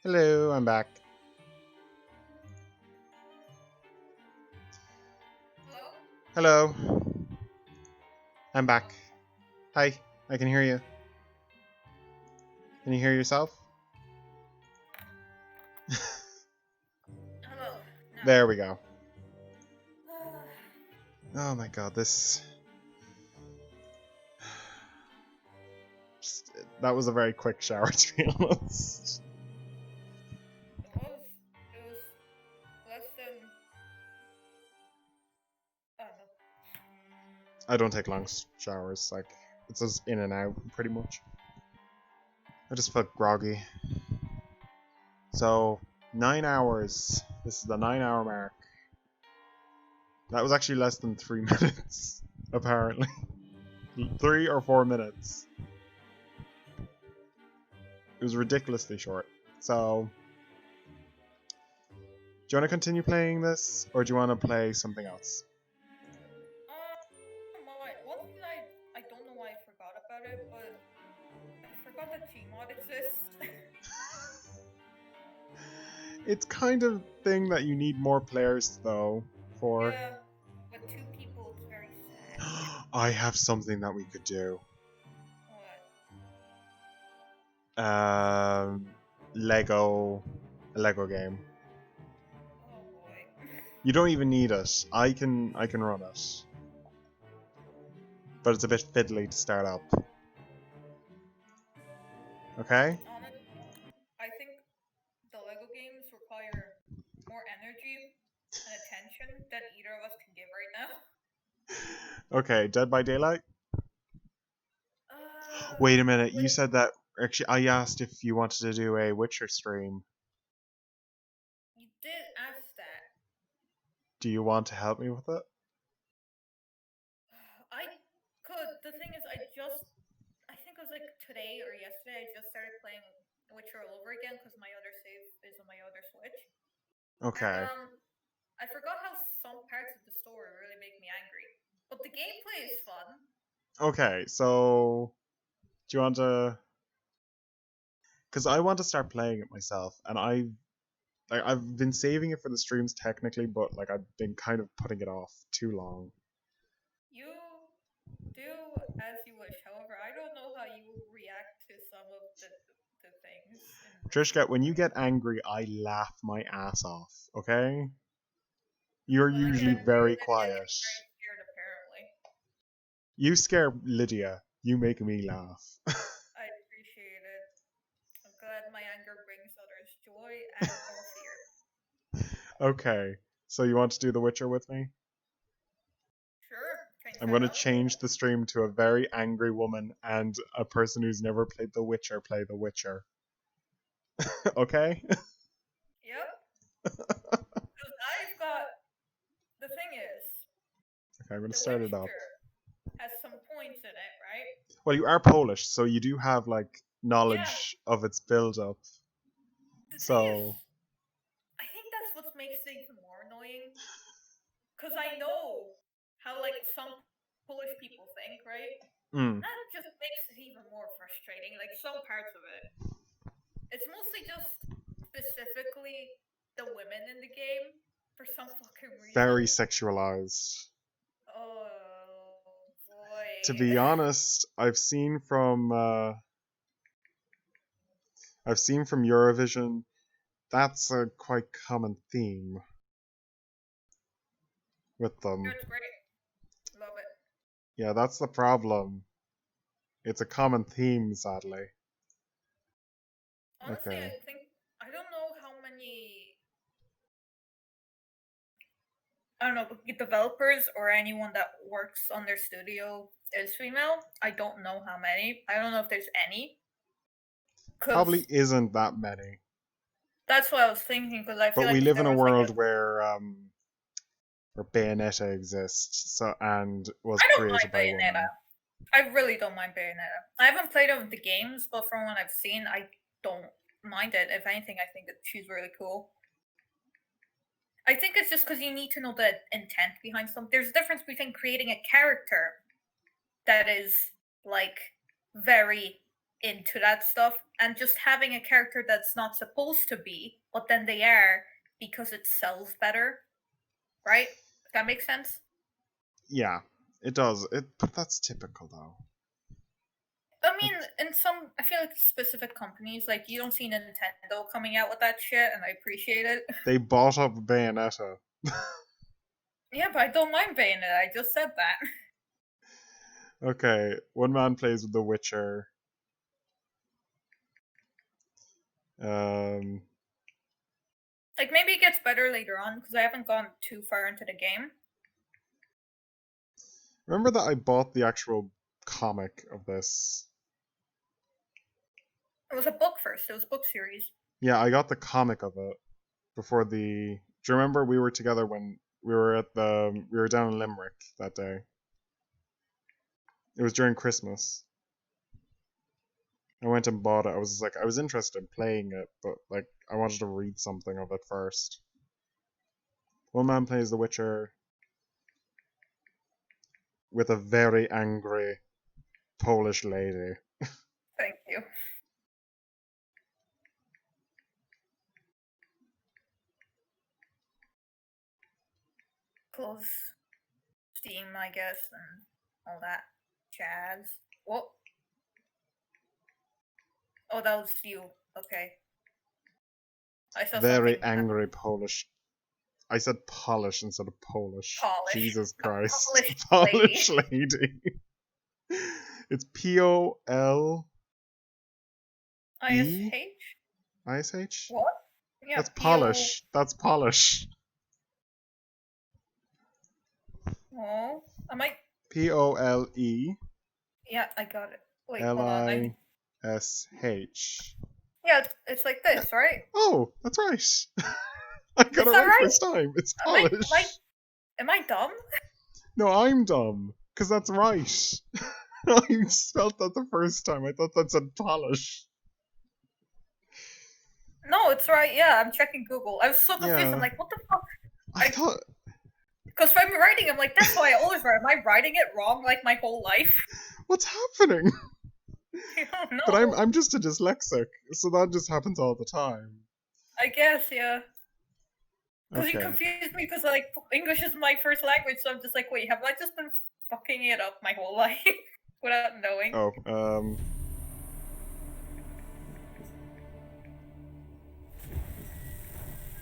Hello, I'm back. Hello? Hello, I'm back. Hi, I can hear you. Can you hear yourself? Hello. No. There we go. Oh my god, this. That was a very quick shower, to be honest. It was less than I don't know. I don't take long showers, like, it's just in and out, pretty much. I just felt groggy. So, 9 hours. This is the 9 hour mark. That was actually less than 3 minutes, apparently. 3 or 4 minutes. It was ridiculously short. So, do you want to continue playing this, or do you want to play something else? One thing I don't know why I forgot about it, but I forgot that Gmod exists. It's kind of thing that you need more players, though, for. Yeah, with two people, it's very sad. I have something that we could do. What? Lego, a Lego game. Oh boy. You don't even need it. I can run it, but it's a bit fiddly to start up. Okay. I think the Lego games require more energy and attention than either of us can give right now. Okay, Dead by Daylight. Uh, Wait a minute. You wait, said that. Actually, I asked if you wanted to do a Witcher stream. you did ask that. Do you want to help me with it? I could. The thing is, I think it was like today or yesterday, I just started playing Witcher all over again because my other save is on my other Switch. Okay. And I forgot how some parts of the story really make me angry. But the gameplay is fun. Okay, so do you want to? Because I want to start playing it myself, and I've been saving it for the streams technically, but like I've been kind of putting it off too long. You do as you wish. However, I don't know how you react to some of the things. Trishka, when you get angry, I laugh my ass off. Okay? You're When I get usually angry, very Lydia quiet. gets very scared, apparently. You scare Lydia. You make me laugh. I appreciate it. I'm glad my anger brings others joy and or fear. Okay, so you want to do The Witcher with me? Sure, can you I'm start going to out? change the stream to a very angry woman and a person who's never played The Witcher play The Witcher. Okay? Yep. Because I've got. The thing is, Okay, I'm going to The start it up. Witcher has some points in it, right? Well, you are Polish, so you do have like Yeah. knowledge of its build up. The thing So is, I think that's what makes it even more annoying. Because I know how like some Polish people think, right? That just makes it even more frustrating. Like some parts of it. It's mostly just specifically the women in the game for some fucking reason. very sexualized. Oh boy. To be honest, I've seen from Eurovision, that's a quite common theme with them. It's great. Love it. Yeah, that's the problem. It's a common theme, sadly. Honestly, Okay. I don't know how many. I don't know, developers or anyone that works on their studio is female. I don't know how many. I don't know if there's any. Probably isn't that many. That's what I was thinking, because I feel But like we if live there in a was like world where Bayonetta exists, so and was I don't created mind by Bayonetta. women. I really don't mind Bayonetta. I haven't played of the games, but from what I've seen, I don't mind it. If anything, I think that she's really cool. I think it's just because you need to know the intent behind something. There's a difference between creating a character that is like very into that stuff and just having a character that's not supposed to be, but then they are because it sells better, right? Does that make sense? Yeah, it does. But that's typical though. I mean, in some, I feel like specific companies, like you don't see Nintendo coming out with that shit, and I appreciate it. They bought up Bayonetta. Yeah, but I don't mind Bayonetta. I just said that. Okay, one man plays with The Witcher. Like maybe it gets better later on because I haven't gone too far into the game. Remember that I bought the actual comic of this? It was a book first. It was a book series. Yeah, I got the comic of it before the. Do you remember we were together when we were down in Limerick that day? It was during Christmas. I went and bought it. I was like, I was interested in playing it, but like, I wanted to read something of it first. One man plays The Witcher with a very angry Polish lady. Thank you. Close Steam, I guess, and all that jazz. What? Oh, that was you. Okay. I saw Very something. angry Polish. I said Polish instead of Polish. Polish. Jesus Christ. Polish lady. It's P-O-L... ISH? ISH? What? Yeah, That's Polish. That's Polish. Oh, I might. P-O-L-E... Yeah, I got it. Wait, L-I-S-H. Yeah, it's like this, right? Oh, that's right. I got it right first time. It's Polish. Am I dumb? No, I'm dumb. Because that's right. I spelled that the first time. I thought that said Polish. No, it's right. Yeah, I'm checking Google. I was so confused. Yeah. I'm like, what the fuck? I thought. Because if I'm writing, I'm like, that's why I always write. Am I writing it wrong like my whole life? What's happening? I don't know. But I'm just a dyslexic, so that just happens all the time. I guess, yeah. Because you confused me because like English is my first language, so I'm just like, wait, have I just been fucking it up my whole life without knowing? Oh,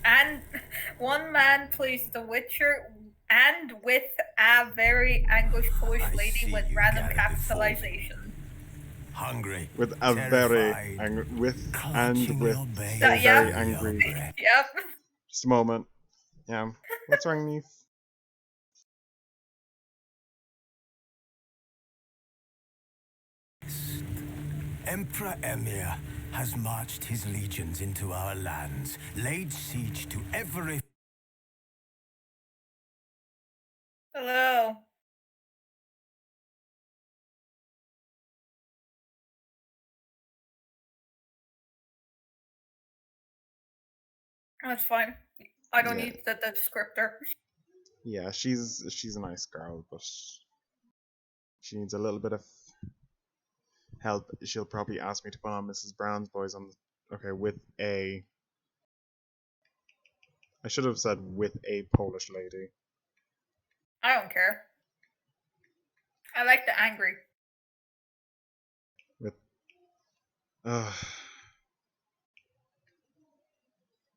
And one man plays The Witcher, and with a very English Polish lady with random capitalization. Hungry. With a very angry, very angry. Yep. Just a moment. Yeah. What's wrong, Neve? Emperor Emir has marched his legions into our lands, laid siege to every... Hello. That's fine. I don't need the descriptor. Yeah, she's a nice girl, but she needs a little bit of help. She'll probably ask me to put on Mrs. Brown's Boys on with a. I should have said with a Polish lady. I don't care. I like the angry.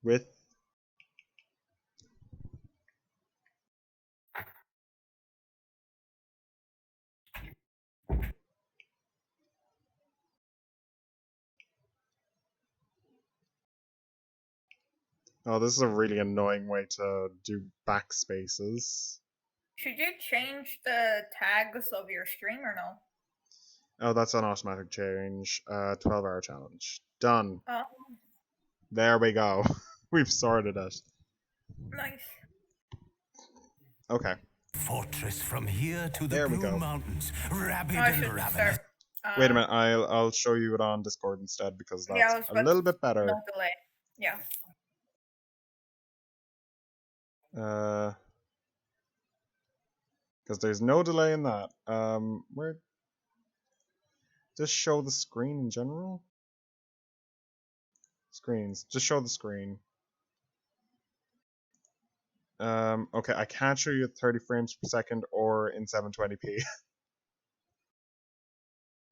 With Oh, this is a really annoying way to do backspaces. Should you change the tags of your stream or no? Oh, that's an automatic change. 12-hour challenge. Done. Oh. There we go. We've sorted it. Nice. Okay. Fortress from here to the Blue Mountains. Rabid and ravenous. Wait a minute, I'll show you it on Discord instead because that's a little bit better. No delay. Yeah. Because there's no delay in that. Where just show the screen in general? Screens. Just show the screen. Okay, I can't show you at 30 frames per second or in 720p.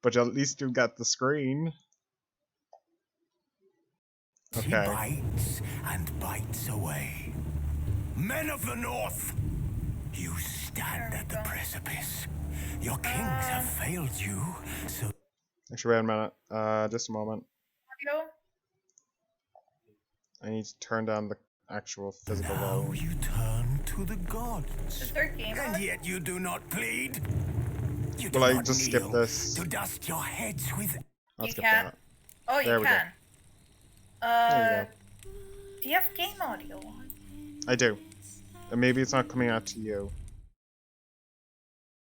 But at least you'll get the screen. Okay. He bites and bites away. Men of the North, you stand at the precipice. Your kings have failed you, so... Actually, wait a minute. Just a moment. Audio? I need to turn down the actual physical now volume. you turn to the gods. Is there a game And on? yet you do not plead. You Will do I not just skip kneel this? to dust your heads with... I'll You skip can't. that. Oh, you There we go. can. There Do you have game audio on? I do. And maybe it's not coming out to you.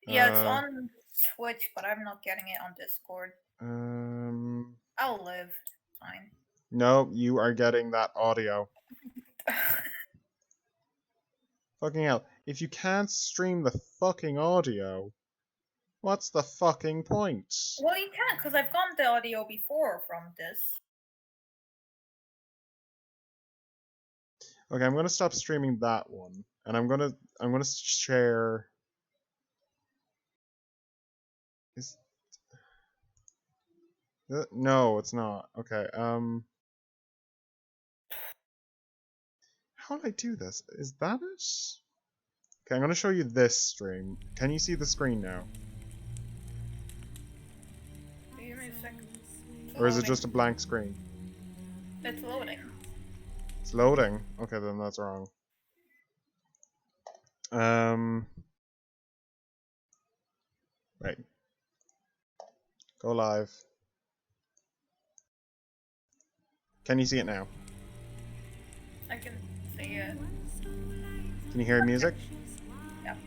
Yeah, it's on Twitch, but I'm not getting it on Discord. I'll live. Fine. No, you are getting that audio. Fucking hell. If you can't stream the fucking audio, what's the fucking point? Well, you can, because I've gotten the audio before from this. Okay, I'm gonna stop streaming that one, and I'm gonna share. No, it's not. Okay. How do I do this? Is that it? Okay, I'm gonna show you this stream. Can you see the screen now? Give me a second. Or is it just a blank screen? It's loading. It's loading? Okay, then that's wrong. Right. Go live. Can you see it now? I can see it. Can you hear music? Yep.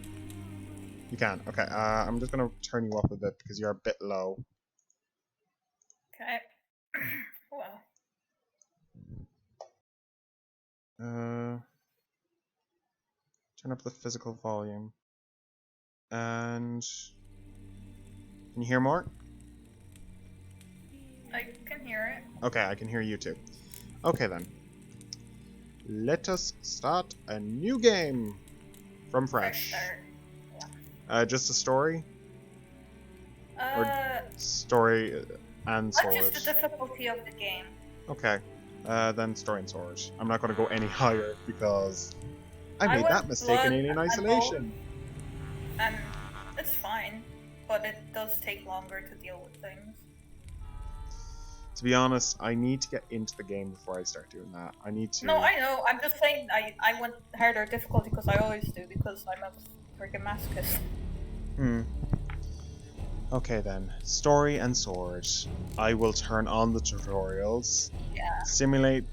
You can. Okay. I'm just gonna turn you up a bit because you're a bit low. Okay. Well. Turn up the physical volume. And can you hear more? I can hear it. Okay, I can hear you too. Okay then. Let us start a new game from fresh. Just a story? Story and sword? What's just the difficulty of the game? Okay. Then story and sword. I'm not going to go any higher because I made that mistake in Alien Isolation. And it's fine, but it does take longer to deal with things. To be honest, I need to get into the game before I start doing that. I need to... No, I know. I'm just saying I went harder difficulty because I always do, because I'm a freaking masochist. Okay then. Story and sword. I will turn on the tutorials. Yeah. Simulate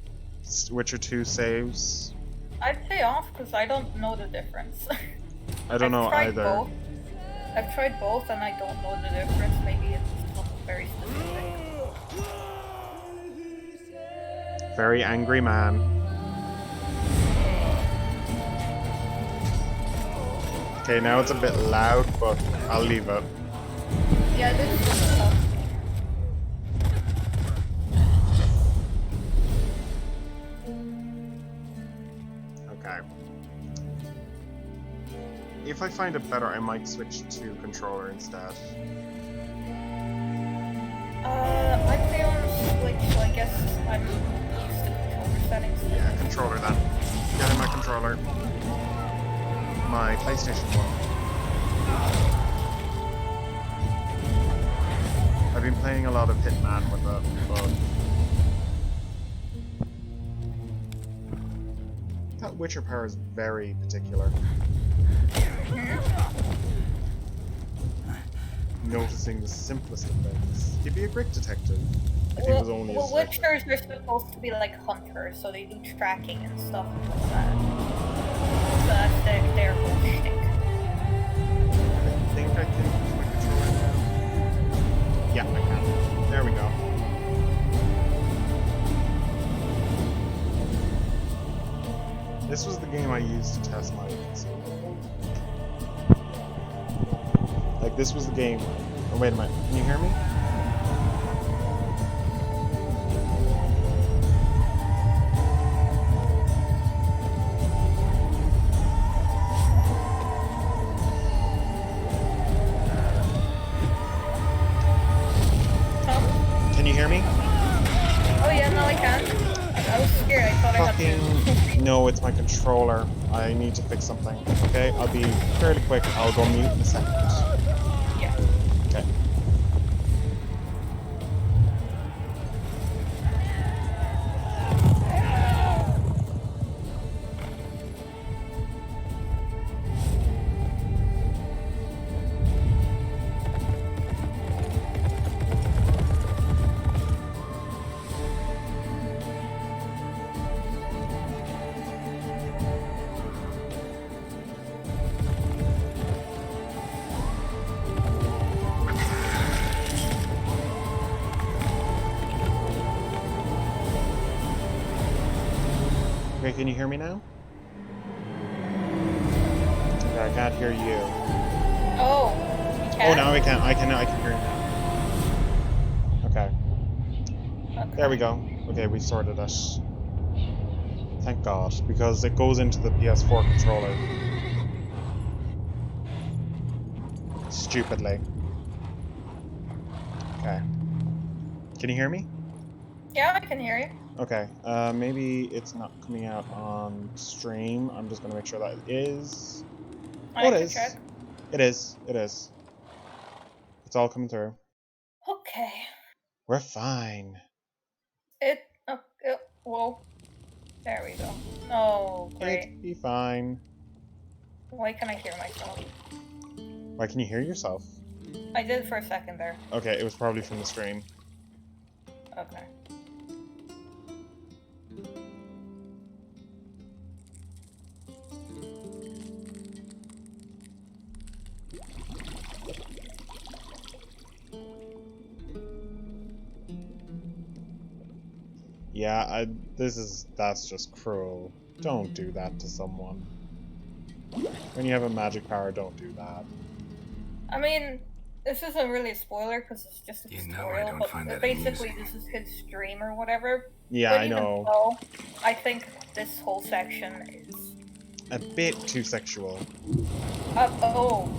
Witcher 2 saves. I'd say off because I don't know the difference. I don't know either. Both. I've tried both and I don't know the difference. Maybe it's something very specific. Very angry man. Okay, now it's a bit loud, but I'll leave it. Yeah, this is tough. Okay. If I find it better, I might switch to controller instead. I play on Switch, so I guess I'm used to controller settings. Yeah, controller then. Getting my controller. My PlayStation 1. I've been playing a lot of Hitman with it, but... That Witcher power is very particular. Noticing the simplest of things. He'd be a great detective if he was only well, a Witchers are supposed to be like hunters, so they do tracking and stuff like that. So that's their whole shtick. I think I can use my controller now. Yeah, I can. There we go. This was the game I used to test my PC. Like, this was the game. Oh, wait a minute. Can you hear me? Oh yeah, now I can. I was scared. I thought I had Fucking... No, it's my controller. I need to fix something. Okay, I'll be fairly quick. I'll go mute in a second. Yeah. Okay. Okay, can you hear me now? Okay, I can't hear you. Oh, you can? Oh, now I can. I can hear you now. Okay. There we go. Okay, we sorted it. Thank God, because it goes into the PS4 controller. Stupidly. Okay. Can you hear me? Yeah, I can hear you. Okay, maybe it's not coming out on stream. I'm just gonna make sure that it is. Oh, it is. Check. It is. It is. It's all coming through. Okay. We're fine. Whoa. There we go. Oh, great. It'd be fine. Why can I hear myself? Why can you hear yourself? I did for a second there. Okay, it was probably from the stream. Okay. Yeah, that's just cruel. Don't do that to someone. When you have a magic power, don't do that. I mean, this isn't really a spoiler because it's just a tutorial, but basically this is his stream or whatever. Yeah, but I know. So, I think this whole section is a bit too sexual. Oh,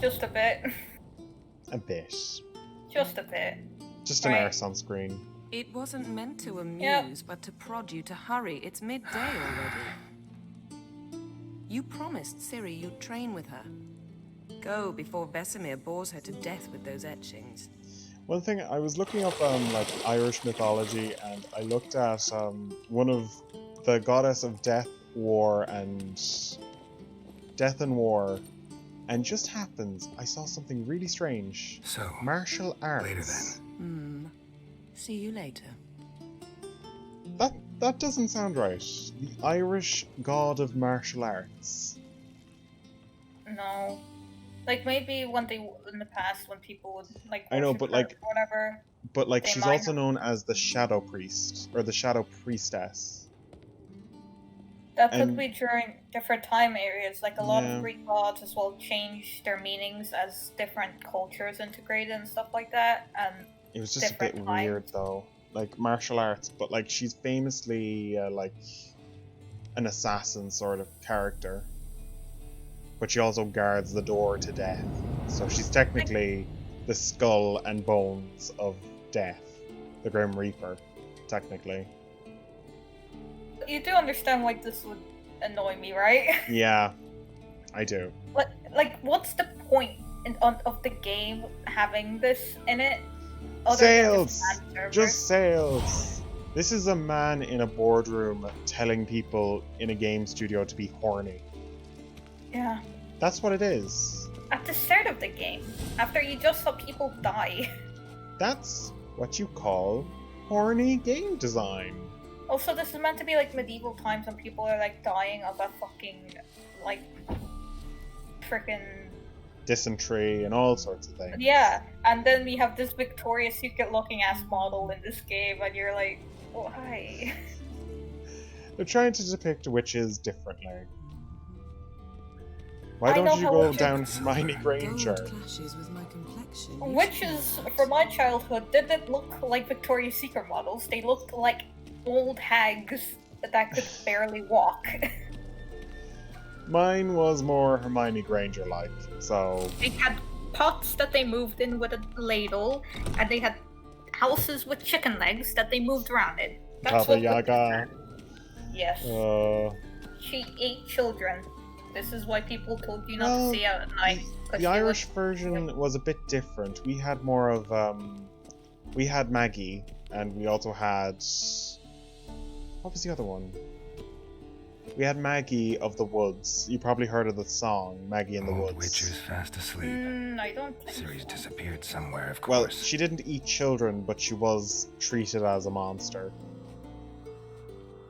just a bit. A bit. Just a bit. Just an arse on screen. It wasn't meant to amuse, but to prod you to hurry. It's midday already. You promised Ciri you'd train with her. Go before Vesemir bores her to death with those etchings. One thing, I was looking up like Irish mythology, and I looked at one of the goddess of death, war, and and just happens I saw something really strange. So, martial arts. Later then. See you later. That doesn't sound right. The Irish god of martial arts. No. Like maybe when in the past when people would like I know, but like whatever. But like she's also known as the Shadow Priest or the Shadow Priestess. That could be during different time areas. Like a lot of Greek gods as well change their meanings as different cultures integrated and stuff like that. And it was just a bit weird though. Like martial arts, but like she's famously like an assassin sort of character. But she also guards the door to death. So she's technically the skull and bones of death. The Grim Reaper, technically. You do understand why this would annoy me, right? Yeah, I do. Like what's the point of the game having this in it? Sales! Just sales! This is a man in a boardroom telling people in a game studio to be horny. Yeah. That's what it is. At the start of the game, after you just saw people die. That's what you call horny game design. Also, this is meant to be like medieval times when people are like dying of a fucking, like, frickin' dysentery and all sorts of things. Yeah, and then we have this Victoria's Secret looking ass model in this game, and you're like, why? They're trying to depict witches differently. Why don't you go down Hermione Granger? Witches from my childhood didn't look like Victoria's Secret models. They looked like old hags that could barely walk. Mine was more Hermione Granger-like, so... They had pots that they moved in with a ladle, and they had houses with chicken legs that they moved around in. Baba what Yaga. Yes. She ate children. This is why people told you not to stay out at night. The Irish version was a bit different. We had more of we had Maggie, and we also had, what was the other one? We had Maggie of the Woods. You probably heard of the song Maggie in the Woods. Witcher's fast asleep. I don't think Ciri's disappeared somewhere, of Well, course. she didn't eat children, but she was treated as a monster.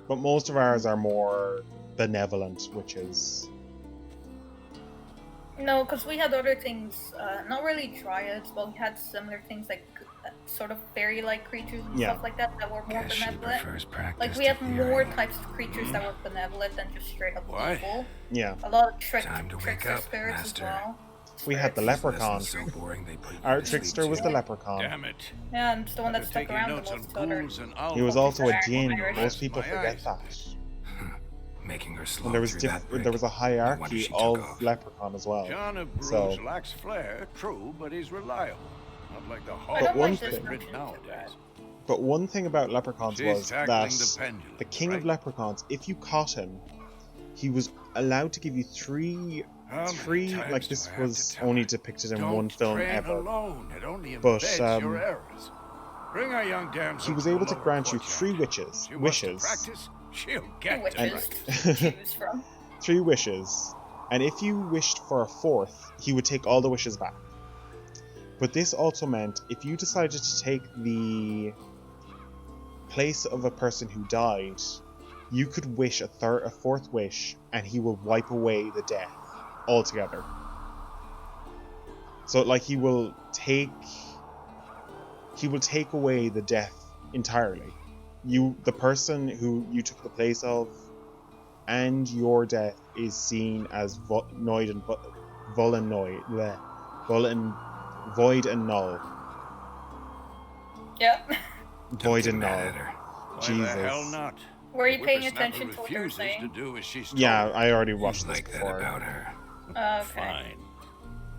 But most of ours are more benevolent witches. No, because we had other things, not really dryads, but we had similar things like sort of fairy-like creatures and stuff like that were more Guess she benevolent. prefers practice Like we to had more theory. types of creatures that were benevolent than just straight up What? evil. Yeah. A lot of Time to wake trickster up, spirits master. as well. We had the Spirits. leprechaun. Lessons so boring they put you Our to sleep, trickster was too. the leprechaun. Damn it. Yeah, and it's the one that Better stuck taking around the notes on most to other. ghouls and owls. He was also a Irish. djinn. Irish. Most people My forget eyes. that. Making her slow And there was through that brick. there was a No wonder hierarchy she took of off. leprechaun as well. John of Bruges So- lacks flair, true, but he's reliable. Not like the I Hulk don't one like thing- this print version nowadays. But one thing about leprechauns She's was tackling that the pendulum, the king of right? leprechauns, if you caught him, he was allowed to give you three, How many times like do this I have was to tell only you? depicted in Don't one film train ever. alone. It only But, embeds your errors. Bring our young damsel He was to the able to lower grant you courtyard. three wishes. She wants to Wishes. practice, she'll Two get to witches practice. to choose from. 3 wishes. And if you wished for a 4th, he would take all the wishes back. But this also meant if you decided to take the place of a person who died, you could wish a 4th wish, and he will wipe away the death altogether. So, like, he will take away the death entirely. The person who you took the place of, and your death is seen as void and null. Yep. Void Get and mad null. at her. Why Jesus. the hell not? Were you The paying whippersnapper attention to what you were refuses to saying? do as she's told. Yeah, I already You watched this like that before. about her. Okay. Fine.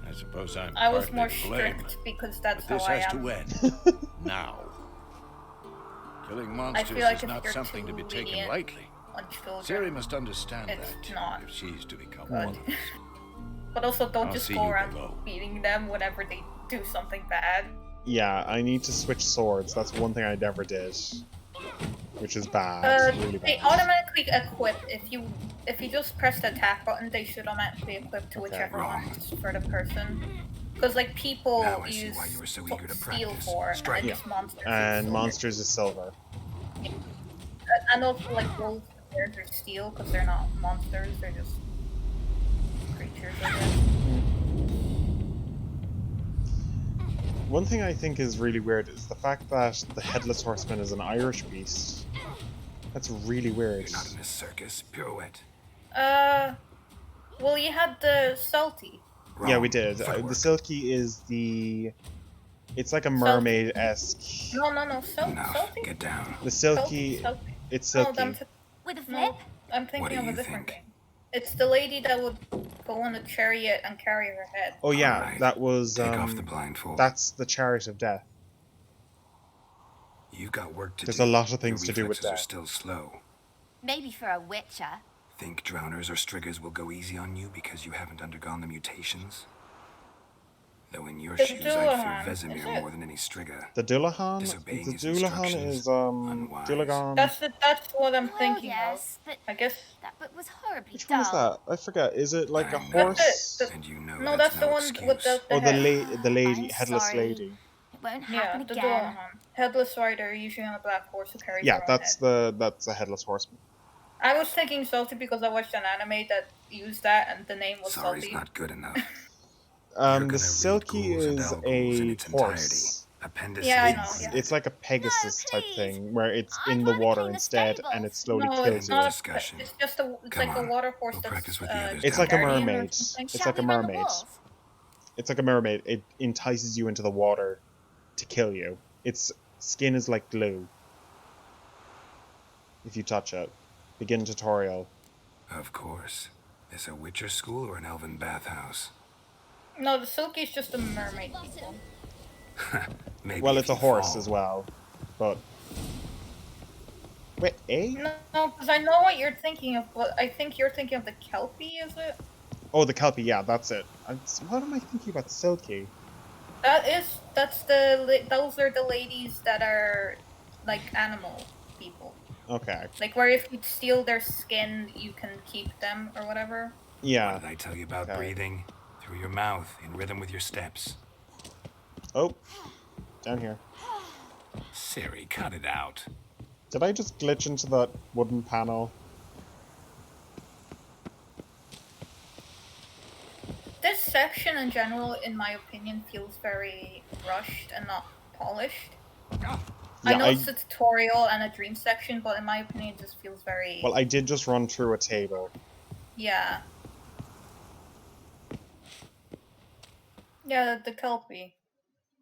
I suppose I'm I was partly more to blame, strict because that's but this how I has am. to end. Now. Killing monsters like is if not you're something to too be taken lenient lightly. On children. Ciri must understand It's that not if she's to become good. one of us. But also don't I'll just see go you around below. beating them whenever they do something bad. Yeah, I need to switch swords. That's one thing I never did. Which is bad. Really They bad. automatically equip if you just press the attack button. They should automatically equip to Okay. whichever Wrong. one is for the person. Because like people Now I see use why you were so eager to steel practice. for, Strike and it. it's monsters. And use monsters is silver. silver. And also like wolves and bears are steel because they're not monsters. They're just creatures. I guess. One thing I think is really weird is the fact that the Headless Horseman is an Irish beast. That's really weird. You're not in a circus, pirouette. Well, you had the salty. Yeah, Wrong. we did. Footwork. The Silky is the... It's like a mermaid-esque... No, Enough. salty. Get down. The Silky... Salty. It's No, Silky. With a flip? No, I'm What thinking do of a you different think? thing. It's the lady that would go on a chariot and carry her head. Oh yeah, Alright. that was... Take off the blindfold. That's the Chariot of Death. You've got work to There's do. a lot of Your things to do with reflexes are that. still slow. Maybe for a witcher. Think drowners or striggers will go easy on you because you haven't undergone the mutations? Though in your The shoes, I'd Dullahan, fear is Vesemir it? more than any strigger. The Dullahan? Disobeying The his Dullahan instructions, is, unwise. Dullahan... That's what I'm Well, thinking yes, but of. I guess. that book was horribly Which dull. one is that? I forget. Is it like a I know. horse? That's it. And you know No, that's that's the no one excuse. with the Oh, head. the lady, I'm Headless sorry. Lady. It won't Yeah, happen the again. Dullahan. Headless rider, usually on a black horse who carries Yeah, her own that's head. that's a Headless Horseman. I was thinking salty because I watched an anime that used that, and the name was Sorry's salty. not good enough. You're The gonna Silky read Ghouls and is Elves in a its horse. Appendices. Yeah, I It's, know, yeah. it's like a Pegasus No, type please. thing, where it's I in the wanna water clean the instead, stables. and it slowly No, kills it's you. not. Discussion. It's just a. It's Come like a on, water horse we'll that's. practice with the others It's like a guardian or mermaid. something. It's Shall like a we run the mermaid. walls? It's like a mermaid. It entices you into the water to kill you. Its skin is like glue. If you touch it. Begin tutorial. Of course. Is a Witcher school or an elven bathhouse? No, the Silky's just a mermaid people. Maybe Well, if it's a you horse fall. as well, but wait, eh? No, because I know what you're thinking of, but I think you're thinking of the Kelpie, is it? Oh, the Kelpie. Yeah, that's it. What am I thinking about? Silky. Those are the ladies that are like animal people. Okay. Like where if you steal their skin, you can keep them or whatever. Yeah. What did I tell you about Okay. breathing? Through your mouth, in rhythm with your steps. Oh, down here. Ciri, cut it out. Did I just glitch into that wooden panel? This section in general, in my opinion, feels very rushed and not polished. I know it's a tutorial and a dream section, but in my opinion, it just feels very... Well, I did just run through a table. Yeah. Yeah, the Kelpie.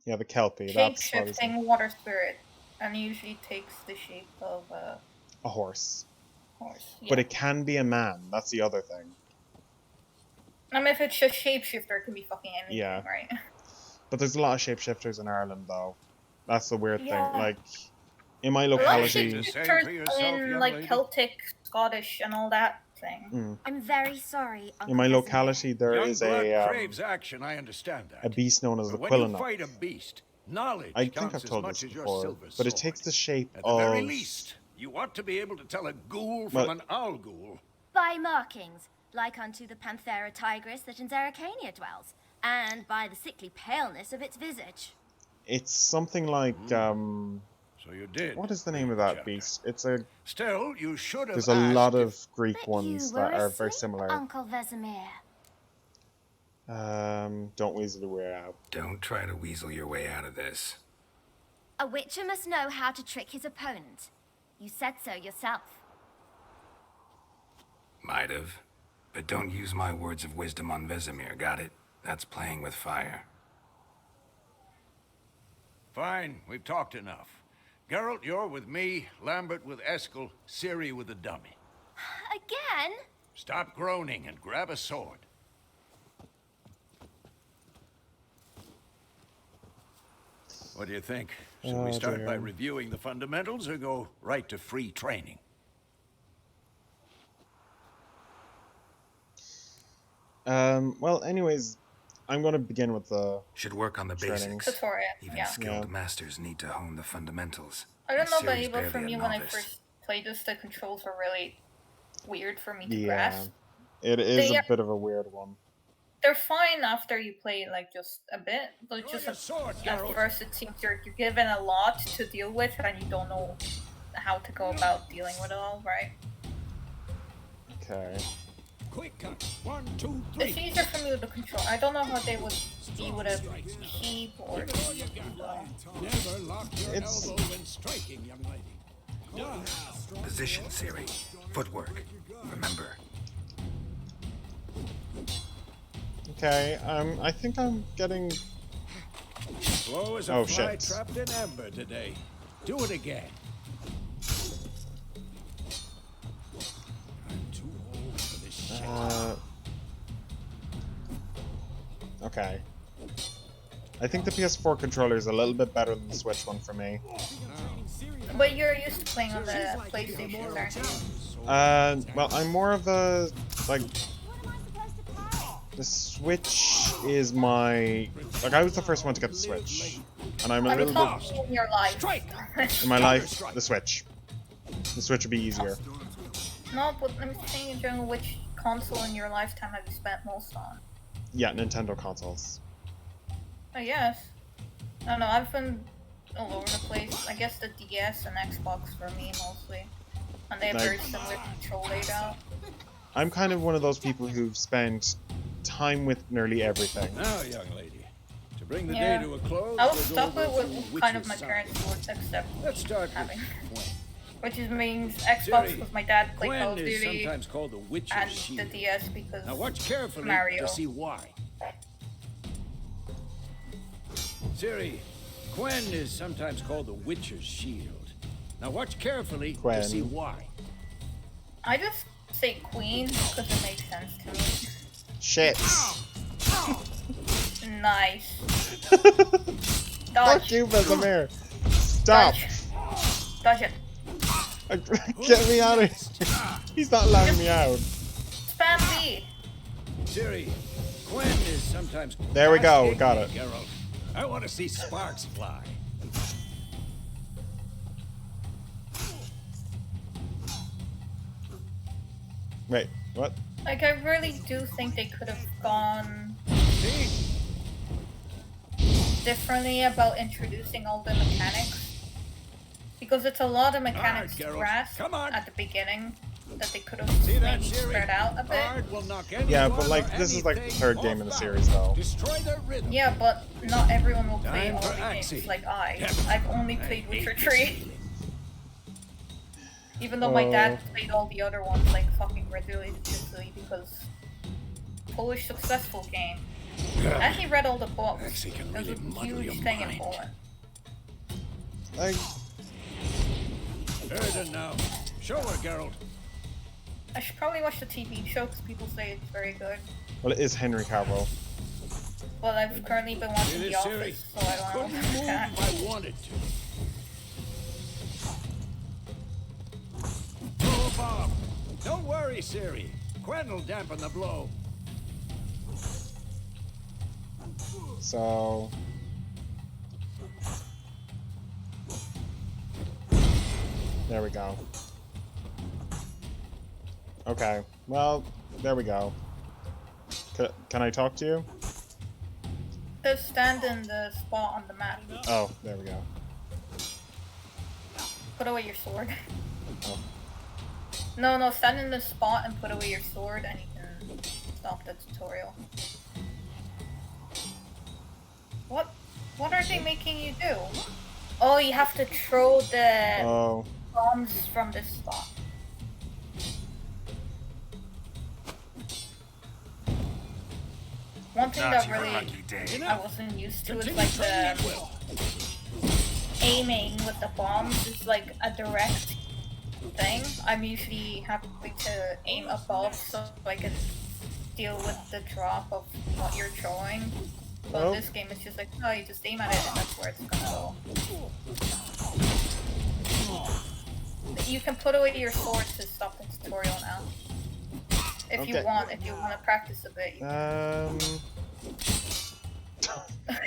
Yeah, the Kelpie. That's what I was Shape-shifting water spirit. And usually takes the shape of a horse. horse. Yeah. But it can be a man. That's the other thing. I mean, if it's just shapeshifter, it can be fucking anything, Yeah. right? But there's a lot of shapeshifters in Ireland, though. That's the weird Yeah. thing. Like, in my A lot of locality... shapeshifters for yourself, in, young like, lady. Celtic, Scottish, and all that thing. I'm very sorry, Uncle In my Vesemir. locality, there Young is blood craves action, I understand that. a beast known as the But when you Quillenach. fight a beast, knowledge I think counts I've as told much this as your before, silver but it sword. takes the shape At the of... very least, you ought to be able to tell a ghoul from Well- an owl ghoul. By markings, like unto the Panthera tigris that in Zerrikania dwells, and by the sickly paleness of its visage. It's something like, So you did. what is the name of that Chapter. beast? It's a... Still, you should have There's a lot asked of Greek But ones you were that are asleep, very similar. Uncle Vesemir. Don't weasel your way out. Don't try to weasel your way out of this. A witcher must know how to trick his opponent. You said so yourself. Might have. But don't use my words of wisdom on Vesemir, got it? That's playing with fire. Fine, we've talked enough. Geralt, you're with me, Lambert with Eskel, Ciri with the dummy. Again? Stop groaning and grab a sword. What do you think? Should we Oh, start by dear. reviewing the fundamentals or go right to free training? Well, anyways, I'm going to begin with the... Should work on the Training. basics. Tutorial, Even yeah. skilled Yeah. masters need to hone the fundamentals. I don't and know, but Ciri's even for barely me, a when I novice. first played this, the controls were really weird for me to Yeah. grasp. It is They a are- bit of a weird one. They're fine after you play, like, just a bit, but Draw just your sword, at Geralt. first it seems you're given a lot to deal with and you don't know how to go about dealing with it all, right? Okay. Quick cut. 1, 2, It's easier for me with the control. I don't know how they would be with a keyboard. Never lock your It's- elbow when striking, young lady. Position, Ciri. Footwork. Remember. Okay, I think I'm getting... Slow as a Oh, fly shit. trapped in amber today. Do it again. I'm too old for this shit. Okay. I think the PS4 controller is a little bit better than the Switch one for me. But you're used to playing on the PlayStation, aren't you? Well, I'm more of a... Like, the Switch is my... Like, I was the first one to get the Switch. And I'm a I mean, little not bit... in your life. In my life, the Switch. The Switch would be easier. No, but I'm saying in general, which console in your lifetime have you spent most on? Yeah, Nintendo consoles. I guess. I don't know, I've been all over the place. I guess the DS and Xbox for me mostly. And they have very similar control layout. I'm kind of one of those people who've spent time with nearly everything. Now, young lady, to bring the Yeah. day to a close, I was we'll go stuck with over what kind of my Witcher's parents Song. would accept, Let's start having. with Gwen. which is means Xbox Ciri, because my dad played Call Gwen of is Duty, sometimes called the Witcher's and the Shield. DS because Now watch carefully Mario. to see why. Ciri, Gwen is sometimes called the Witcher's Shield. Now watch carefully Gwen. to see why. I just say Queen because it makes sense to me. Shit. Nice. Fuck you, Vesemir. Stop. Dodge it. Get me out of here. He's not allowing me out. Spam B. Ciri, Quen is sometimes. There we go, we got asking it. me, Geralt. I want to see sparks fly. Wait, what? Like, I really do think they could have gone See? differently about introducing all the mechanics. Because it's a lot of mechanics to Geralt. grasp Come on. at the beginning that they could have See that, maybe Ciri? spread out a bit. Ard will knock Yeah, anyone but like or this is like the anything third off game in the balance. series, though. Destroy their rhythm. Yeah, but not everyone will play Time all for the games Axii. like I. Yep. I've only I played hate Witcher this 3. feeling. Even though my dad played all the other ones like fucking religiously because Polish successful game. And he read all the books. Axii can It was really a muddle your huge thing in mind. Poland. Like, Erden now. Show her, Geralt. I should probably watch the TV show because people say it's very good. well, it is Henry Cavill. Well, I've currently been watching It The is Ciri. Office, so I don't Couldn't know. move if I wanted to. Throw a bomb. Don't worry, Ciri. Quen will dampen the blow. So. There we go. Okay, well, there we go. Can I talk to you? Just stand in the spot on the map. Oh, there we go. Put away your sword. Oh. No, stand in the spot and put away your sword and you can stop the tutorial. What are they making you do? Oh, you have to throw the Oh, bombs from this spot. One thing that really I wasn't used to is Continue like training at the will. aiming with the bombs is like a direct thing. I'm usually happy to aim above so I can deal with the drop of what you're throwing. But Oh. in this game it's just like, no, you just aim at it and that's where it's gonna go. You can put away your sword to stop the tutorial now. If you Okay. want to practice a bit.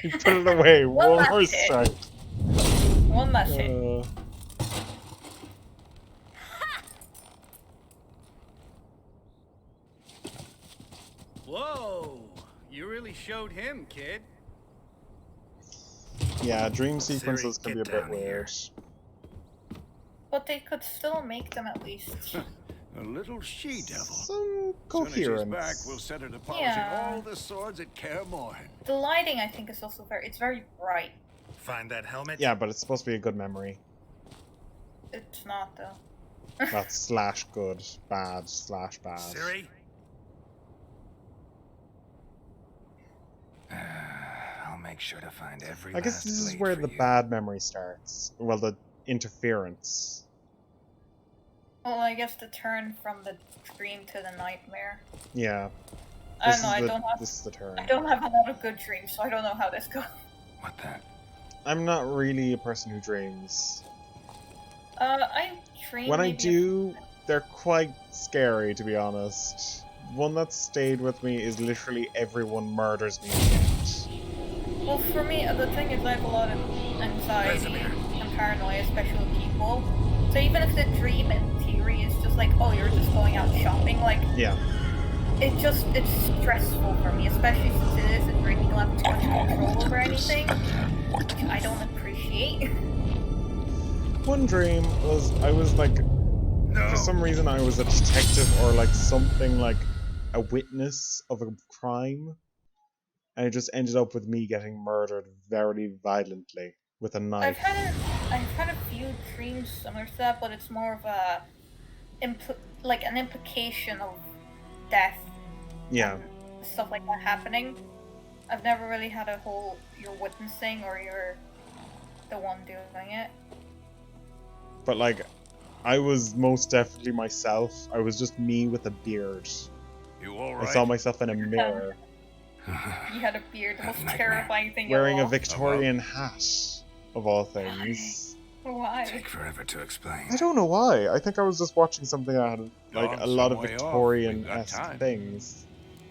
you put it away. One One last more hit. strike. One last hit. Whoa! You really showed him, kid. Yeah, dream sequences can be a get bit down here. weird. But they could still make them at least. A little she-devil. Some Soon as she's coherence. back, we'll set her to polishing Yeah. all the swords at Kaer Morhen. The lighting, I think, is also it's very bright. Find that helmet? Yeah, but it's supposed to be a good memory. It's not though. That's slash good, bad, slash bad. Ciri? I'll make sure to find every I guess last this is blade where for the you. bad memory starts. Well, the interference. Well, I guess the turn from the dream to the nightmare. Yeah. I don't know. This is the turn. I don't have a lot of good dreams, so I don't know how this goes. What that? I'm not really a person who dreams. I dream. When I maybe do, they're quite scary, to be honest. One that stayed with me is literally everyone murders me in the end. Well, for me, the thing is, I have a lot of anxiety and paranoia, especially with people. So even if the dream, in theory, is just like, oh, you're just going out shopping, like, Yeah. it's stressful for me, especially since it is a dream. You don't have too much control over anything, which I don't appreciate. One dream was I was like, for some reason I was a detective or like something like a witness of a crime, and it just ended up with me getting murdered very violently with a knife. I've had a few dreams similar to that, but it's more of a like an implication of death. Yeah. And stuff like that happening. I've never really had a whole you're witnessing or you're the one doing it. But like, I was most definitely myself. I was just me with a beard. You all I right? saw myself in a mirror. He had a beard, the most Nightmare. terrifying thing Wearing of a all. Victorian hat, of all things. Why? Take forever to explain. I don't know why. I think I was just watching something that had like Gone a lot some of way off. We've got Victorian-esque time. things.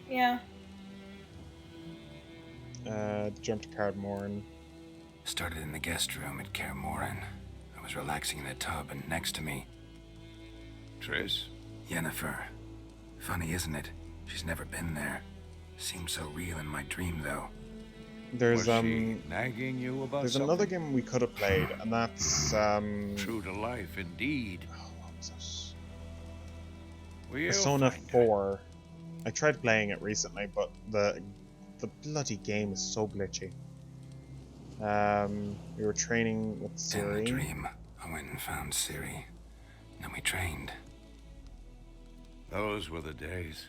Yeah. Jump to Cardmorn. Started in the guest room at Kaer Morhen. I was relaxing in the tub, and next to me, Triss? Yennefer. Funny, isn't it? She's never been there. Seemed so real in my dream, though. There's Was she nagging you about there's something? another game we could have played, and that's True to life, indeed. what was it? We'll Persona find 4. I tried playing it recently, but the bloody game is so glitchy. We were training with In Ciri. the dream, I went and found Ciri. Then we trained. Those were the days.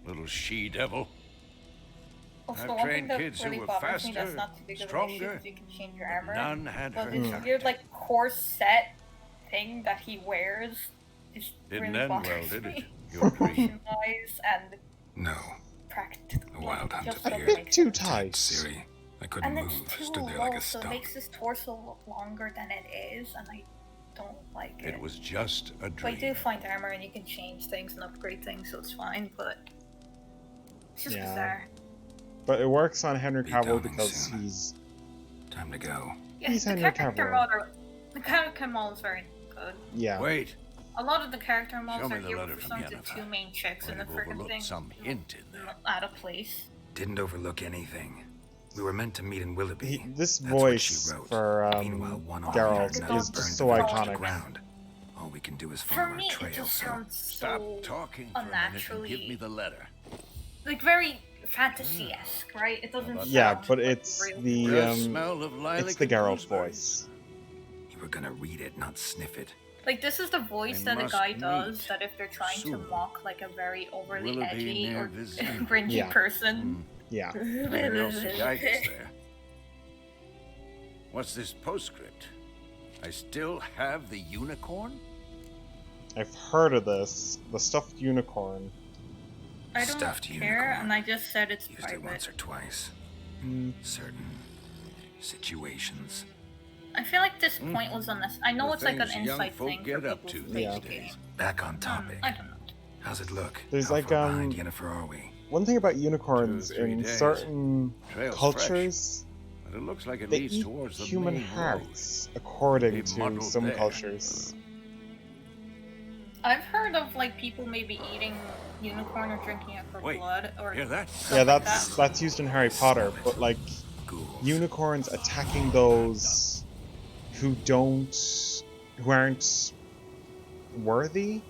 Little she-devil. Also, I've one thing trained that kids who really were bothers me that's faster, not too big of an issue stronger, is you can change your but armor. none had But her this tactics. weird like corset thing that he wears is Didn't really end well, bothers did it? me. Your dream. Proportion-wise and No. practice. The Wild Hunt just appeared. doesn't make Too sense. tight. Ciri. I couldn't And move. it's too Stood there low, like a so it stump. makes his torso look longer than it is, and I don't like it. It was just a I dream. do find armor and you can change things and upgrade things, so it's fine, but it's just Yeah. bizarre. But it works on Henry Be Cavill dawning because soon. he's Time to go. Yeah, He's the Henry character Cavill. the character model is very good. yeah. Wait, A lot of the character models me are the here letter for from some of the Yennefer. two main chicks Might in the have freaking overlooked thing. some hint in there. Out of place. Didn't overlook anything. We were meant to meet in Willoughby. This That's what voice she wrote. for Meanwhile, one on Geralt now is burned just so the village to the iconic. ground. All we can do is For follow me, our it trail, just so sounds Stop so talking for a minute and unnaturally, give me the letter. like very fantasy-esque, right? It doesn't. Yeah, sound but like it's real. The the smell of lilac it's the and Geralt gooseberry. voice. you were gonna read it, not sniff it. Like this is the voice They that a must guy does meet that if they're trying to soon. mock like a very overly Willoughby edgy near or Vizsla. cringy Yeah. person. Yeah. Yikes there. What's this postscript? I still have the unicorn? I've heard of this. The stuffed unicorn. I don't Stuffed care, unicorn. and I just said it's Used it once private. or twice. Mm. Certain situations. I feel like this point was unnecessary. I know The it's like an things young insight folk thing for get up people to who Yeah. these play the days. game. Back on topic. I don't know. How's it look? There's How like, far behind um, Yennefer are we? One thing about unicorns 2 or 3 in days. certain Trail's cultures, But it looks like it they leads eat towards the human main road. hearts, according They to muddled some there. cultures. I've heard of like people maybe eating unicorn or drinking it for Wait, blood or Hear that? Yeah, like that's used in Harry Potter, but like Ghouls. unicorns attacking those who aren't worthy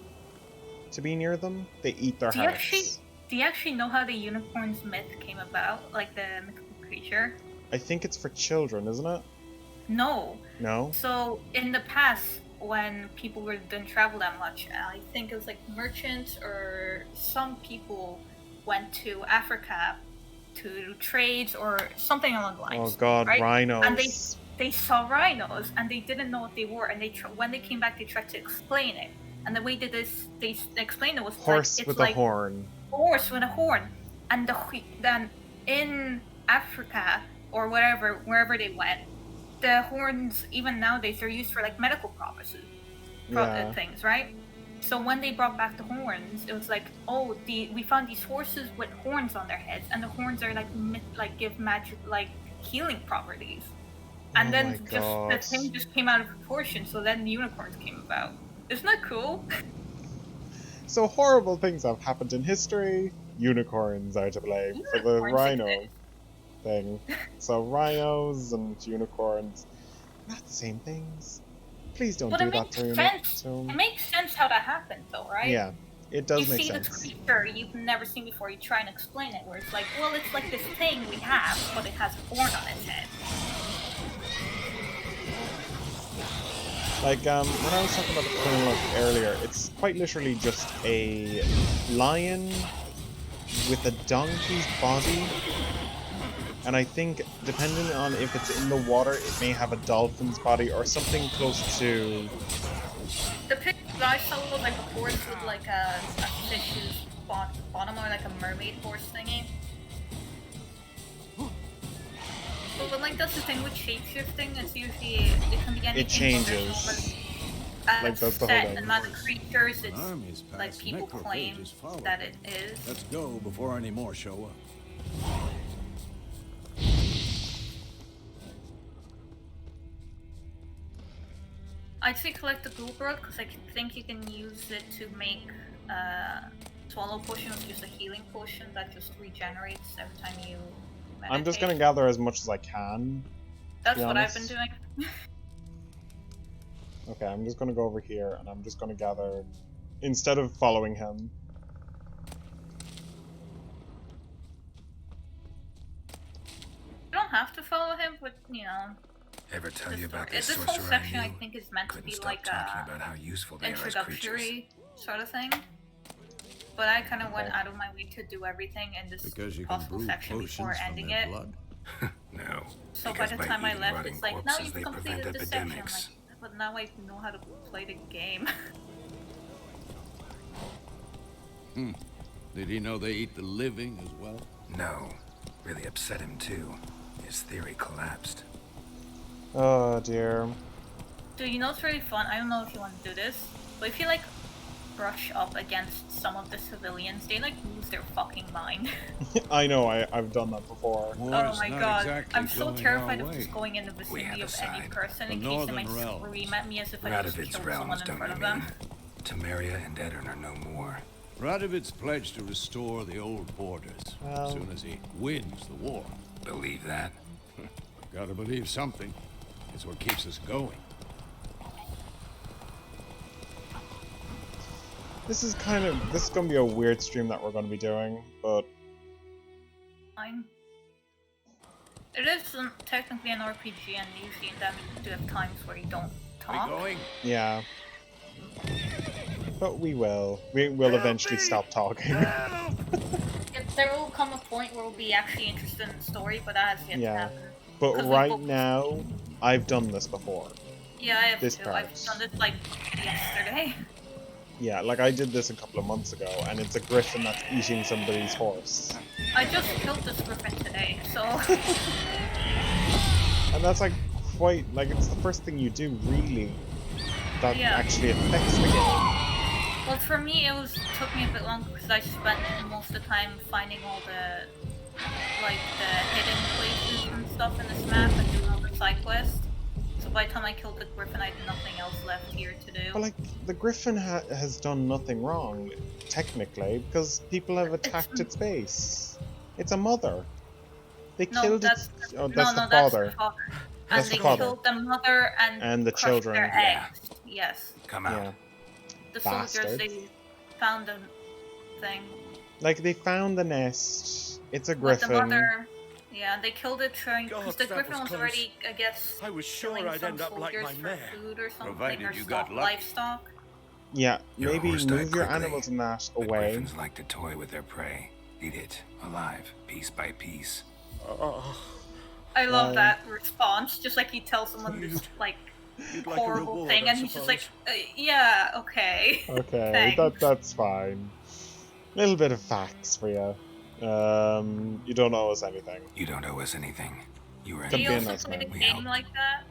to be near them, they eat their Do you hearts. Do you actually know how the unicorn's myth came about? Like the mythical creature? I think it's for children, isn't it? No. No? So in the past, when people didn't travel that much, I think it was like merchants or some people went to Africa to do trades or something along the lines. Oh god, right? rhinos. And they saw rhinos and they didn't know what they were, and when they came back, they tried to explain it. And the way they explained it was Horse like, it's with like a horn. horse with a horn, and then in Africa or wherever they went, the horns even nowadays are used for like medical purposes, Yeah. things, right? So when they brought back the horns, it was like, oh, we found these horses with horns on their heads, and the horns are like give magic like healing properties. And Oh then my just the God. thing just came out of proportion. So then the unicorns came about. Isn't that cool? So horrible things have happened in history. Unicorns are to blame for the Unicorns rhino exist. thing. So rhinos and unicorns, not the same things. Please don't But do it that makes to sense. him. It makes sense how that happened, though, right? Yeah, it does you make see sense. this creature you've never seen before, you try and explain it, where it's like, well, it's like this thing we have, but it has a horn on its head. Like, when I was talking about the Queen look earlier, it's quite literally just a lion with a donkey's body. And I think, depending on if it's in the water, it may have a dolphin's body or something close to... The picture that I saw was like a horse with like a fish's bottom, or like a mermaid horse thingy. But like that's the thing with shapeshifting. It's usually it can be anything. It changes. Like that's the whole set thing. amount of creatures. It's Armies like past, people claim necrophages follow. that it is. Let's go before any more show up. I'd say collect the ghoul blood because I think you can use it to make swallow potion, which is a healing potion that just regenerates every time you meditate. I'm just gonna gather as much as I can. That's what I've honest. been doing. Okay, I'm just gonna go over here and I'm just gonna gather instead of following him. You don't have to follow him, but you know. Ever tell you about this This whole sorcerer section I I knew? think is meant to Couldn't be stop like talking a about how useful they are as creatures. introductory sort of thing. But I kind of went Okay. out of my way to do everything in this Because you can possible brew section before potions from ending their it. blood. No. So by because the by time I eating left, rotting it's like, now corpses, you've they completed prevent this section. I'm epidemics. like, but now I know how to play the game. Did he know they eat the living as well? No. Really upset him too. His theory collapsed. Oh dear. Dude, you know it's really fun? I don't know if you want to do this, but if you like brush up against some of the civilians, they like lose their fucking mind. I know, I've done that before. War's Oh my not god, exactly I'm so going terrified our of way. just going in the have vicinity a of any side. person The in case they might Northern Realm. scream at me as if I just Radovid's killed realms, someone in don't front you of mean? them. Temeria and Edirn are no more. Radovid's pledged to restore the old borders Well- as soon as he wins the war. Believe that? Gotta believe something. It's what keeps us going. This is gonna be a weird stream that we're gonna be doing, but Fine. It is technically an RPG, and usually in them you do have times where you don't talk. going? yeah. But we will. We will eventually stop talking. There will come a point where we'll be actually interested in the story, but that has yet to Yeah. happen. But 'Cause we right both- now, I've done this before. Yeah, I have This too. I've part. done this like yesterday. Yeah, like I did this a couple of months ago, and it's a griffin that's eating somebody's horse. I just killed this griffin today, so And that's like quite, like it's the first thing you do, really, that Yeah. actually affects the game. well for me took me a bit longer because I spent most of the time finding all the hidden places and stuff in this map and doing all the side quests. So by the time I killed the griffin, I had nothing else left here to do. But like, the griffin has done nothing wrong, technically, because people have attacked its base. It's a mother. They No, killed that's its... the, Oh, no, that's no, the that's father. the father. That's And the they father. killed the mother and the crushed children. their Yeah. eggs. Yes. Come out. Yeah. The soldiers, Bastards. they found the thing. Like, they found the nest. It's a With the griffin. mother, yeah, they killed it trying because God, the that griffin was was close. already, I guess, I was sure killing I'd some end up like soldiers my for mare. food or something, Provided or you got stock, lucky. livestock. Yeah, Your maybe horse died move your quickly, animals in that but away. griffins like to toy with their prey. Eat it, alive, piece by piece. Oh, I love Um, that response, just like you tell someone this like you'd like a horrible reward, thing, I and he's just like, suppose. yeah, okay. Okay, Thanks. that's fine. Little bit of facts for you. You don't owe us anything. You don't owe us anything. You were Could Do be you a also nice play the man. We game help. like that?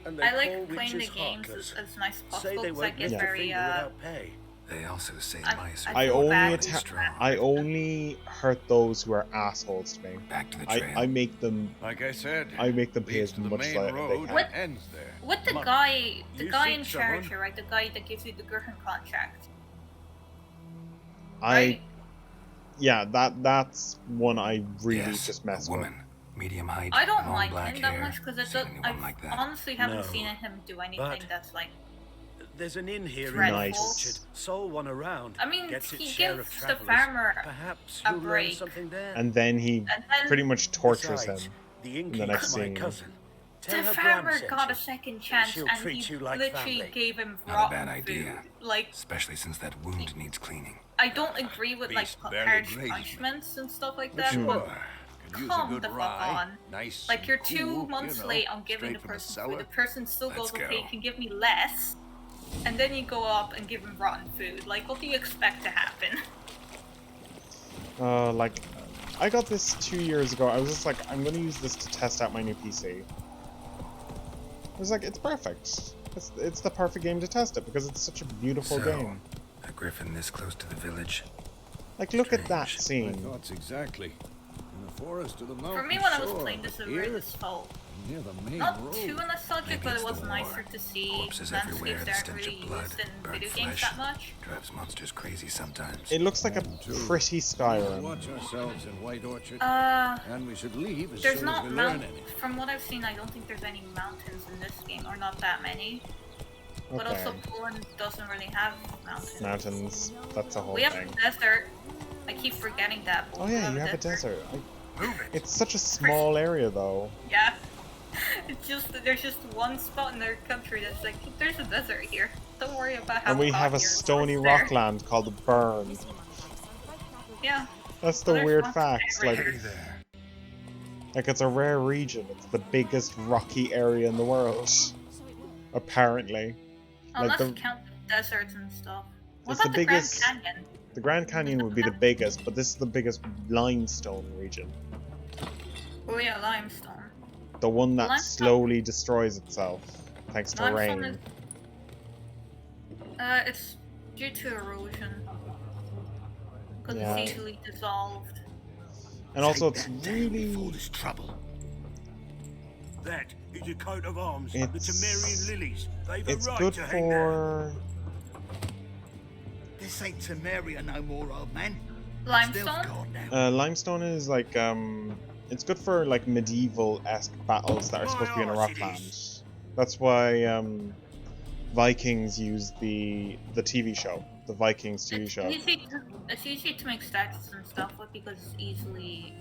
And they I call like playing the witches games harkers. as nice as Say possible they because I won't get lift a very finger without pay. They also say I- mice I are I feel only bad. I only hurt those who are assholes to me. Back to the trail. I make them Like I said, I make them pay leads as to the much as main they road can. and ends there. With the Money. guy You in seek someone? charge here, right? The guy that gives you the Griffin contract. I Right? yeah, that's one I really yes, just mess a with. woman, medium height, I don't long like black him that hair. much because Seen I anyone like that? honestly haven't No, seen him do anything but- that's like. There's an inn here Dreadful. in the orchard. Sole one around. I mean, Gets its he share gives of the travelers. farmer Perhaps a you'll learn break. something there. And then he And then pretty much tortures Besides, him. the in the next innkeeper's my scene. cousin. Tell the her farmer Bram sent got a you. second chance, She'll and treat he you like literally family. gave him Not a rotten bad idea. food. Like, Especially since that wound needs cleaning. I don't agree with like Beast barely harsh grazed me. punishments and stuff like But that. sure, But could use a come good the fuck rye. on. Nice like, and you're cool, 2 months you know, late on giving the straight from person cellar. food. The person still Let's goes, okay, go. you can give me less, and then you go up and give him rotten food. Like, what do you expect to happen? Like I got this 2 years ago. I was just like, I'm gonna use this to test out my new PC. I was like, it's perfect. It's the perfect game to test it because it's such a beautiful game. A griffin this close to the village. Like, look at that scene. My thoughts exactly. In the forest of the mountain. For me, when I was shore, playing this, it here, just felt near the main not road. too nostalgic, Maybe but it it's was the nicer war. to see Corpses everywhere, landscapes the that aren't stench really of blood, used in burnt video games flesh. that much. Drives monsters crazy sometimes. It looks like a pretty We Skyrim. watch ourselves in White Orchard, Uh, and we should leave as there's soon as not we learn mountains. anything. From what I've seen, I don't think there's any mountains in this game, or not that many. But also, Okay. Poland doesn't really have mountains. Mountains. That's a whole We have thing. a desert. I keep forgetting that. But Oh we yeah, you have a desert. Move it. It's such a small area though. Yeah. It's just there's just one spot in their country that's like there's a desert here. Don't worry about how. And we hot have a here is. stony It's there. rockland called the Burn. Yeah. That's the Well, there's weird rocks fact. Like, everywhere. there. like it's a rare region. It's the biggest rocky area in the world. Apparently. Unless the- you count the deserts and stuff. What It's about the the Grand biggest- Canyon? The Grand Canyon would be the biggest, but this is the biggest limestone region. Oh yeah, limestone. The one that Limestone- slowly destroys itself thanks to Limestone rain. is. It's due to erosion. Because Yeah. it's easily dissolved. And also Take it's that down before really... there's trouble. That is a coat of arms. The It's- Temerian lilies. They've It's a right good to hang there. for... This ain't Temeria no more, old man. Limestone? Stealth guard now. Limestone is like, it's good for like medieval-esque battles that are supposed to be in a My arse it rockland. That's why, Vikings use the TV show. The Vikings TV show. It's easy to make statues and stuff with because it's easily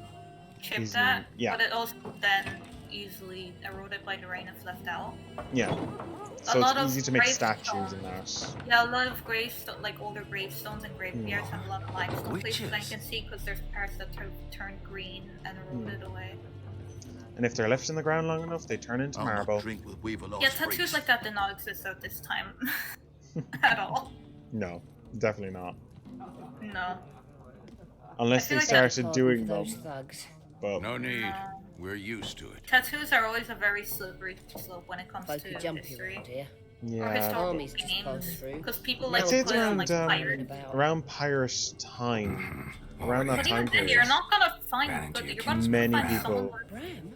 chipped Easily- at, yeah. but it also then easily eroded by the rain and left out. Yeah. So lot it's of easy to make gravestone. statues in that. Yeah, a lot of gravestones, like older gravestones and graveyards, have a lot of limestone places that Witches. you can see because there's parts that turn green and eroded away. And if they're left in the ground long enough, they turn into I'll not marble. drink with Weaverlock's Yeah, tattoos priest. like that did not exist at this time at all. No, definitely not. No. Unless I they feel like started doing them. thugs. But No need. No. We're used to it. Tattoos are always a very slippery slope when it comes Folk to are jumpy history. around here. Or yeah, historical Armies just pass names. through. Because people Now like I'd to say put it's it on around, like pirate. around pirate time. Mhm. Around that But time even then, period. you're not gonna find. Ran into But your you're gonna Many find people. someone. Bram?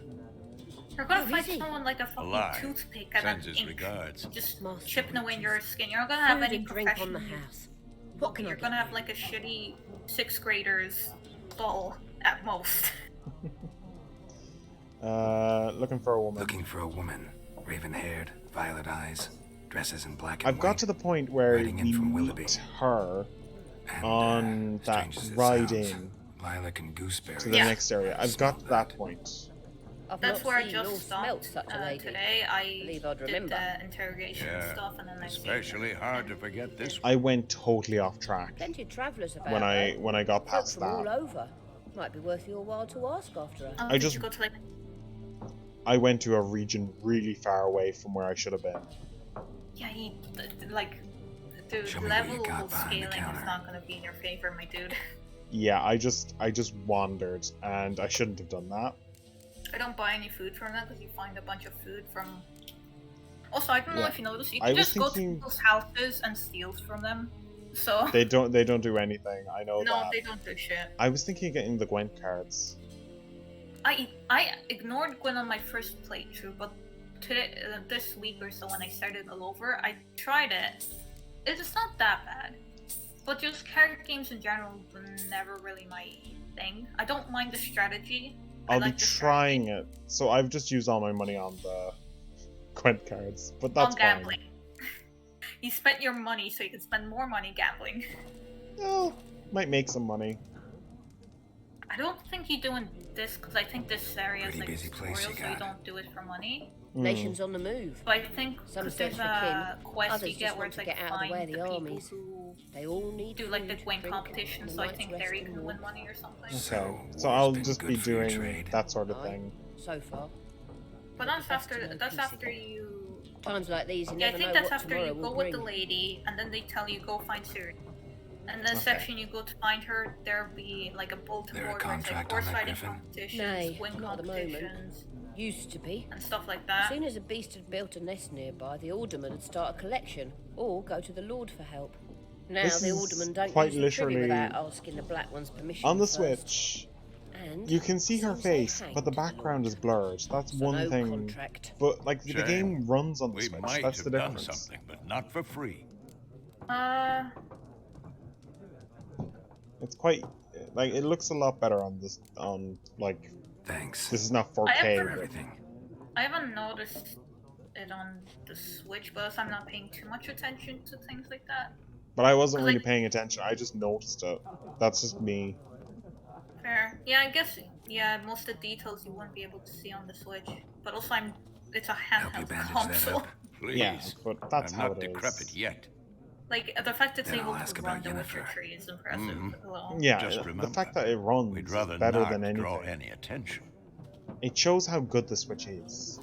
You're gonna Oh, find is he? someone like a fucking Alive. toothpick and Sends an his ink, regards. just Master chipping away in witches. your skin. You're not gonna have Food any and drink on the professional. house. What can I You're get? gonna have like a shitty 6th grader's doll at most. Looking for a woman. Looking for a woman. Raven-haired, violet eyes, dresses in black and I've got white. to the point where Riding in you from meet Willoughby. her And, on that strange as it ride sounds, in lilac and gooseberry. to the Yeah. next area. I've got to that point. I've That's not where I seen nor just smelt stopped such a lady. today. I Believe I'd did remember. the interrogation and Yeah, stuff, and then I saved Especially hard to forget this I went totally off track Plenty of travellers about. when I though. got Folk past from all that. over. Might be worth your while to ask after her. Oh, I did just- you go to like? I went to a region really far away from where I should have been. Yeah, like, dude, Show me what you level got behind the scaling is counter. not gonna be in your favor, my dude. Yeah, I just wandered and I shouldn't have done that. I don't buy any food from them because you find a bunch of food from. Also, I don't know Yeah. if you noticed, you I can was just go to thinking- people's houses and steal from them. So They don't do anything. I know no, that. they don't do shit. I was thinking of getting the Gwent cards. I ignored Gwen on my first playthrough, but today, this week or so when I started all over, I tried it. It's not that bad, but just character games in general were never really my thing. I don't mind the strategy. I I'll like be the trying it. So I've just used all my money on the Gwent cards, but that's on fine. gambling. You spent your money so you can spend more money gambling. Well, might make some money. I don't think you do in this because I think this area is Pretty like busy place tutorial, you so you got. don't do it for money. Nations on the move. But I think Some because search there's for a quest others you just get where want it's to like get out of the way find of the the people armies. who They all need do like the food, Gwent drink, competition, and a so I night's think rest there you and can win walk. money or something. Okay, So, so war's I'll been just good be for your doing trade. that sort of Aye. thing. So far. But But that's the best to after know that's peace after again. you. Times like these, you Yeah, I never think know that's what after tomorrow you will go with bring. the lady, and then they tell you go find Siri. And the section you go to find her, there'll be like a bulletin There a board where it's like contract on horse that riding griffin? competitions, Nay, swing not at the moment. competitions, Used to be. and stuff like As that. soon as a beast had built a nest nearby, the alderman would start a collection, or go to the Lord for help. Now This the is alderman don't quite use the trivia literally without asking the Black One's permission on the first. Switch. And You can see her some say face, but the hanged background is blurred. That's So one no thing. contract. But like the Shame. game runs on the We Switch. might That's have the done difference. something, but not for free. It's quite like it looks a lot better on this like Thanks. this is not I 4K. haven't- Everything. I haven't noticed it on the Switch, but I'm not paying too much attention to things like that. But I wasn't really Like- paying attention. I just noticed it. That's just me. Fair. Yeah, I guess, yeah, most of the details you wouldn't be able to see on the Switch. But also, it's a Help you handheld bandage that console. up. Please. Yeah, but that's I'm how not it is. decrepit yet. Like, the fact it's Then able I'll ask to run about the Witcher Yennefer. 3 is impressive Mhm. alone. Yeah, Just the remember, fact that it runs We'd is rather better not than draw anything. any attention. It shows how good the Switch is.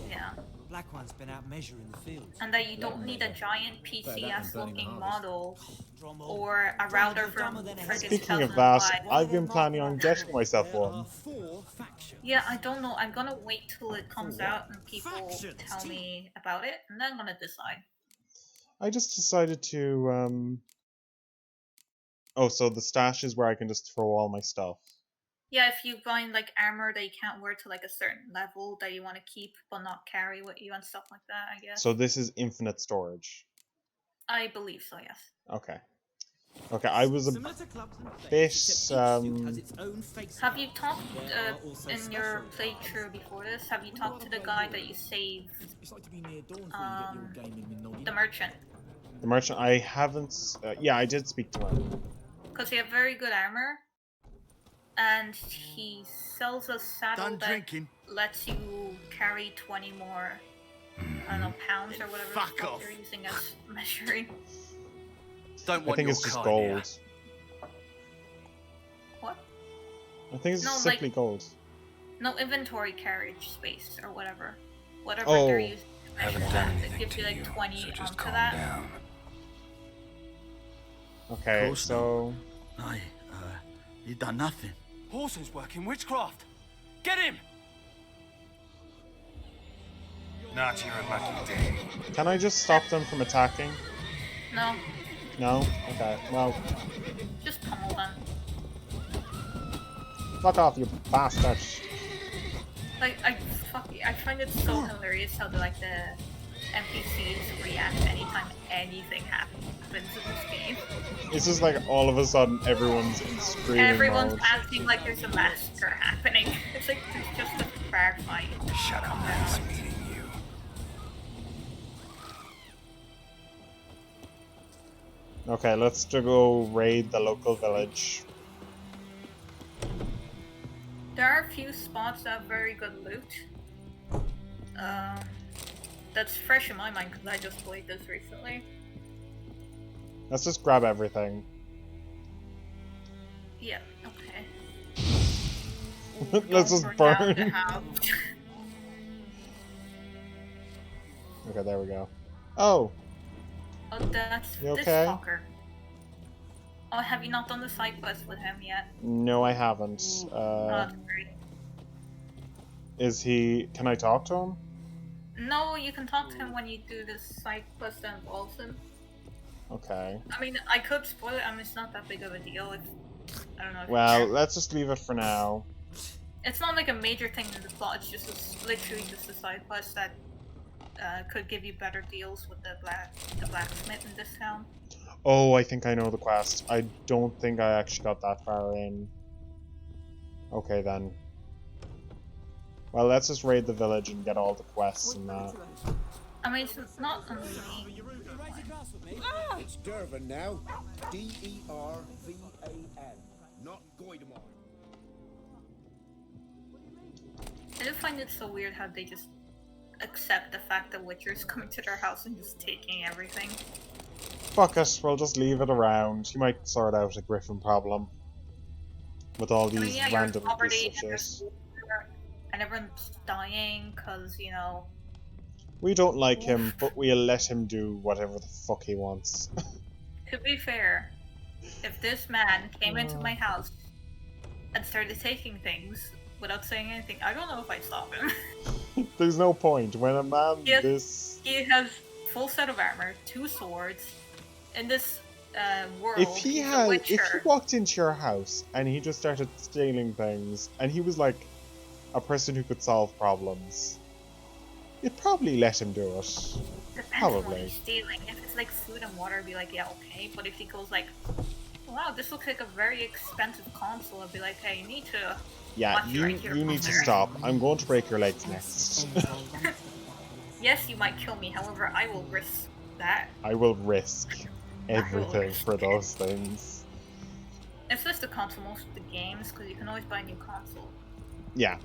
Yeah. Black One's been out measuring the fields. And that you don't need a giant PC-ass burning the looking harvest. model Drum roll. or a router from friggin' Speaking of that, 2005. I've been planning on getting myself There are one. 4 factions. Yeah, I don't know. I'm gonna wait till it comes out and people Factions, tell gee. me about it, and then I'm gonna decide. I just decided to Oh, so the stash is where I can just throw all my stuff. Yeah, if you find like armor that you can't wear to like a certain level that you want to keep but not carry with you and stuff like that, I guess. So this is infinite storage. I believe so, yes. Okay. Okay, I was a Similar to clubs and plays, bit, except each suit has its own face. Have you talked There are also in your special playthrough before this? Have you talked to the guy that you saved, It's like to be near dawn before you get your game in with the merchant? the merchant. I haven't. Yeah, I did speak to him. Because he have very good armor, and he sells a saddle Done that drinking. lets you carry 20 more, I don't know, pounds or whatever Fuck the fuck off. they're using as measuring. Don't I want think your it's just card here. gold. What? I think it's No, simply like- gold. No, inventory carriage space or whatever. Whatever Oh. they're using to Haven't measure done that, it anything gives to you like you, 20 so just onto calm that. down. Okay, course so Aye, you done nothing. Horson's working witchcraft. Get him! Not your lucky day. can I just stop them from attacking? No, No. Okay. Well, just pummel them. fuck off, you bastard. Like, I find it so hilarious how the NPCs react anytime anything happens in this game. It's just like all of a sudden everyone's in screaming Everyone's mode. acting like there's a massacre happening. It's like there's just a fair fight. Shut up, nice meeting you. Okay, let's go raid the local village. There are a few spots that have very good loot. That's fresh in my mind because I just played this recently. Let's just grab everything. Yeah, okay. Let's just Don't down the burn. house. Okay, there we go. Oh, Oh, that's You this okay? fucker. Oh, have you not done the side quest with him yet? no, I haven't. Oh, that's great. Is he? Can I talk to him? No, you can talk to him when you do this side quest that involves him. Okay. I mean, I could spoil it. I mean, it's not that big of a deal. I don't know. If you Well, care. let's just leave it for now. It's not like a major thing in the plot. It's just literally just a side quest that could give you better deals with the blacksmith in this town. Oh, I think I know the quest. I don't think I actually got that far in. Okay then. Well, let's just raid the village and get all the quests and that. I mean, it's not amazing. It's Dervan now. D-E-R-V-A-N. Not Goidemar. I just find it so weird how they just accept the fact that Witcher's coming to their house and just taking everything. Fuck it, we'll just leave it around. You might sort out a Griffin problem. With all I mean, these yeah, you're in random poverty pieces of and there's shit. war, and everyone's dying because, you know, We don't like him, but we'll let him do whatever the fuck he wants. to be fair, if this man came into my house and started taking things without saying anything, I don't know if I'd stop him. There's no point when a man He this. has full set of armor, 2 swords. In this world, If he he's a witcher. if he walked into your house and he just started stealing things, and he was like a person who could solve problems, you'd probably let him do it. Depends Probably. on what he's stealing. If it's like food and water, I'd be like, yeah, okay. But if he goes like, wow, this looks like a very expensive console, I'd be like, hey, you need to Yeah, watch you right here, need to brother. stop. I'm going to break your legs next. Yes, you might kill me, however, I will risk that. I will risk everything for those things. It's just the console most of the games, because you can always buy a new console. Yeah,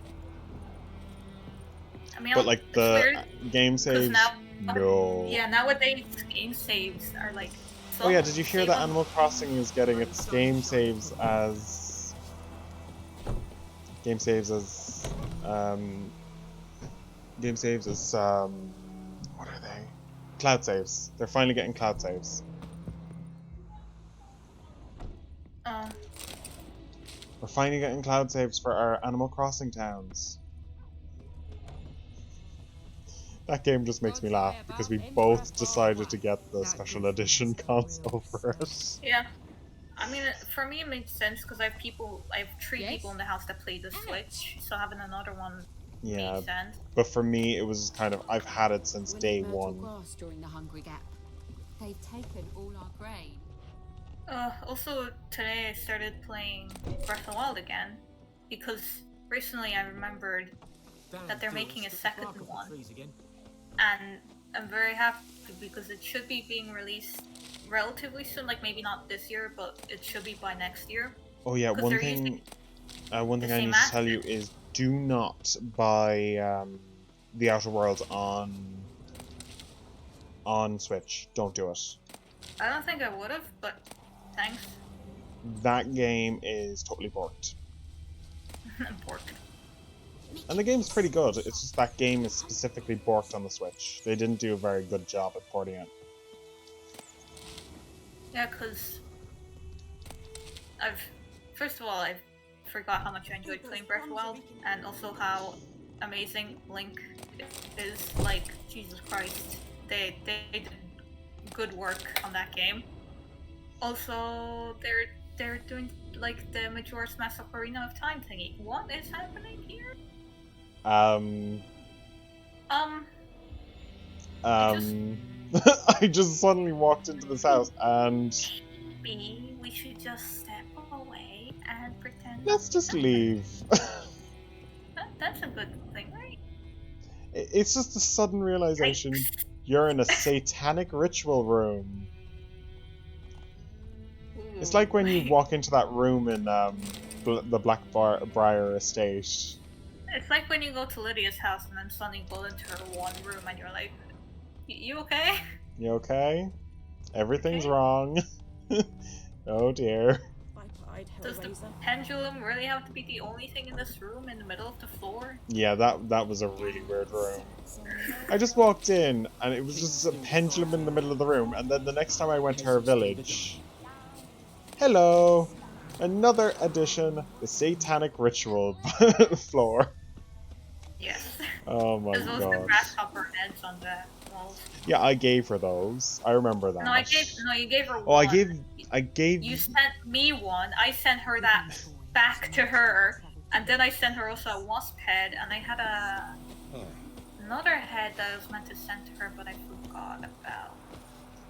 I mean, but like it's the weird, game 'cause saves, no. no. Yeah, nowadays game saves are like. Oh yeah, did you hear save that on- Animal Crossing is getting its game saves as what are they? Cloud saves. They're finally getting cloud saves. We're finally getting cloud saves for our Animal Crossing towns. That game just makes me laugh because we both decided to get the special edition console for it. Yeah. I mean, for me it makes sense because I have 3 people in the house that play the Switch, so having another one Yeah, makes sense. but for me it was kind of, I've had it since day one. Grass during the Hungry Gap. They've taken all our grain. Also, today I started playing Breath of the Wild again, because recently I remembered that they're making a second one, and I'm very happy because it should be being released relatively soon, like maybe not this year, but it should be by next year. Oh yeah, one thing I need to tell you is do not buy The Outer Worlds on Switch. Don't do it. I don't think I would have, but thanks. That game is totally borked. Borked. And the game's pretty good, it's just that game is specifically borked on the Switch. They didn't do a very good job at porting it. Yeah, because first of all, I forgot how much I enjoyed playing Breath of the Wild, and also how amazing Link is. Like, Jesus Christ, they did good work on that game. Also, they're doing like the Majora's Mask Ocarina of Time thingy. What is happening here? I just suddenly walked into this house and Maybe we should just step away and pretend. let's just leave. That's a good thing, right? It's just a sudden realization you're in a satanic ritual room. It's like when you walk into that room in the Blackbriar Estate. It's like when you go to Lydia's house and then suddenly go into her one room and you're like, you okay? You okay? Everything's wrong. Oh dear. Does the pendulum really have to be the only thing in this room in the middle of the floor? Yeah, that was a really weird room. I just walked in and it was just a pendulum in the middle of the room, and then the next time I went to her village... Hello! Another addition, the Satanic Ritual floor. Yes. Oh my There's also god. grasshopper heads on the walls. Yeah, I gave her those. I remember that. No, you gave her one. Oh, I gave... You sent me one, I sent her that back to her, and then I sent her also a wasp head, and I had another head that I was meant to send to her, but I forgot about.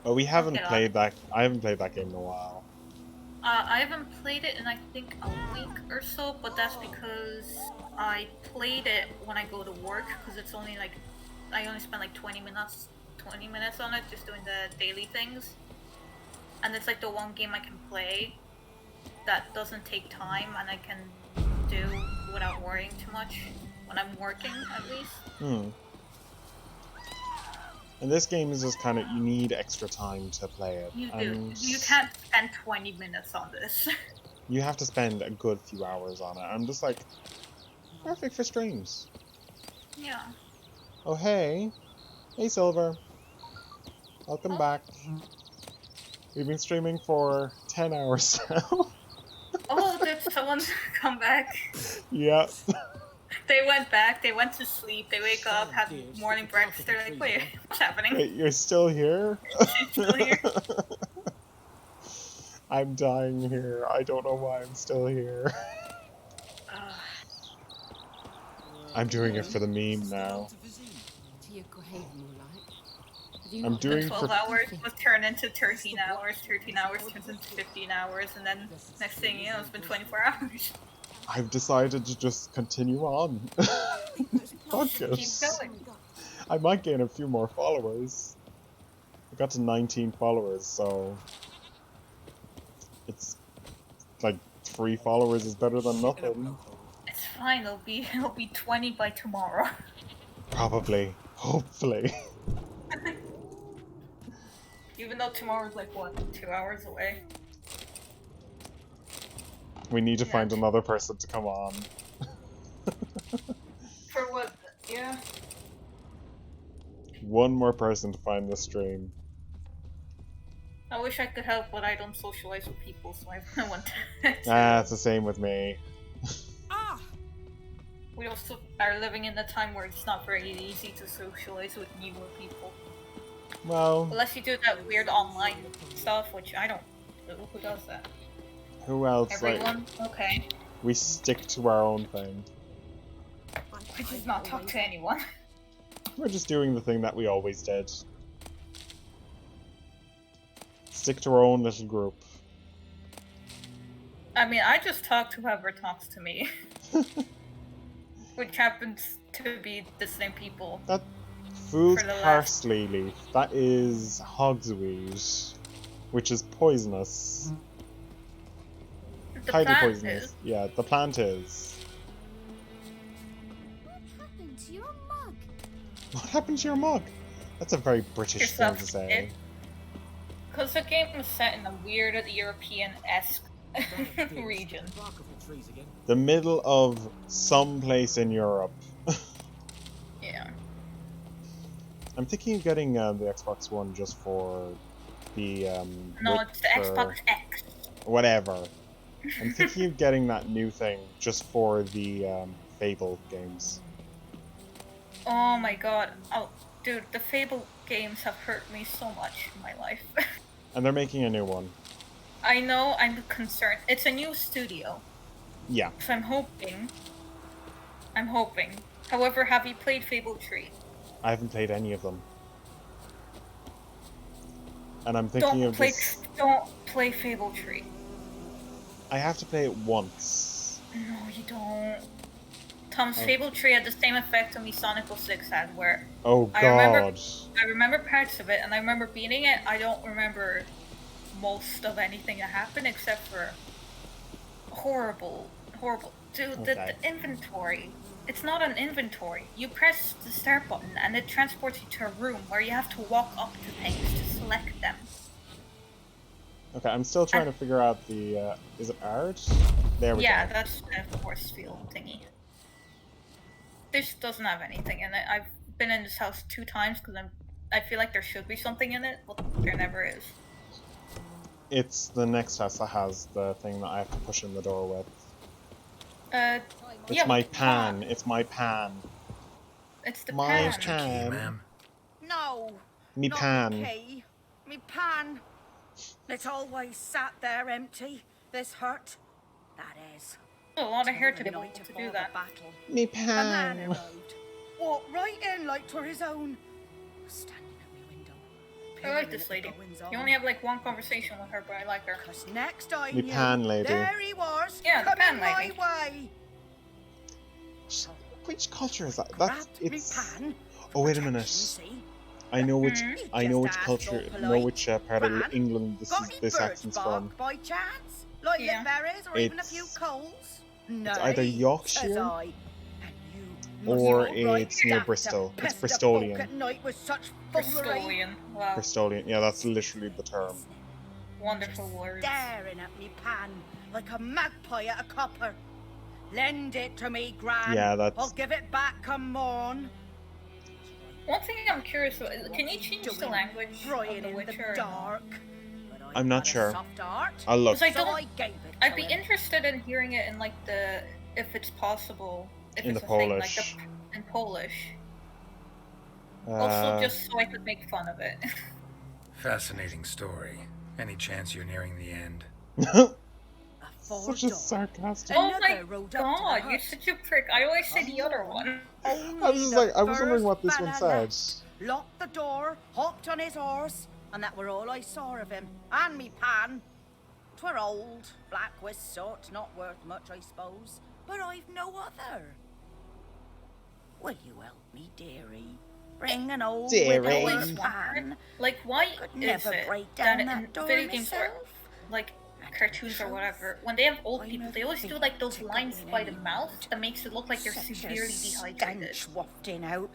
Oh, we haven't Okay, played that... I haven't played that game in a while. I haven't played it in I think a week or so, but that's because I played it when I go to work, because it's only like, I only spend like 20 minutes on it, just doing the daily things. And it's like the one game I can play that doesn't take time and I can do without worrying too much when I'm working, at least. And this game is just kind of, you need extra time to play it. You do. And You can't spend 20 minutes on this. you have to spend a good few hours on it. I'm just like, perfect for streams. Yeah. Oh, hey. Hey, Silver. Welcome back. We've been streaming for 10 hours now. Oh, did someone come back? Yeah. They went back, they went to sleep, they wake up, have morning breakfast, they're like, wait, what's happening? Wait, you're still here? She's still here. I'm dying here. I don't know why I'm still here. I'm doing it for the meme now. I'm doing 12 hours was turned into 13 hours, 13 hours turns into 15 hours, and then next thing you know, it's been 24 hours. I've decided to just continue on. Fuck Keep it. going. I might gain a few more followers. I got to 19 followers, so it's like 3 followers is better than nothing. It's fine, it'll be 20 by tomorrow. Probably. Hopefully. Even though tomorrow's like, what, 2 hours away? We need to find another person to come on. For what? Yeah. One more person to find the stream. I wish I could help, but I don't socialize with people, so I want to. It's the same with me. We also are living in a time where it's not very easy to socialize with newer people. Well, Unless you do that weird online stuff, which I don't know. Who does that? who else? Everyone? Okay. We stick to our own thing. I just not talk to anyone. We're just doing the thing that we always did. Stick to our own little group. I mean, I just talk to whoever talks to me. Which happens to be the same people. That fool's For the last- parsley leaf. That is hogsweed, which is poisonous. The Highly plant poisonous. is. Yeah, the plant is. What happened to your mug? What happened to your mug? That's a very British thing to say. Because the game was set in a weird European-esque region. The middle of some place in Europe. Yeah. I'm thinking of getting the Xbox One just for the No, width it's the for Xbox X. whatever. I'm thinking of getting that new thing just for the Fable games. Oh my god. Oh, dude, the Fable games have hurt me so much in my life. And they're making a new one. I know, I'm concerned. It's a new studio. Yeah. So I'm hoping. However, have you played Fable 3? I haven't played any of them. And I'm thinking of just... Don't play Fable 3. I have to play it once. No, you don't. Tom's Fable 3 had the same effect on me Sonic 06 had, where Oh I remember parts of it, and I remember beating it. I don't remember most of anything that happened except for horrible. Dude, the inventory. It's not an inventory. You press the start button, and it transports you to a room where you have to walk up to things to select them. Okay, I'm still trying to figure out the, is it art? There we Yeah, go. that's the force field thingy. This doesn't have anything in it. I've been in this house 2 times because I feel like there should be something in it, but there never is. It's the next house that has the thing that I have to push in the door with. It's yeah, my pan. It's my pan. It's the My pan. pan. No. Me not pan. the key. Me pan. It's always sat there empty. This hurt. That is. A lot of hair to the be able night to before do the that. battle. Me A man pan. arrived. Walked right in like 'twere his own. Standing at me window. I like this lady. You only have like one conversation with her, but I like her. Cause next I Me knew, pan lady. there he was. Yeah, the pan coming lady. my way. Which culture is that? That's Grabbed me it's. pan. Oh wait a minute. See? I know which. Mhm. I know which Just culture. asked all Know polite. which part of Pan? England Got any this birds accent's bark from. by chance? Like Yeah. the berries or even a few It's- coals? No. either Yorkshire or it's near Bristol. It's Bristolian. At night with such foolery. Bristolian. Wow. Bristolian. Yeah, that's literally the term. Wonderful words. Staring at me pan like a magpie at a copper. Lend it to me, Gran. Yeah, that's- I'll give it back come morn. One thing I'm curious about, can you change the language of Frying The in Witcher? the dark. But I'm not sure. Soft art. I'll look. I So don't. I gave it I'd to be him. interested in hearing it in like the if it's possible, if In it's the a thing, like Polish. in Polish. Also, Uh, just so I could make fun of it. Fascinating story. Any chance you're nearing the end? such a sarcastic. Oh my Another road up to the god, hut. you're such a prick. I always say the other one. I was just like, I was wondering what this one said. Locked the door, hopped on his horse, and that were all I saw of him. And me pan. 'Twere old, black with soot, not worth much, I suppose. But I've no other. Will you help me, dearie? Bring an old Dearie. widow's pan. Like, why Could is never it break that down in that door video games or myself. like cartoons or whatever, when they have old people, they always do like those lines by the mouth that makes it look like they're Such severely a dehydrated. stench wafting out.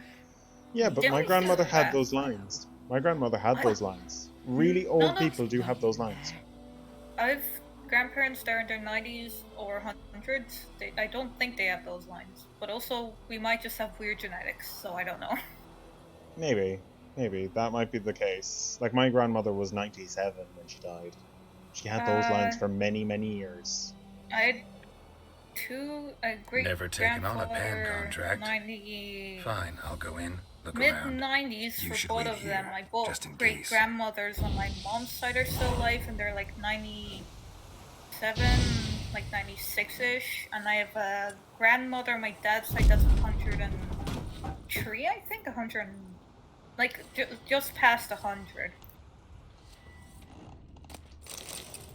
Yeah, but Didn't my we grandmother do had that? those lines. My grandmother had those lines. Really None old of- people do have those lines. I've grandparents, they're in their 90s or 100s. I don't think they have those lines. But also, we might just have weird genetics, so I don't know. Maybe. Maybe. That might be the case. Like, my grandmother was 97 when she died. She had those lines for many, many years. I had a great Never taken on a pan grandfather, contract. 90 Fine, I'll go in. Look mid around. 90s You for should both wait of them. here, My both just in great case. grandmothers on my mom's side are still alive, and they're like 97, like 96-ish. And I have a grandmother on my dad's side that's 103, I think, 100, like just past 100.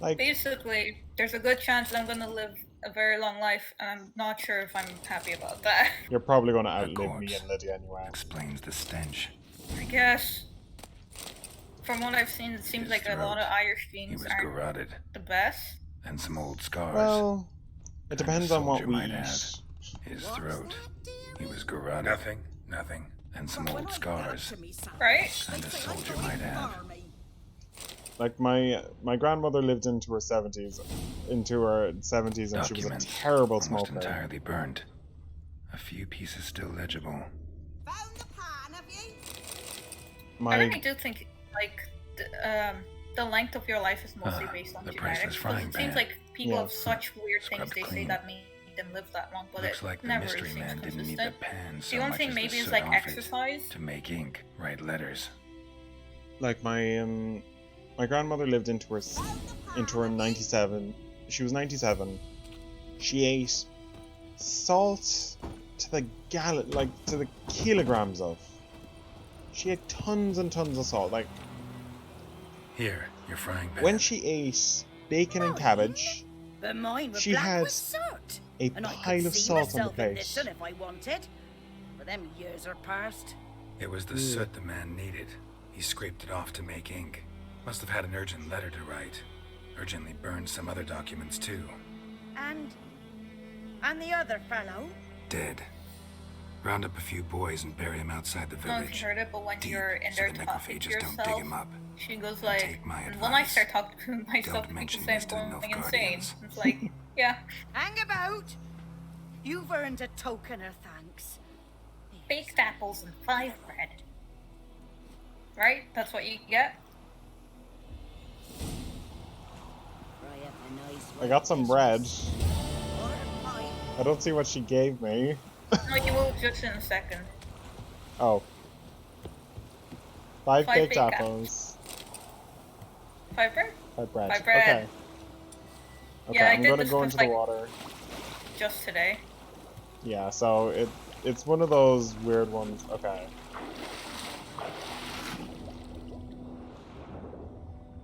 Like, Basically, there's a good chance that I'm gonna live a very long life, and I'm not sure if I'm happy about that. you're probably going to outlive me and Lydia anyway. Explains the stench. I guess. From what I've seen, it seems His like a lot of throat. Irish He genes was aren't garroted. the best. And some old scars. Well, it Kinda depends on what soldier we might eat. have. His throat. He was garroted. Nothing. And some old scars. Right? And a soldier might have. Like, my grandmother lived into her 70s, and she was a Documents terrible almost smoker. entirely burned. A few pieces still legible. My I really do think, like, the length of your life is mostly based on the genetics. priceless Because frying it seems pan. like people have Yes. such weird things Scrubbed they say clean. that make them live that long, but Looks it like the never mystery seems man didn't need consistent. the pan so The only much thing as maybe the is soot like off it exercise. to make ink, write letters. like my grandmother lived into her 97. She was 97. She ate salt to the to the kilograms of. She ate tons and tons of salt. Like, Here, your frying pan. when she ate bacon and cabbage, But mine were She black had with soot. a And I pile could of see salt on the myself in plate. this one if I wanted. But them years are past. It was the soot the man needed. He scraped it off to make ink. Must have had an urgent letter to write. Urgently burned some other documents too. And the other fellow? Dead. Round up a few boys and bury him outside the I don't know if village. you heard it, but when Deep, you're in so there the talking to necrophages don't dig yourself, him up. she goes And like, take my and when I advice. start talking to myself, Don't people mention say this to I'm the going insane. Nilfgaardians. It's like, yeah, Hang about! You've earned a token of thanks. baked apples and 5 bread. Right? That's what you get? Fry up a nice I got some bread. Or a pie. I don't see what she gave me. No, you will just in a second. Oh. 5 Five baked baked apples. 5 bread? 5 bread. 5 bread. Okay. Okay, Yeah, I I'm did gonna this go with, into the like- water. Just today. Yeah, so it's one of those weird ones. Okay.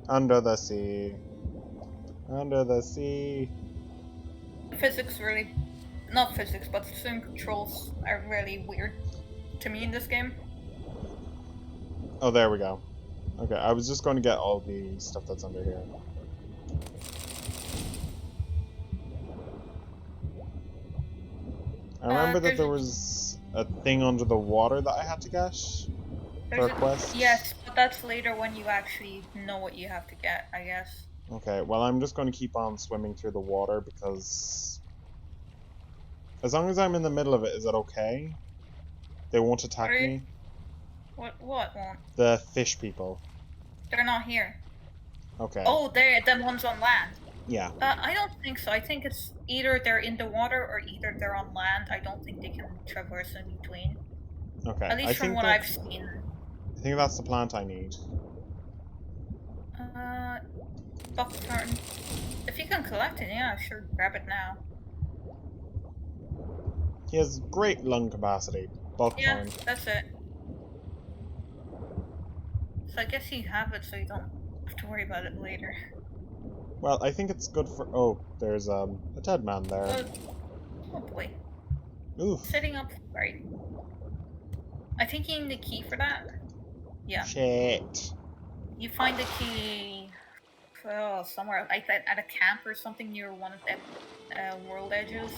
Under the sea. Under the sea. Physics really... Not physics, but swim controls are really weird to me in this game. Oh, there we go. Okay, I was just going to get all the stuff that's under here. I remember that there's there a- was a thing under the water that I had to get for a quest. Yes, but that's later when you actually know what you have to get, I guess. Okay, well, I'm just going to keep on swimming through the water because as long as I'm in the middle of it, is that okay? They won't attack Are you- me? What won't? The fish people. They're not here. Okay. Oh, they're the ones on land. Yeah. I don't think so. I think it's either they're in the water or either they're on land. I don't think they can traverse in between. Okay. At least from what I've seen. I think that's the plant I need. Buckthorn. If you can collect it, yeah, sure, grab it now. He has great lung capacity. Buckthorn. Yeah, that's it. So I guess you have it so you don't have to worry about it later. Well, I think it's good for... Oh, there's a dead man there. Oh boy. Oof. Setting up... Right. I think you need the key for that. Yeah. Shit. You find the key... somewhere, like at a camp or something near one of the world edges.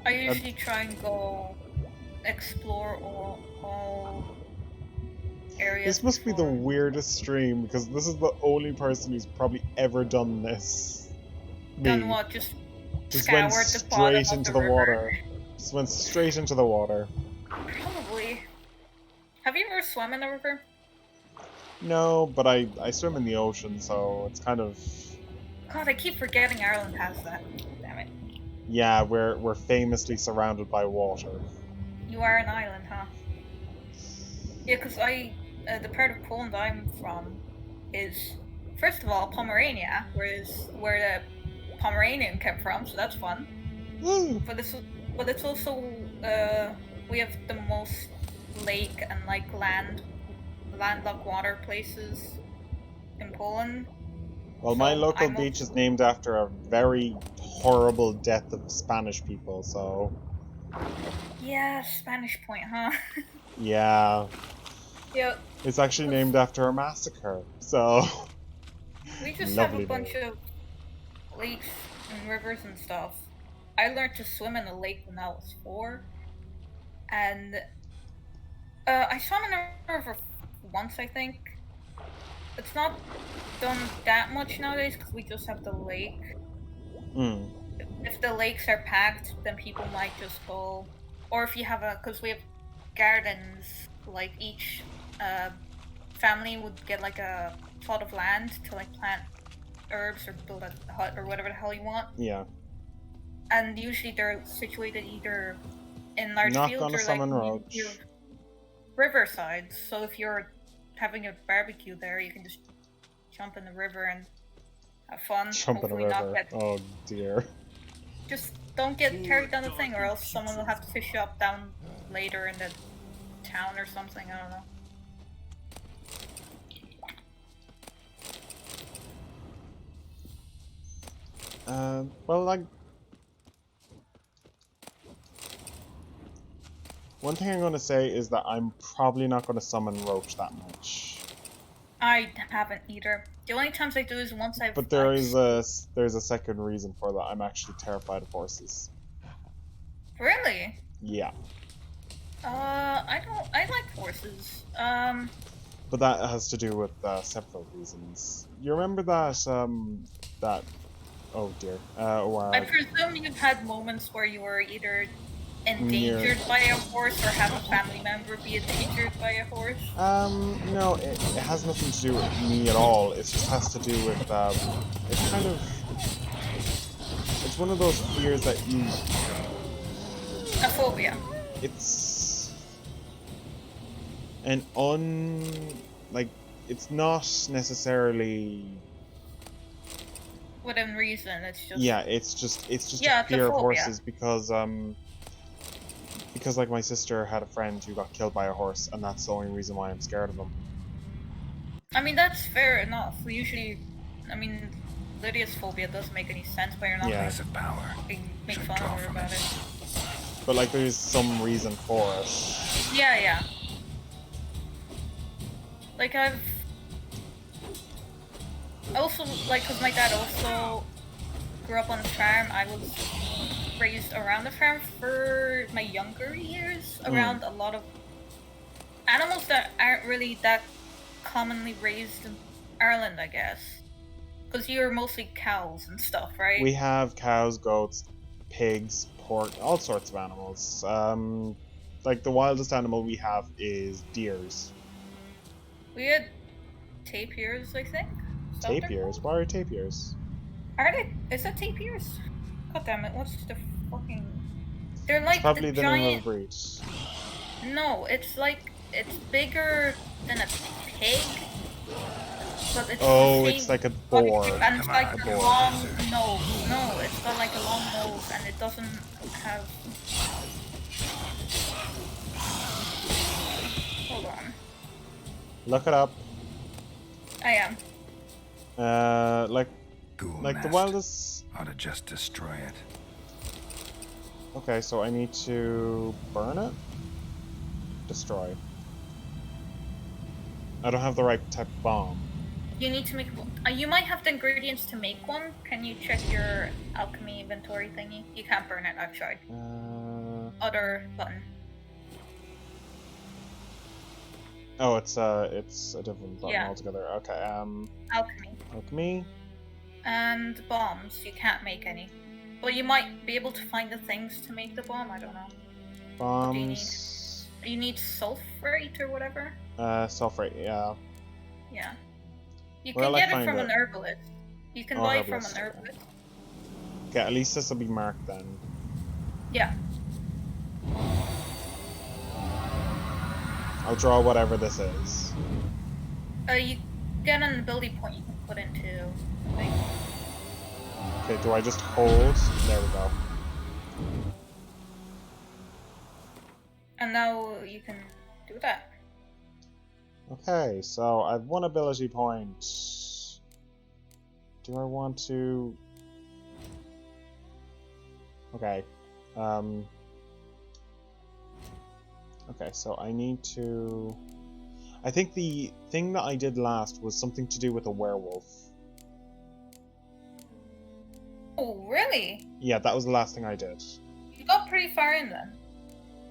I usually try and go explore all areas. This must be the weirdest stream, because this is the only person who's probably ever done this. Done what? Just went straight into the water. Just went straight into the water. Probably. Have you ever swum in a river? No, but I swim in the ocean, so it's kind of... God, I keep forgetting Ireland has that. Damn it. Yeah, we're famously surrounded by water. You are an island, huh? Yeah, because the part of Poland I'm from is, first of all, Pomerania, where the Pomeranian came from, so that's fun. Woo. But it's also, we have the most lake and like landlocked water places in Poland. Well, my local beach is named after a very horrible death of Spanish people, so... Yeah, Spanish Point, huh? Yeah. Yep. It's actually named after a massacre, so... We just have a bunch of lakes and rivers and stuff. I learned to swim in a lake when I was 4. And I swam in a river once, I think. It's not done that much nowadays because we just have the lake. If the lakes are packed, then people might just go. Or if you have because we have gardens, like each family would get like a plot of land to like plant herbs or build a hut or whatever the hell you want. Yeah. And usually they're situated either in large fields or like near riversides. So if you're having a barbecue there, you can just jump in the river and have fun. Jump in the river. Oh dear. Just don't get carried down the thing, or else someone will have to fish you up down later in the town or something. I don't know. Well, like... One thing I'm going to say is that I'm probably not going to summon Roach that much. I haven't either. The only times I do is once I've... But there's a second reason for that. I'm actually terrified of horses. Really? Yeah. I like horses. But that has to do with several reasons. You remember that oh dear. I presume you've had moments where you were either endangered by a horse or have a family member be endangered by a horse? No, it has nothing to do with me at all. It just has to do with, it's kind of... It's one of those fears that you... A phobia. It's... Like, it's not necessarily... Within reason, it's just... Yeah, it's just a fear of horses because like my sister had a friend who got killed by a horse, and that's the only reason why I'm scared of them. I mean, that's fair enough. We usually, I mean, Lydia's phobia doesn't make any sense, but you're not going to make fun of her about it. But like, there's some reason for it. Yeah. Like, I've also, like, because my dad also grew up on a farm, I was raised around the farm for my younger years, around a lot of animals that aren't really that commonly raised in Ireland, I guess. Because you're mostly cows and stuff, right? We have cows, goats, pigs, pork, all sorts of animals. Like the wildest animal we have is deers. We had tapirs, I think. Is that what they're Tapirs? called? Why are tapirs? Are they? Is that tapirs? God damn it! What's the fucking? They're It's like probably the the name of a giant. breed. No, it's like it's bigger than a pig, but it's Oh, the it's same like a body boar. shape, and it's Come like on, a boar. long nose. No, it's got like a long nose, and it doesn't have. Hold on. Look it up. I am. Like Ghoul the nest. wildest. Ought to just destroy it. Okay, so I need to burn it? Destroy. I don't have the right type of bomb. You need to make. You might have the ingredients to make one. Can you check your alchemy inventory thingy? You can't burn it. I've tried. Other button. Oh, it's a different button Yeah. altogether. Okay, Alchemy. alchemy. And bombs. You can't make any. Well, you might be able to find the things to make the bomb. I don't know. What do you need? Bombs. You need sulfurate or whatever. Sulfurate, yeah. Yeah. You Where'll can I get it find from it? an herbalist. You can Oh, buy it from herbalist, an okay. herbalist. Okay, at least this will be marked then. Yeah. I'll draw whatever this is. You get an ability point you can put into. Like, Okay, do I just hold? There we go. and now you can do that. Okay, so I've one ability point. Do I want to... Okay. Okay, so I need to... I think the thing that I did last was something to do with a werewolf. Oh, really? Yeah, that was the last thing I did. You got pretty far in then.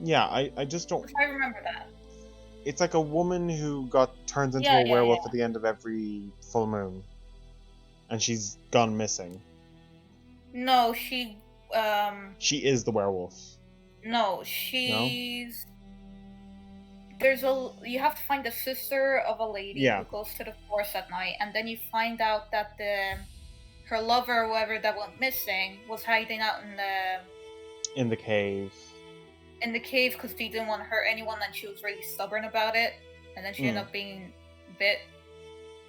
Yeah, I just don't... I remember that. It's like a woman who turns into Yeah, a yeah, werewolf yeah. at the end of every full moon. And she's gone missing. No, she. She is the werewolf. No, she's. There's a. You have to find the sister of a lady Yeah. who goes to the forest at night, and then you find out that her lover, or whoever that went missing, was hiding out In the cave. in the cave because she didn't want to hurt anyone, and she was really stubborn about it, and then she ended up being bit,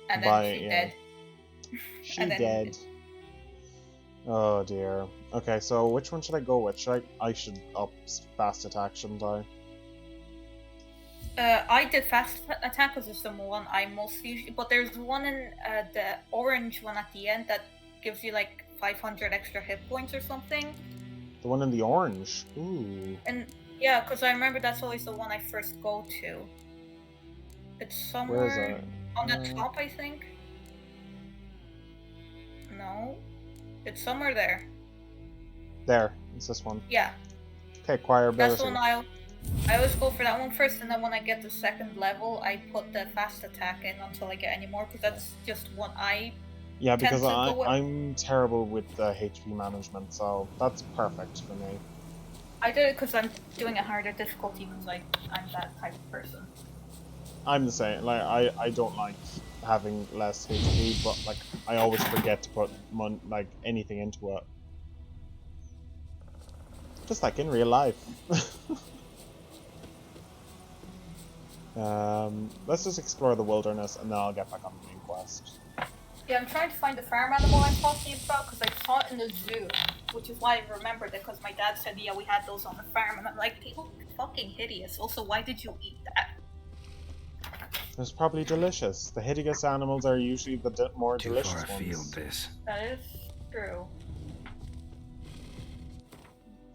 and then By- she yeah. dead. She And then- dead. Oh dear. Okay, so which one should I go with? I should up fast attack, shouldn't I? I did fast attack because it's the one I most usually. But there's one in the orange one at the end that gives you like 500 extra hit points or something. The one in the orange. Ooh. And yeah, because I remember that's always the one I first go to. It's somewhere Where is it? on the top, I think. No, it's somewhere there. There. It's this one. Yeah, Okay, acquire that's ability. the one I always go for that one first, and then when I get to second level, I put the fast attack in until I get any more, because that's just what I. Yeah, tend because to go with- I'm terrible with HP management, so that's perfect for me. I did it because I'm doing a harder difficulty because I'm that type of person. I'm the same. Like I don't like having less HP, but like I always forget to put anything into it. Just like in real life. Let's just explore the wilderness and then I'll get back on the main quest. Yeah, I'm trying to find the farm animal I'm talking about because I saw it in the zoo, which is why I remembered it because my dad said, yeah, we had those on the farm, and I'm like, they look fucking hideous. Also, why did you eat that? It's probably delicious. The hideous animals are usually the more Too delicious far ones. afield, this. That is true.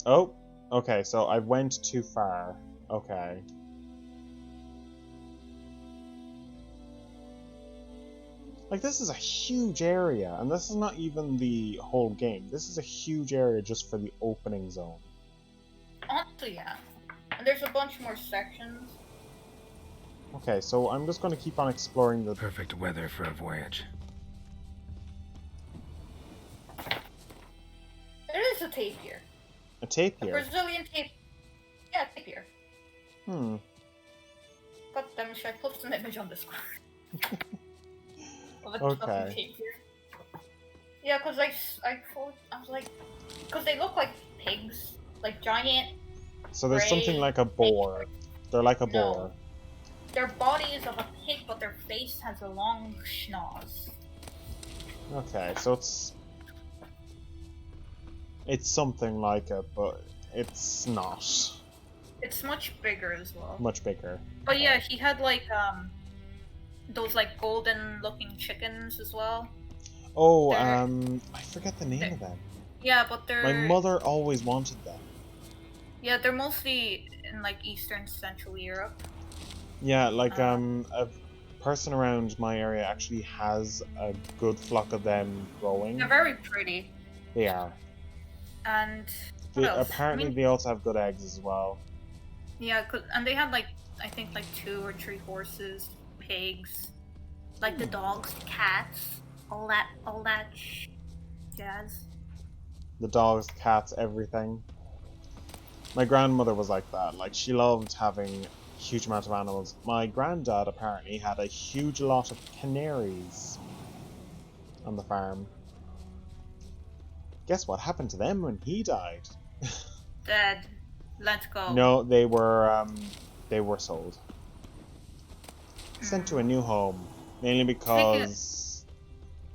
Oh, okay, so I went too far. Okay. Like, this is a huge area, and this is not even the whole game. This is a huge area just for the opening zone. Honestly, yeah. And there's a bunch more sections. Okay, so I'm just going to keep on exploring the... Perfect weather for a voyage. There is a tapir. A A tapir. Brazilian tapir. Yeah, tapir. Hmm. God damn it, should I post an image on Discord? Of a Okay. fucking tapir. Yeah, because I thought, I was like, because they look like pigs, like giant. So there's something gray like a boar. They're like a boar. No. Their body is of a pig, but their face has a long schnoz. Okay, so it's something like it, but it's not. It's much bigger as well. Much bigger. But yeah, he had like those like golden looking chickens as well. Oh, They're- I forget the name of them. Yeah, but they're My mother always wanted them. Yeah, they're mostly in like Eastern Central Europe. Yeah, like a person around my area actually has a good flock of them growing. They're very pretty. They are. And what else? Apparently, I mean, they also have good eggs as well. yeah, and they had like I think like 2 or 3 horses, pigs, like the dogs, the cats, all that jazz. The dogs, cats, everything. My grandmother was like that. Like, she loved having a huge amount of animals. My granddad apparently had a huge lot of canaries on the farm. Guess what happened to them when he died? Dead. Let's go. No, they were sold. Sent to a new home, mainly because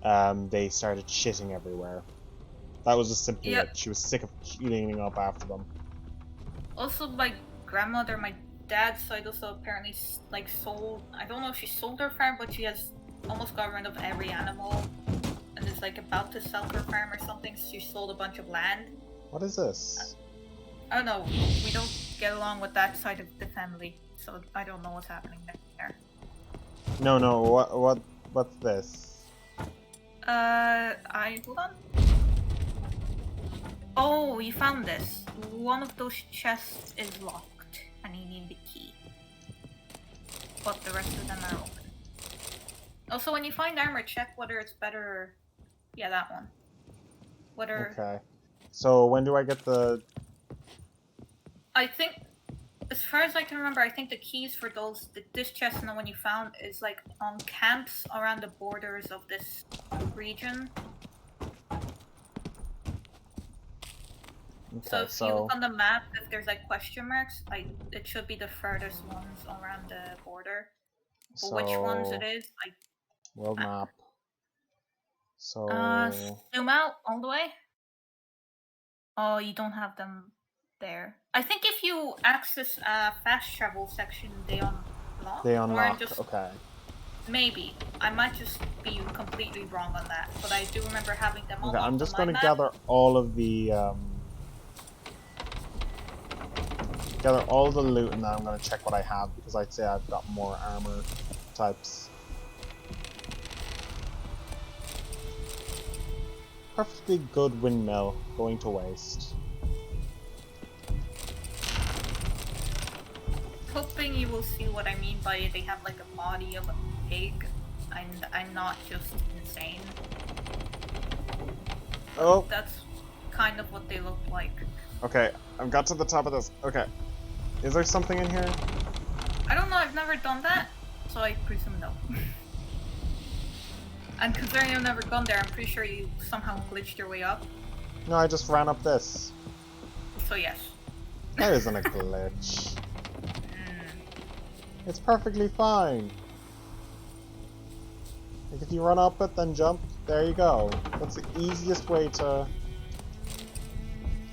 they started shitting everywhere. That was just simply Yep. it. She was sick of cleaning up after them. Also, my grandmother, my dad's side, also apparently like sold. I don't know if she sold her farm, but she has almost got rid of every animal, and is like about to sell her farm or something. So she sold a bunch of land. What is this? I don't know. We don't get along with that side of the family, so I don't know what's happening there. No, what's this? Hold on. Oh, you found this. One of those chests is locked, and you need the key. But the rest of them are open. Also, when you find armor, check whether it's better. Yeah, that one. Whether Okay. So when do I get the? I think, as far as I can remember, I think the keys for this chest and the one you found is like on camps around the borders of this region. Okay, So if you look on the map, if there's like question marks, it should be the furthest ones around the border. But which ones it is, like world map. So zoom out all the way. Oh, you don't have them there. I think if you access a fast travel section, they unlock. they Or unlock. just, Okay. maybe. I might just be completely wrong on that, but I do remember having them Okay, unlocked I'm just on going my to map. gather all of the loot, and then I'm going to check what I have, because I'd say I've got more armor types. Perfectly good windmill going to waste. Hoping you will see what I mean by they have like a body of a pig, and I'm not just insane. Oh. That's kind of what they look like. Okay, I've got to the top of this. Okay. Is there something in here? I don't know, I've never done that, so I presume no. And considering I've never gone there, I'm pretty sure you somehow glitched your way up. No, I just ran up this. So yes. That isn't a glitch. It's perfectly fine. Like, if you run up it, then jump, there you go. That's the easiest way to...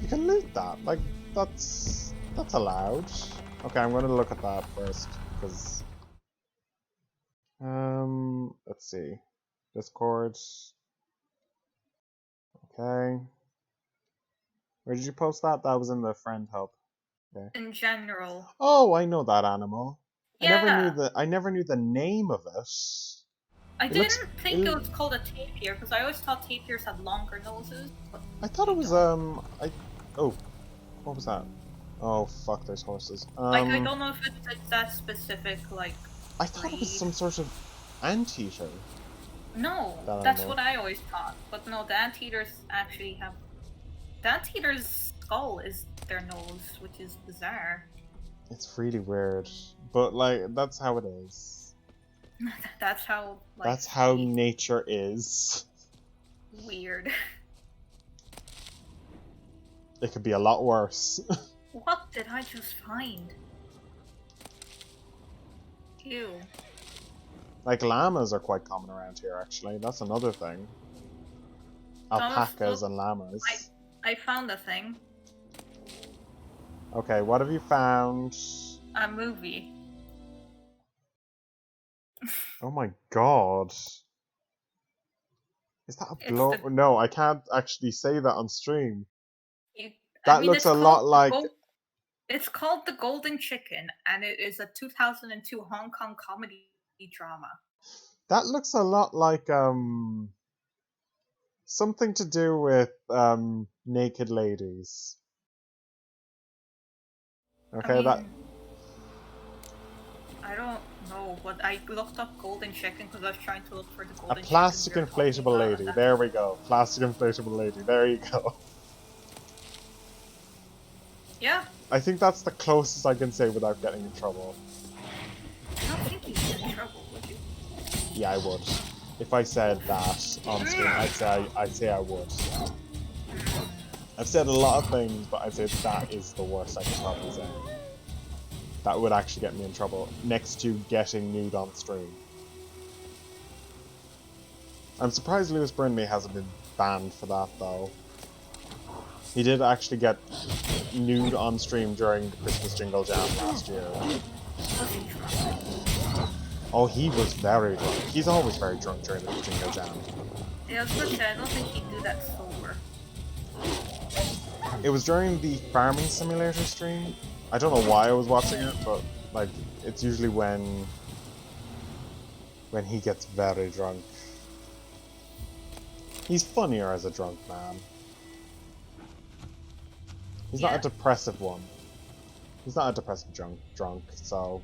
You can loot that. Like, that's allowed. Okay, I'm gonna look at that first, because... let's see. Discord. Okay. Where did you post that? That was in the friend hub. Okay. In general. Oh, I know that animal. Yeah. I never knew the name of it. I It didn't looks- think it was called a tapir, because I always thought tapirs had longer noses. But I thought it was oh, what was that? Oh fuck, there's horses. like, I don't know if it's that specific, like. I thought it was some sort of anteater. No, That I that's know. what I always thought. But no, the anteaters actually have. The anteater's skull is their nose, which is bizarre. It's really weird, but like that's how it is. That's how. Like, That's how nature is. Weird. It could be a lot worse. What did I just find? Ew. Like llamas are quite common around here, actually. That's another thing. Alpacas and llamas. I found a thing. Okay, what have you found? A movie. Oh my god. Is that a It's blow? the- No, I can't actually say that on stream. I That mean, looks it's a lot called the like... It's called The Golden Chicken, and it is a 2002 Hong Kong comedy drama. That looks a lot like, something to do with, naked ladies. Okay, I don't know, but I looked up Golden Chicken because I was trying to look for the A Golden plastic Chicken. inflatable lady. There we go. Plastic inflatable lady. There you go. Yeah. I think that's the closest I can say without getting in trouble. I don't think you'd get in trouble, would you? Yeah, I would. If I said that on stream, I'd say I would. I've said a lot of things, but I'd say that is the worst I could probably say. That would actually get me in trouble, next to getting nude on stream. I'm surprised Lewis Brindley hasn't been banned for that, though. He did actually get nude on stream during the Christmas Jingle Jam last year. Oh, he was very drunk. He's always very drunk during the Jingle Jam. Yeah, I was gonna say, I don't think he'd do that sober. It was during the Farming Simulator stream. I don't know why I was watching it, but like it's usually when he gets very drunk. He's funnier as a drunk man. He's not a depressive one. He's not a depressive drunk, so...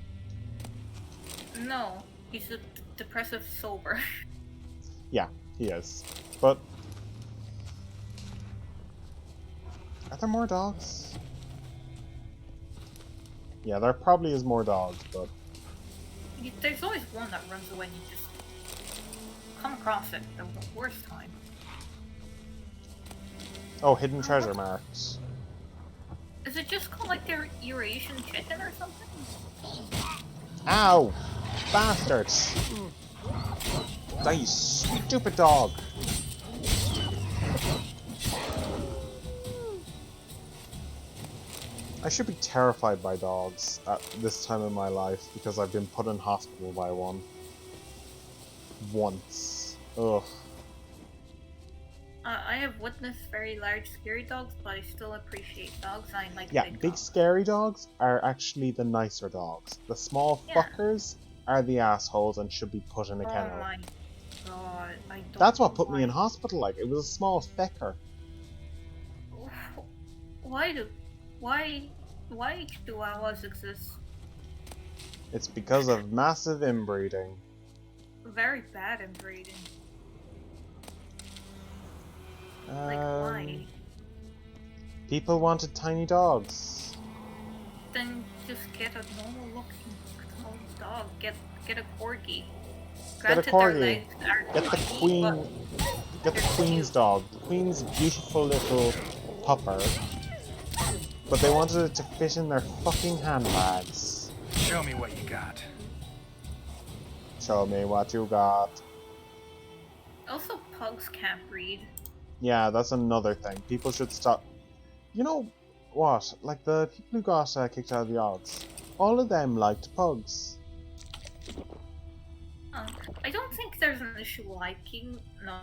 No, he's a depressive sober. Yeah, he is. But... Are there more dogs? Yeah, there probably is more dogs, but... There's always one that runs away and you just come across it the worst time. Oh, hidden treasure marks. Is it just called like their Eurasian chicken or something? Ow! Bastards! Die, you stupid dog! I should be terrified by dogs at this time in my life because I've been put in hospital by one. Once. Ugh. I have witnessed very large scary dogs, but I still appreciate dogs. I like Yeah, big scary dogs are actually the nicer dogs. The small fuckers are the assholes and should be put in a kennel. Oh my god, I don't That's what know put me in hospital, like, it was a small fecker. Why do chihuahuas exist? It's because of massive inbreeding. Very bad inbreeding. Like, why? People wanted tiny dogs. Then just get a normal looking dog. Get a corgi. Get a Granted, their corgi. legs are Get the tiny, queen. Get the queen's dog. The queen's a beautiful little pupper. But they wanted it to fit in their fucking handbags. Show me what you got. Show me what you got. Also, pugs can't breed. Yeah, that's another thing. People should stop. You know what? Like the people who got kicked out of the odds, all of them liked pugs. I don't think there's an issue liking. No.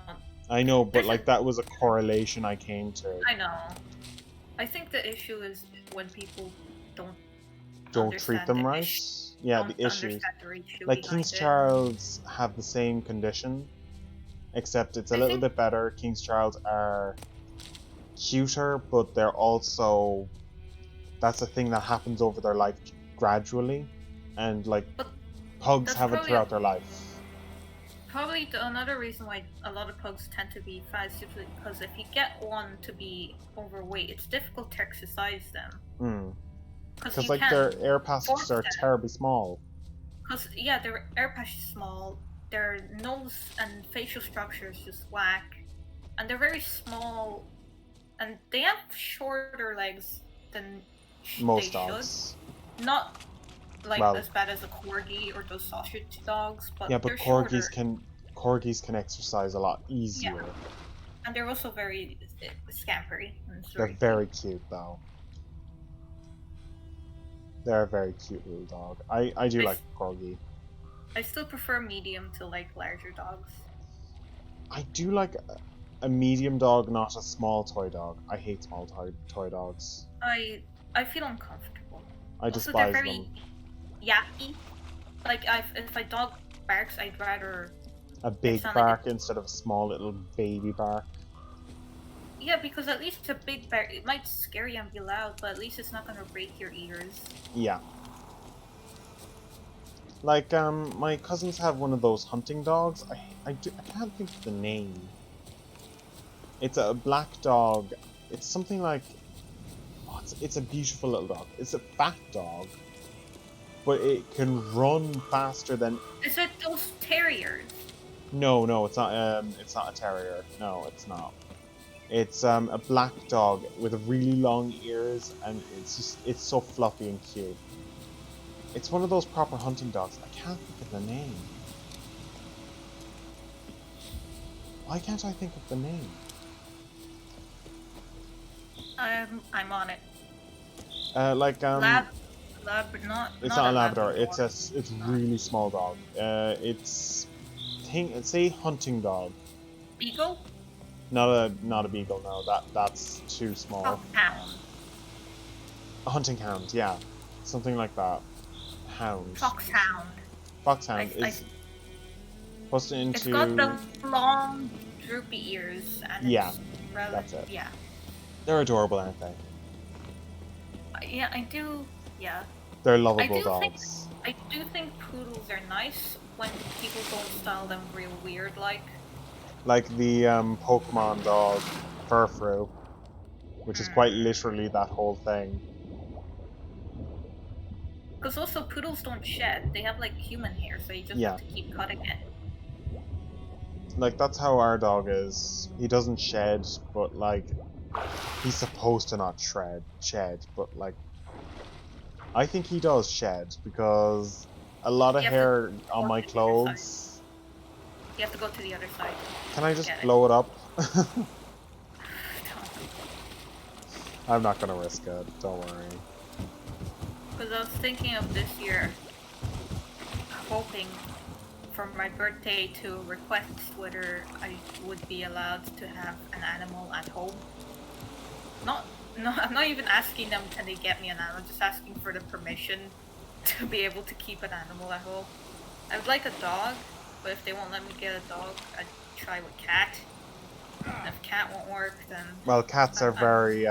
I know, but like that was a correlation I came to. I know. I think the issue is when people don't Treat them right. Yeah, the issues. Like King's Charles have the same condition, except it's a little bit better. King's Charles are cuter, but they're also... That's a thing that happens over their life gradually, and like pugs have it throughout their life. Probably another reason why a lot of pugs tend to be fat is because if you get one to be overweight, it's difficult to exercise them. Because like their air passages are terribly small. Because, yeah, their air patch is small, their nose and facial structure is just whack, and they're very small, and they have shorter legs than Most they dogs. should. Not like Well, as bad as a corgi or those sausage dogs, but yeah, they're but shorter. corgis can exercise a lot easier. Yeah. And they're also very scampery. They're very cute though. They're a very cute little dog. I do like corgi. I still prefer medium to like larger dogs. I do like a medium dog, not a small toy dog. I hate small toy dogs. I feel uncomfortable. I Also, despise they're very them. yappy. Like if a dog barks, I'd rather A big sound bark like instead of a small little baby bark. Yeah, because at least a big bark, it might scare you and be loud, but at least it's not gonna break your ears. Yeah. Like, my cousins have one of those hunting dogs. I can't think of the name. It's a black dog. It's something like... Oh, it's a beautiful little dog. It's a fat dog. But it can run faster than... Is it those terriers? No, it's not a terrier. No, it's not. It's a black dog with really long ears, and it's so fluffy and cute. It's one of those proper hunting dogs. I can't think of the name. Why can't I think of the name? I'm on it. Not. It's not a Labrador. Labrador. It's really small dog. Say hunting dog. Beagle? Not a beagle. No, that's too small. Hound. A hunting hound. Yeah, something like that. Hound. Foxhound. Foxhound is supposed into. It's got the long, droopy ears, and Yeah, it's that's it. Yeah. They're adorable, aren't they? Yeah, I do. Yeah. They're lovable dogs. I do think poodles are nice when people don't style them real weird, like. Like the Pokemon dog, Furfrou, which is quite literally that whole thing. Because also poodles don't shed; they have like human hair, so you just have to keep cutting it. Like that's how our dog is. He doesn't shed, but like he's supposed to not shed, but like I think he does shed because a lot of hair on my clothes. You have to go to the other side. Can I just blow it up? I'm not gonna risk it, don't worry. Because I was thinking of this year, hoping for my birthday to request whether I would be allowed to have an animal at home. I'm not even asking them can they get me an animal, I'm just asking for the permission to be able to keep an animal at home. I would like a dog, but if they won't let me get a dog, I'd try with cat. And if cat won't work, then... Well, cats are very,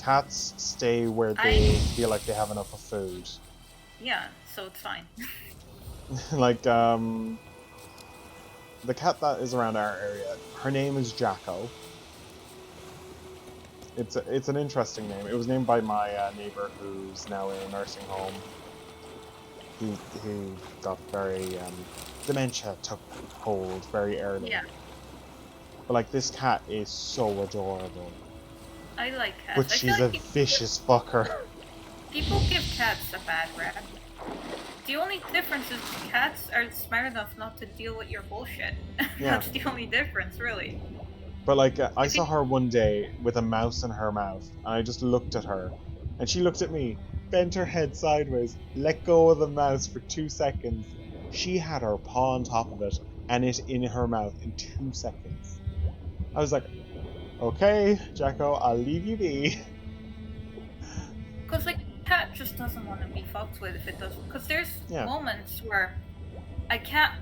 cats stay where they feel like they have enough of food. Yeah, so it's fine. Like, the cat that is around our area, her name is Jacko. It's an interesting name. It was named by my neighbor who's now in a nursing home. He got very, dementia took hold very early. Yeah. But like, this cat is so adorable. I like cats. But she's a vicious fucker. People give cats a bad rap. The only difference is cats are smart enough not to deal with your bullshit. Yeah. That's the only difference, really. But like, I saw her one day with a mouse in her mouth, and I just looked at her, and she looked at me, bent her head sideways, let go of the mouse for 2 seconds. She had her paw on top of it, and it in her mouth in 2 seconds. I was like, okay, Jacko, I'll leave you be. Because like, cat just doesn't want to be fucked with if it doesn't. Because there's moments where a cat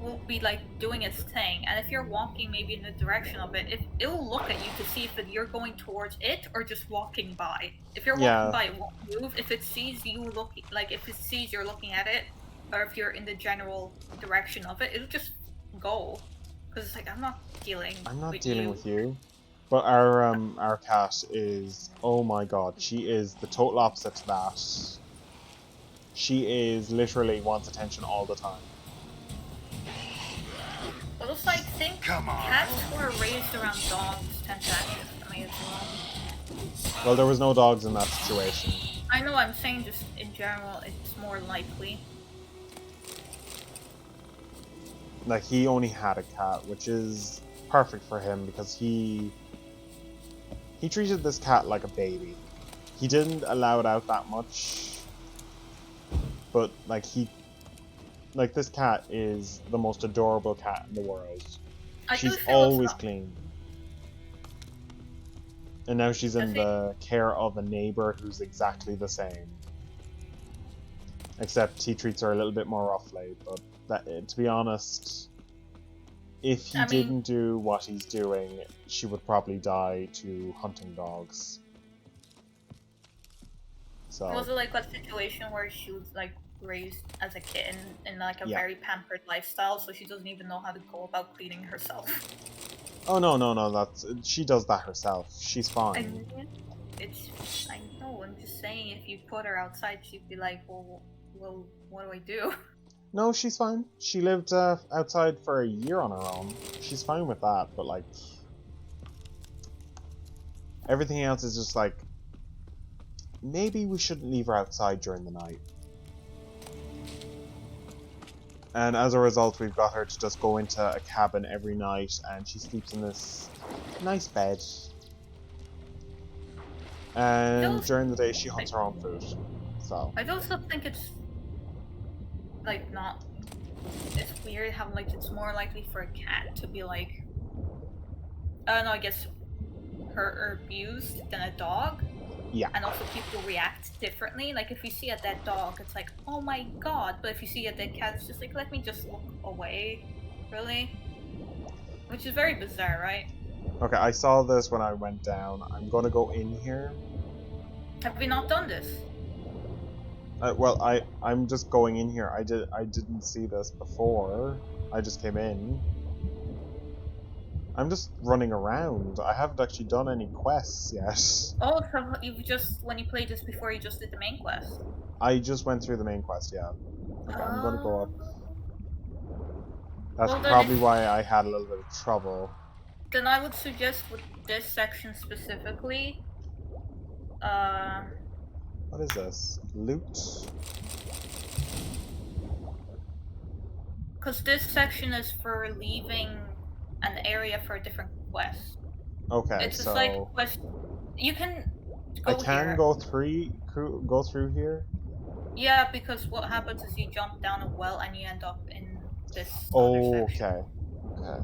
will be like doing its thing, and if you're walking maybe in the direction of it, it'll look at you to see if you're going towards it or just walking by. If you're walking by, it won't move. If it sees you looking, like if it sees you're looking at it, or if you're in the general direction of it, it'll just go. Because it's like, I'm not dealing with you. But our cat is, oh my god, she is the total opposite to that. She is literally wants attention all the time. But also, I think cats who are raised around dogs tend to act differently as well. Well, there was no dogs in that situation. I know, I'm saying just in general, it's more likely. Like, he only had a cat, which is perfect for him because he treated this cat like a baby. He didn't allow it out that much, but like this cat is the most adorable cat in the world. She's always clean. And now she's in the care of a neighbor who's exactly the same. Except he treats her a little bit more roughly, but that, to be honest, if he didn't do what he's doing, she would probably die to hunting dogs. So. Was it like a situation where she was like raised as a kitten in like a very pampered lifestyle, so she doesn't even know how to go about cleaning herself? Oh no, she does that herself. She's fine. I know, I'm just saying, if you put her outside, she'd be like, well, what do I do? No, she's fine. She lived outside for a year on her own. She's fine with that, but like everything else is just like, maybe we shouldn't leave her outside during the night. And as a result, we've got her to just go into a cabin every night, and she sleeps in this nice bed. And during the day, she hunts her own food. So. I also think it's like it's weird how like it's more likely for a cat to be like, no, I guess hurt or abused than a dog. Yeah. And also people react differently. Like if you see a dead dog, it's like, oh my god. But if you see a dead cat, it's just like, let me just look away. Really? Which is very bizarre, right? Okay, I saw this when I went down. I'm gonna go in here. Have we not done this? Well, I'm just going in here. I didn't see this before. I just came in. I'm just running around. I haven't actually done any quests yet. Oh, so you've just, when you played this before, you just did the main quest? I just went through the main quest, yeah. Okay, I'm gonna go up. That's probably why I had a little bit of trouble. Then I would suggest with this section specifically, what is this? Loot? Because this section is for leaving an area for a different quest. Okay, it's a side quest. You can go I can here. go through here? Yeah, because what happens is you jump down a well and you end up in this other section. Okay.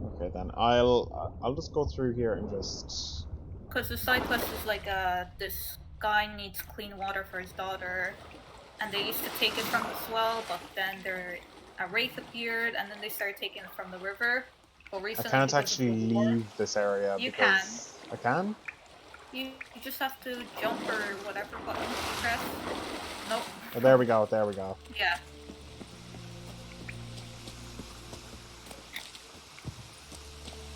Okay, then I'll just go through here and just... Because the side quest is like, this guy needs clean water for his daughter, and they used to take it from this well, but then a wraith appeared, and then they started taking it from the river. Well, recently, I can't actually leave this area because... I can? You just have to jump or whatever button you press. Nope. Oh, there we go. Yeah.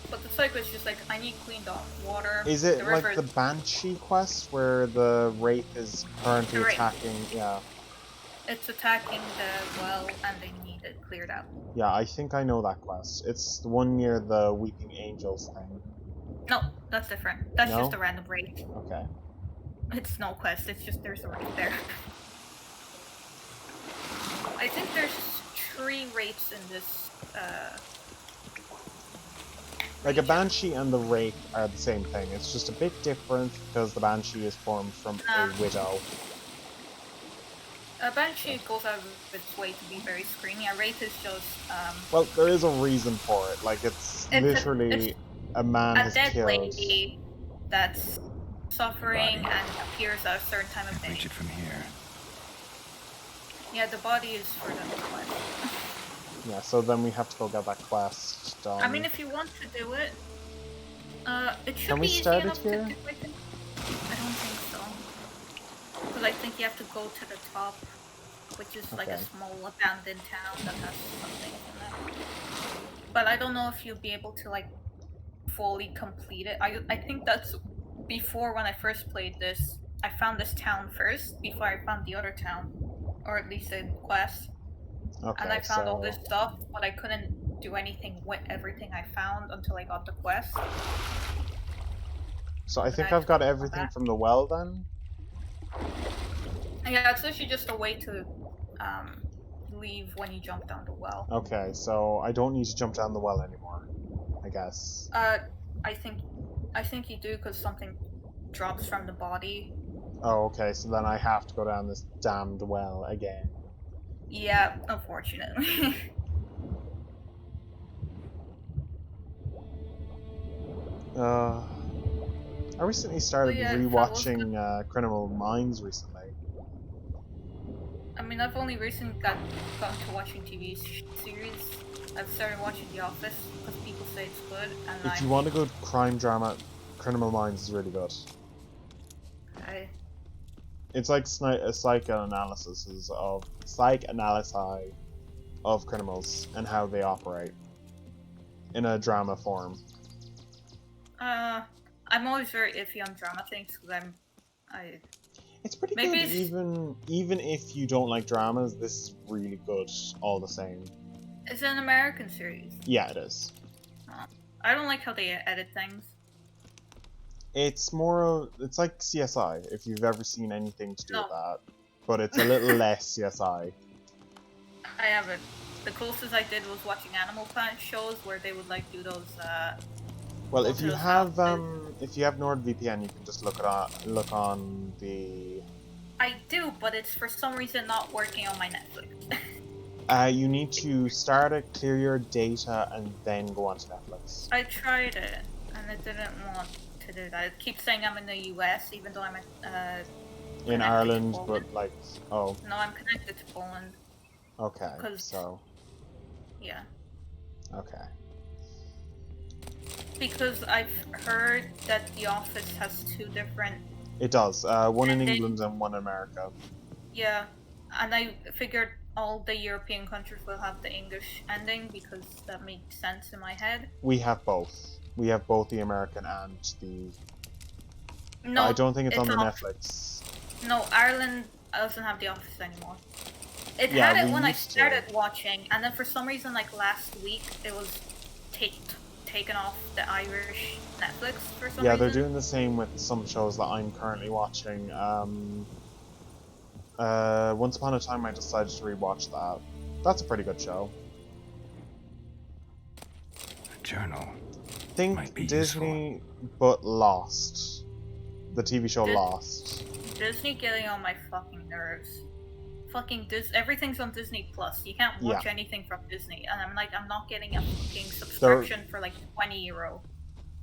But the side quest is just like, I need cleaned off water. Is it like the Banshee quest where the Wraith is currently attacking? Yeah. It's attacking the well and they need it cleared out. Yeah, I think I know that quest. It's the one near the Weeping Angels thing. No, that's different. That's just a random wraith. Okay. It's no quest, it's just there's a wraith there. I think there's 3 wraiths in this, Like a Banshee and the Wraith are the same thing. It's just a bit different because the Banshee is formed from a Widow. A Banshee goes out of its way to be very screamy. A Wraith is just, Well, there is a reason for it. Like, it's literally a man has killed... a dead lady that's suffering and appears at a certain time of day. Reach it from here. Yeah, the body is for the quest. Yeah, so then we have to go get that quest done. I mean, if you want to do it, it should Can we be easy start enough it here? to do, I think. I don't think so. Because I think you have to go to the top, which is like a small abandoned town that has something in it. But I don't know if you'll be able to like fully complete it. I think that's before when I first played this, I found this town first before I found the other town, or at least the quest. Okay, and I found all this stuff, but I couldn't do anything with everything I found until I got the quest. So I think I've got everything from the well then? Yeah, it's literally just a way to leave when you jump down the well. Okay, so I don't need to jump down the well anymore, I guess. I think you do because something drops from the body. Oh, okay, so then I have to go down this damned well again. Yeah, unfortunately. I recently started rewatching Criminal Minds recently. I mean, I've only recently gotten to watching TV series. I've started watching The Office because people say it's good, and if you want a good crime drama, Criminal Minds is really good. Okay. It's like a psychoanalysis of criminals and how they operate in a drama form. I'm always very iffy on drama things because It's pretty good. Even if you don't like dramas, this is really good all the same. It's an American series. Yeah, it is. I don't like how they edit things. It's like CSI, if you've ever seen anything to do with that. But it's a little less CSI. I haven't. The closest I did was watching Animal Planet shows where they would like do those, well, if you have NordVPN, you can just look on the... I do, but it's for some reason not working on my Netflix. You need to start it, clear your data, and then go onto Netflix. I tried it, and it didn't want to do that. It keeps saying I'm in the US, even though I'm in Ireland, but like, oh. No, I'm connected to Poland. Okay, so... Yeah. Okay. Because I've heard that The Office has two different... It does. One in England and one in America. Yeah, and I figured all the European countries will have the English ending because that makes sense in my head. We have both. We have both the American and the... No, I don't think it's on the Netflix. No, Ireland doesn't have The Office anymore. It had it when I started watching, and then for some reason, like last week, it was taken off the Irish Netflix for some reason. Yeah, they're doing the same with some shows that I'm currently watching. Once Upon a Time, I decided to rewatch that. That's a pretty good show. A journal. Think Disney, but Lost. The TV show Lost. Disney getting on my fucking nerves. Fucking everything's on Disney Plus. You can't watch anything from Disney, and I'm like, I'm not getting a fucking subscription for like €20.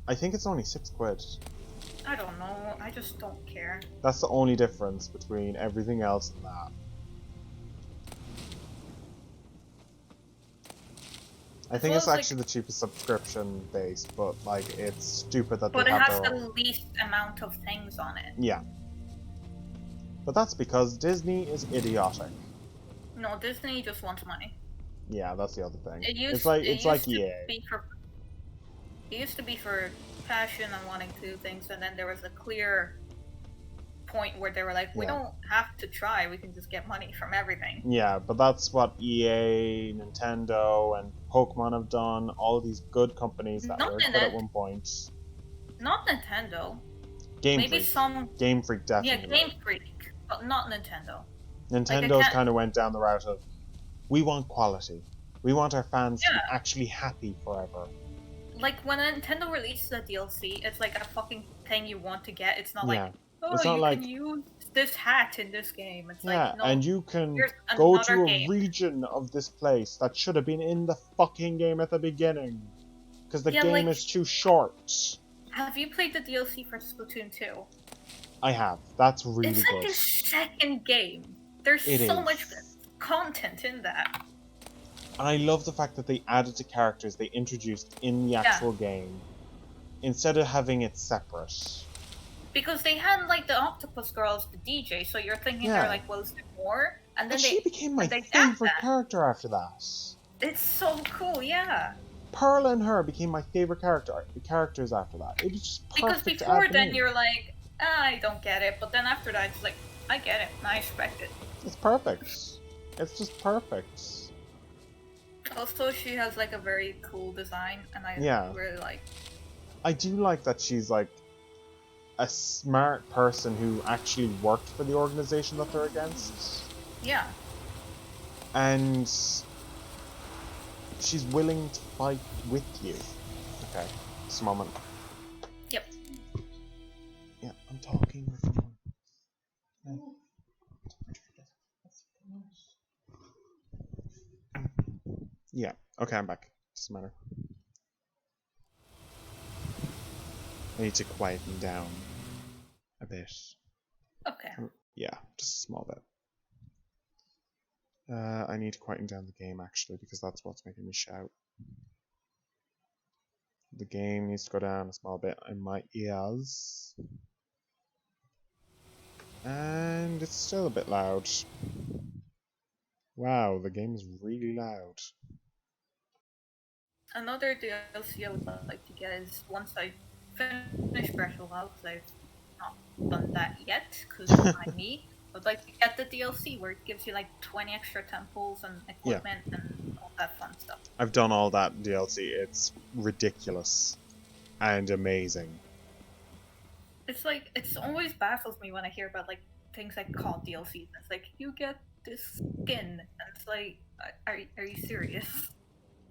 I think it's only £6. I don't know. I just don't care. That's the only difference between everything else and that. I think it's actually the cheapest subscription base, but like it's stupid that they have. But it has the least amount of things on it. Yeah. But that's because Disney is idiotic. No, Disney just wants money. Yeah, that's the other thing. It's like EA. EA. It used to be for passion and wanting to do things, and then there was a clear point where they were like, we don't have to try, we can just get money from everything. Yeah, but that's what EA, Nintendo, and Pokemon have done. All these good companies that were good at one point. Not Nintendo. Game Freak definitely. Yeah, Game Freak, but not Nintendo. Nintendo's kind of went down the route of, we want quality. We want our fans to be actually happy forever. Like, when Nintendo releases a DLC, it's like a fucking thing you want to get. It's not like, it's not like, can use this hat in this game. It's like, no, and you can go to a region of this place that should have been in the fucking game at the beginning. Because the game is too short. Have you played the DLC for Splatoon 2? I have. That's really good. It's like a second game. There's so much content in that. I love the fact that they added the characters they introduced in the actual game, instead of having it separate. Because they had like the Octopus Girl as the DJ, so you're thinking they're like, well, is there more? And then she became my favorite character after that. It's so cool, yeah. Pearl and her became my favorite characters after that. It was just perfect. Because before then, you're like, I don't get it. But then after that, it's like, I get it. I expect it. It's perfect. It's just perfect. Also, she has like a very cool design, and I really like. I do like that she's like a smart person who actually worked for the organization that they're against. Yeah. And she's willing to fight with you. Okay, just a moment. Yep. Yeah, I'm talking with someone. Yeah, okay, I'm back. Doesn't matter. I need to quieten down a bit. Okay. Yeah, just a small bit. I need to quieten down the game actually because that's what's making me shout. The game needs to go down a small bit in my ears. And it's still a bit loud. Wow, the game is really loud. Another DLC I would like to get is once I finish Breath of the Wild, because I've not done that yet, because I'm me. I'd like to get the DLC where it gives you like 20 extra temples and equipment and all that fun stuff. I've done all that DLC. It's ridiculous and amazing. It's like, it's always baffles me when I hear about like things like called DLCs. It's like, you get this skin, and it's like, are you serious?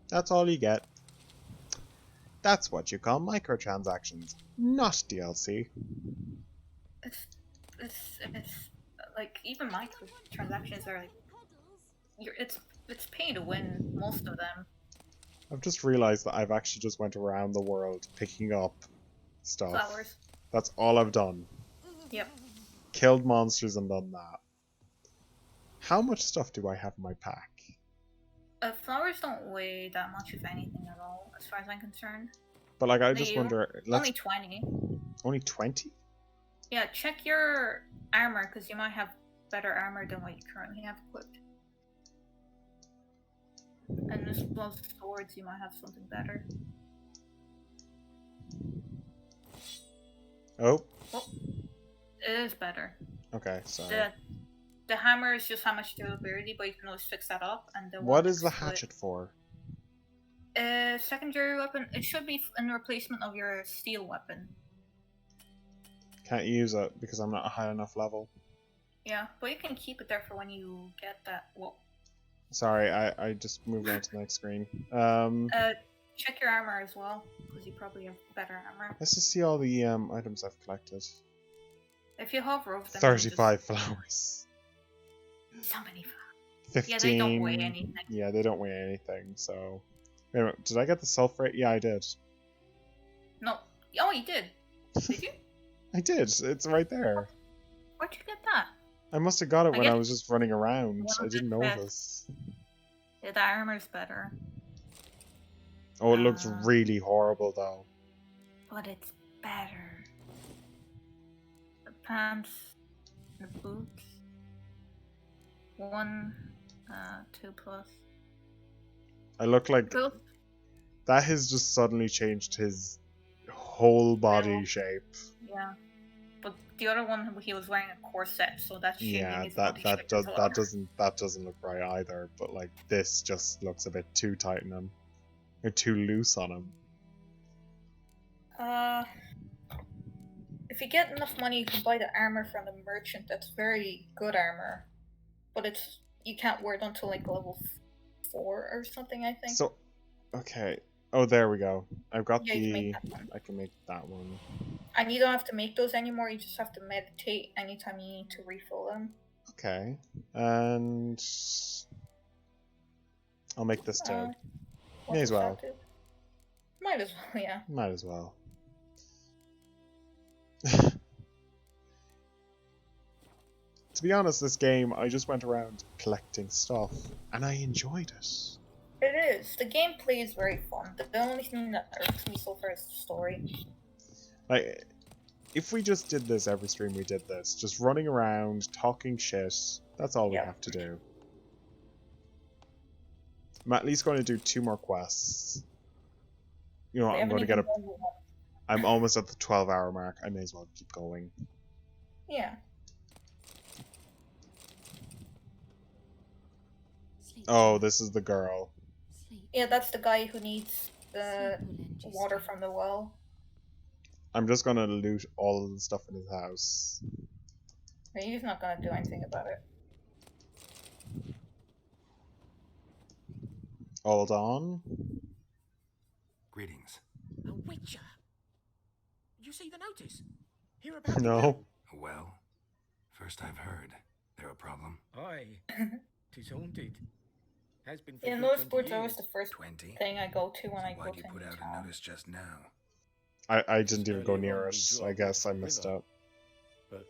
That's all you get. That's what you call microtransactions, not DLC. It's like, even microtransactions are like, it's pay to win most of them. I've just realized that I've actually just went around the world picking up stuff. Flowers. That's all I've done. Yep. Killed monsters and done that. How much stuff do I have in my pack? Flowers don't weigh that much, if anything at all, as far as I'm concerned. But like, I just wonder. Only 20. Only 20? Yeah, check your armor, because you might have better armor than what you currently have equipped. And as well as swords, you might have something better. Oh. Well, it is better. Okay, so. The hammer is just how much durability, but you can always fix that up. And the what is the hatchet for? Secondary weapon. It should be in replacement of your steel weapon. Can't use it because I'm not a high enough level. Yeah, but you can keep it there for when you get that. Well. Sorry, I just moved on to the next screen. Check your armor as well, because you probably have better armor. Let's just see all the items I've collected. If you hover over them, 35 flowers. So many flowers. 15. Yeah, they don't weigh anything. Yeah, they don't weigh anything, so... Wait a minute, did I get the sulfurate? Yeah, I did. No. Oh, you did? Did you? I did, it's right there. Where'd you get that? I must have got it when I was just running around. I didn't know best. this. Yeah, the armor's better. Oh, it looks really horrible, though. But it's better. The pants, the boots. 1, 2 plus. I look like... That has just suddenly changed his whole body shape. Yeah. But the other one, he was wearing a corset, so that's yeah, that doesn't look right either. But like this just looks a bit too tight on him, or too loose on him. If you get enough money, you can buy the armor from the merchant. That's very good armor, but you can't wear it until like level 4 or something, I think. So, okay. Oh, there we go. I've got I can make that one. And you don't have to make those anymore, you just have to meditate anytime you need to refill them. Okay. And... I'll make this too. May as well. Might as well, yeah. Might as well. To be honest, this game, I just went around collecting stuff, and I enjoyed it. It is. The gameplay is very fun. The only thing that irks me so far is the story. Like, if we just did this every stream, we did this. Just running around, talking shit. That's all we have to do. I'm at least going to do 2 more quests. You know what, I'm going to get a... I'm almost at the 12-hour mark. I may as well keep going. Yeah. Oh, this is the girl. Yeah, that's the guy who needs the water from the well. I'm just gonna loot all of the stuff in his house. But he's not gonna do anything about it. Hold on. Greetings. A witcher. Did you see the notice? Hear about No. Well, first I've heard. They're a problem. Aye. 'Tis haunted. Has been for Yeah, good North 20 Sports always years. the first 20? thing I go to when I go Why'd you to put a new out a town. notice just now? I didn't even go Earlier near on, it. we I drove guess I into the missed river. out. But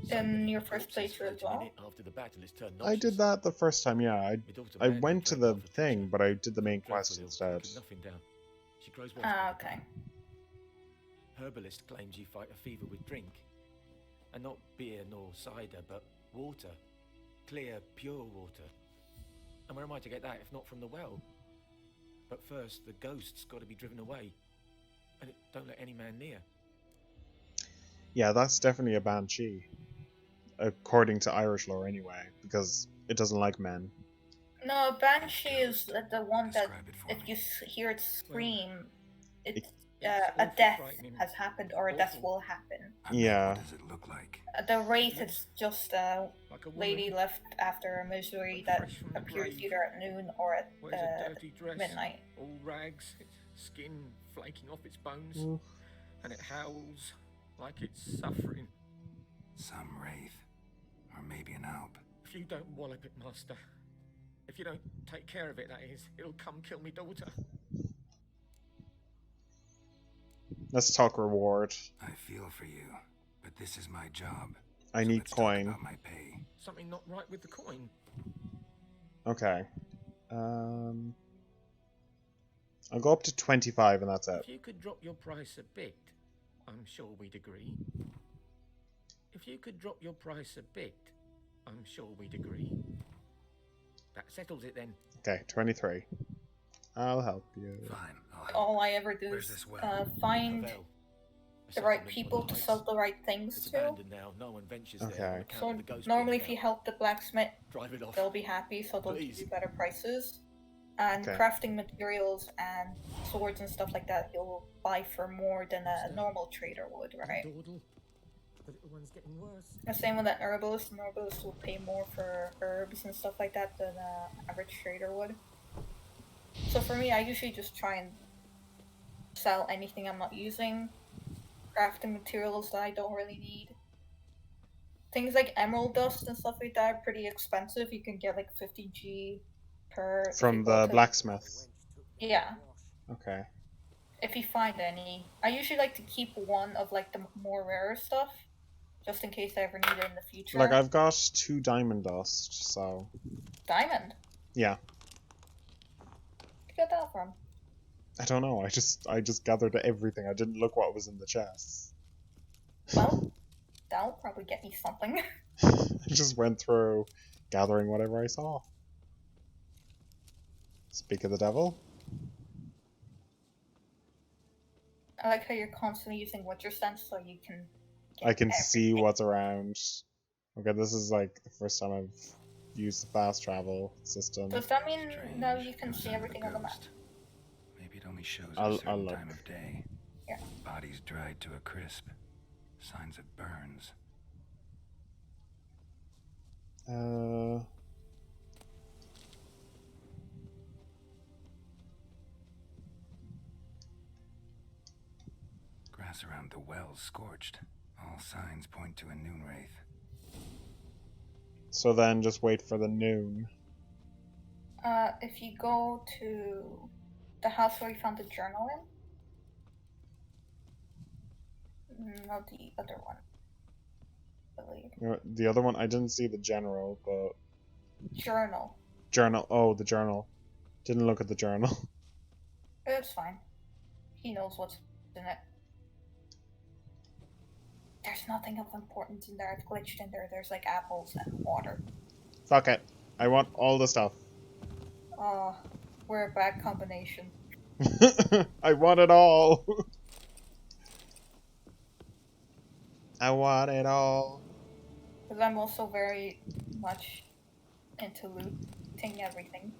In your the first corpses playthrough as floating in well? it after the battle has turned I did noxious. that the first time, yeah. My daughter I Mandy went to dragged the half a thing, picture. but I did the main Dreadful quest ill, instead. could nothing down. She grows worse. Ah, by the okay. day. Herbalist claims you fight a fever with drink. And not beer nor cider, but water. Clear, pure water. And where am I to get that if not from the well? But first, the ghost's got to be driven away. And it don't let any man near. Yeah, that's definitely a banshee. According to Irish lore, anyway, because it doesn't like men. No, Banshee is the one that Describe it for if me. you hear it scream, it's It's a awful death frightening. has happened or a death Awful. will happen. I mean, Yeah. What does it look like? The Wraith is just a Like a woman, lady left after a misery but that fresh from the appears grave. either at noon or at wears a dirty dress, midnight. all rags, its skin flaking off its bones, Mm. and it howls like it's suffering. Some wraith. Or maybe an alp. If you don't wallop it, master, if you don't take care of it, that is, it'll come kill me daughter. Let's talk reward. I feel for you, but this is my job. I so need let's talk coin. about my pay. Something not right with the coin. Okay. I'll go up to 25 and that's it. If you could drop your price a bit, I'm sure we'd agree. If you could drop your price a bit, I'm sure we'd agree. That settles it then. Okay, 23. I'll help you. Fine, I'll help. All I ever do Where's is this well? find Havel, a the right settlement on people the to heights. sell the right things It's to. abandoned now. No one ventures there on Okay. account So of the ghost normally, being if you out. help the blacksmith, Drive it off. they'll be happy, so they'll give Please. you better prices. And Okay. crafting materials and swords and stuff like that, you'll buy for more than a normal trader would, right? Dawdle. The little one's getting worse. The same with an herbalist. An herbalist will pay more for herbs and stuff like that than an average trader would. So for me, I usually just try and sell anything I'm not using. Crafting materials that I don't really need. Things like emerald dust and stuff like that are pretty expensive. You can get like 50G per... if From you go the to- blacksmith. Yeah. Okay. If you find any. I usually like to keep one of like the more rarer stuff. Just in case I ever need it in the future. Like, I've got 2 diamond dust, so... Diamond? Yeah. Where'd you get that from? I don't know, I just gathered everything. I didn't look what was in the chests. Well, that'll probably get me something. I just went through gathering whatever I saw. Speak of the devil. I like how you're constantly using Witcher sense so you can get I can see everything. what's around. Okay, this is like the first time I've used the fast travel system. Does that mean Strange. now you can Goes see on the everything on the map? ghost. Maybe it only shows I'll a certain look. time of day. Yeah. Bodies dried to a crisp. Signs of burns. Grass around the well scorched. All signs point to a noon wraith. So then just wait for the noon. If you go to the house where you found the journal in? No, the other one. I believe. You know, the other one, I didn't see the general, but... Journal. Journal. Oh, the journal. Didn't look at the journal. It's fine. He knows what's in it. There's nothing of importance in there. It's glitched in there. There's like apples and water. Fuck it. I want all the stuff. We're a bad combination. I want it all. I want it all. Because I'm also very much into looting everything.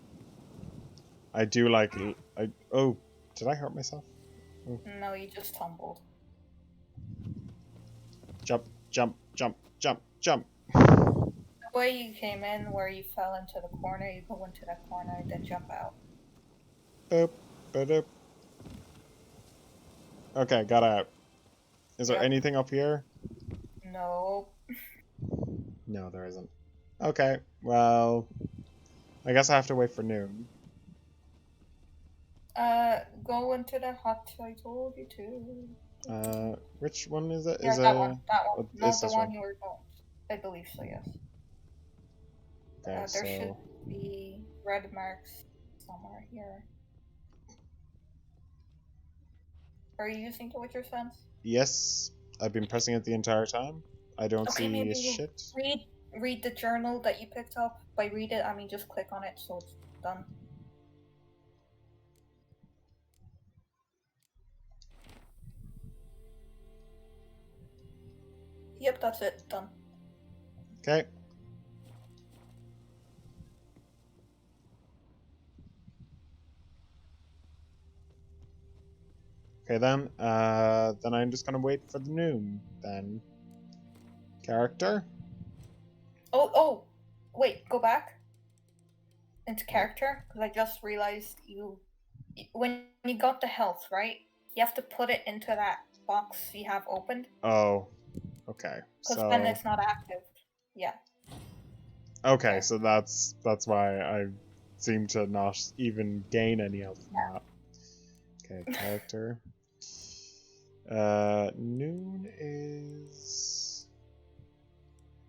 I do like... Oh, did I hurt myself? Oh. No, you just tumbled. Jump, jump, jump, jump, jump. The way you came in, where you fell into the corner, you go into that corner and then jump out. Boop, boop. Okay, got out. Is there anything up here? No. No, there isn't. Okay, well... I guess I have to wait for noon. Go into the hut I told you to. Which one is it? Yeah, is that one. Oh, Not the one you were going. I believe so, yes. Okay, there so... should be red marks somewhere here. Are you using the Witcher sense? Yes, I've been pressing it the entire time. I don't see shit. Read the journal that you picked up. By read it, I mean just click on it so it's done. Yep, that's it. Done. Okay. Okay then. Then I'm just gonna wait for the noon. Then. Character. Oh, wait. Go back into character because I just realized when you got the health, right? You have to put it into that box you have opened. Oh. Okay. Because then it's not active. Yeah. Okay, so that's why I seem to not even gain any health from that. Okay, character. Noon is...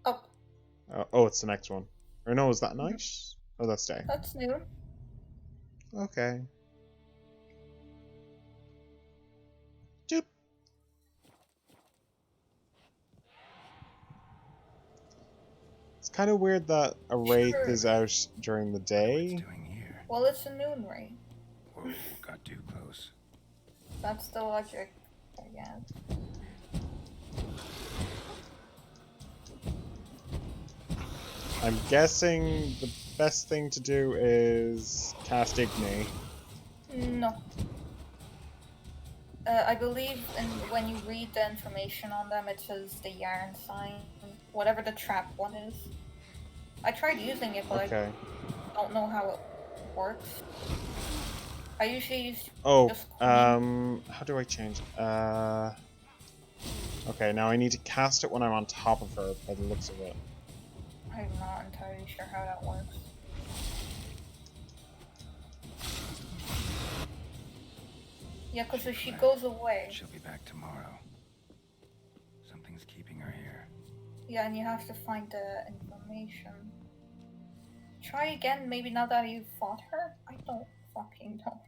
Up. Oh, it's the next one. Or no, is that night? Oh, that's day. That's noon. Okay. Doop. It's kind of weird that a wraith is out during the day. Well, it's a noon wraith. Whoa, got too close. That's the logic, I guess. I'm guessing the best thing to do is cast Igni. No. I believe when you read the information on them, it says the yarn sign, whatever the trap one is. I tried using it, but I don't know how it works. I usually use just how do I change it? Okay, now I need to cast it when I'm on top of her, by the looks of it. I'm not entirely sure how that works. Yeah, because if she goes away... She'll be back tomorrow. Something's keeping her here. Yeah, and you have to find the information. Try again, maybe now that you've fought her? I don't fucking know.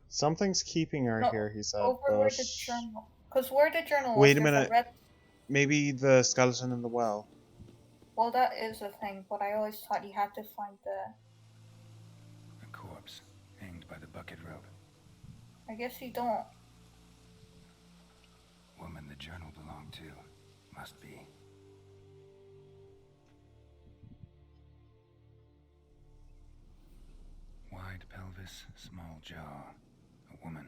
Something's keeping her here, he said. Over where the journal... Because where the journal was, wait a minute. Maybe the skeleton in the well. Well, that is a thing, but I always thought you had to find A corpse, hanged by the bucket rope. I guess you don't. Woman the journal belonged to. Must be. Wide pelvis, small jaw. A woman.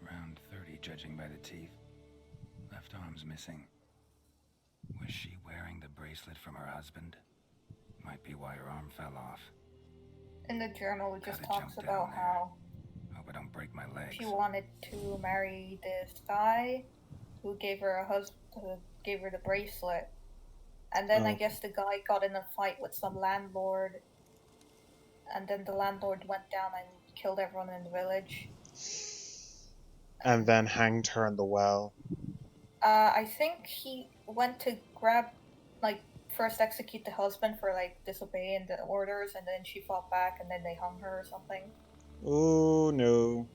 Around 30, judging by the teeth. Left arm's missing. Was she wearing the bracelet from her husband? Might be why her arm fell off. In the journal, it just talks about how hope I don't break my legs. she wanted to marry this guy who gave her a husband, who gave her the bracelet, and then I guess the guy got in a fight with some landlord, and then the landlord went down and killed everyone in the village. And then hanged her in the well. I think he went to grab, first execute the husband for, disobeying the orders, and then she fought back, and then they hung her or something. Oh, no.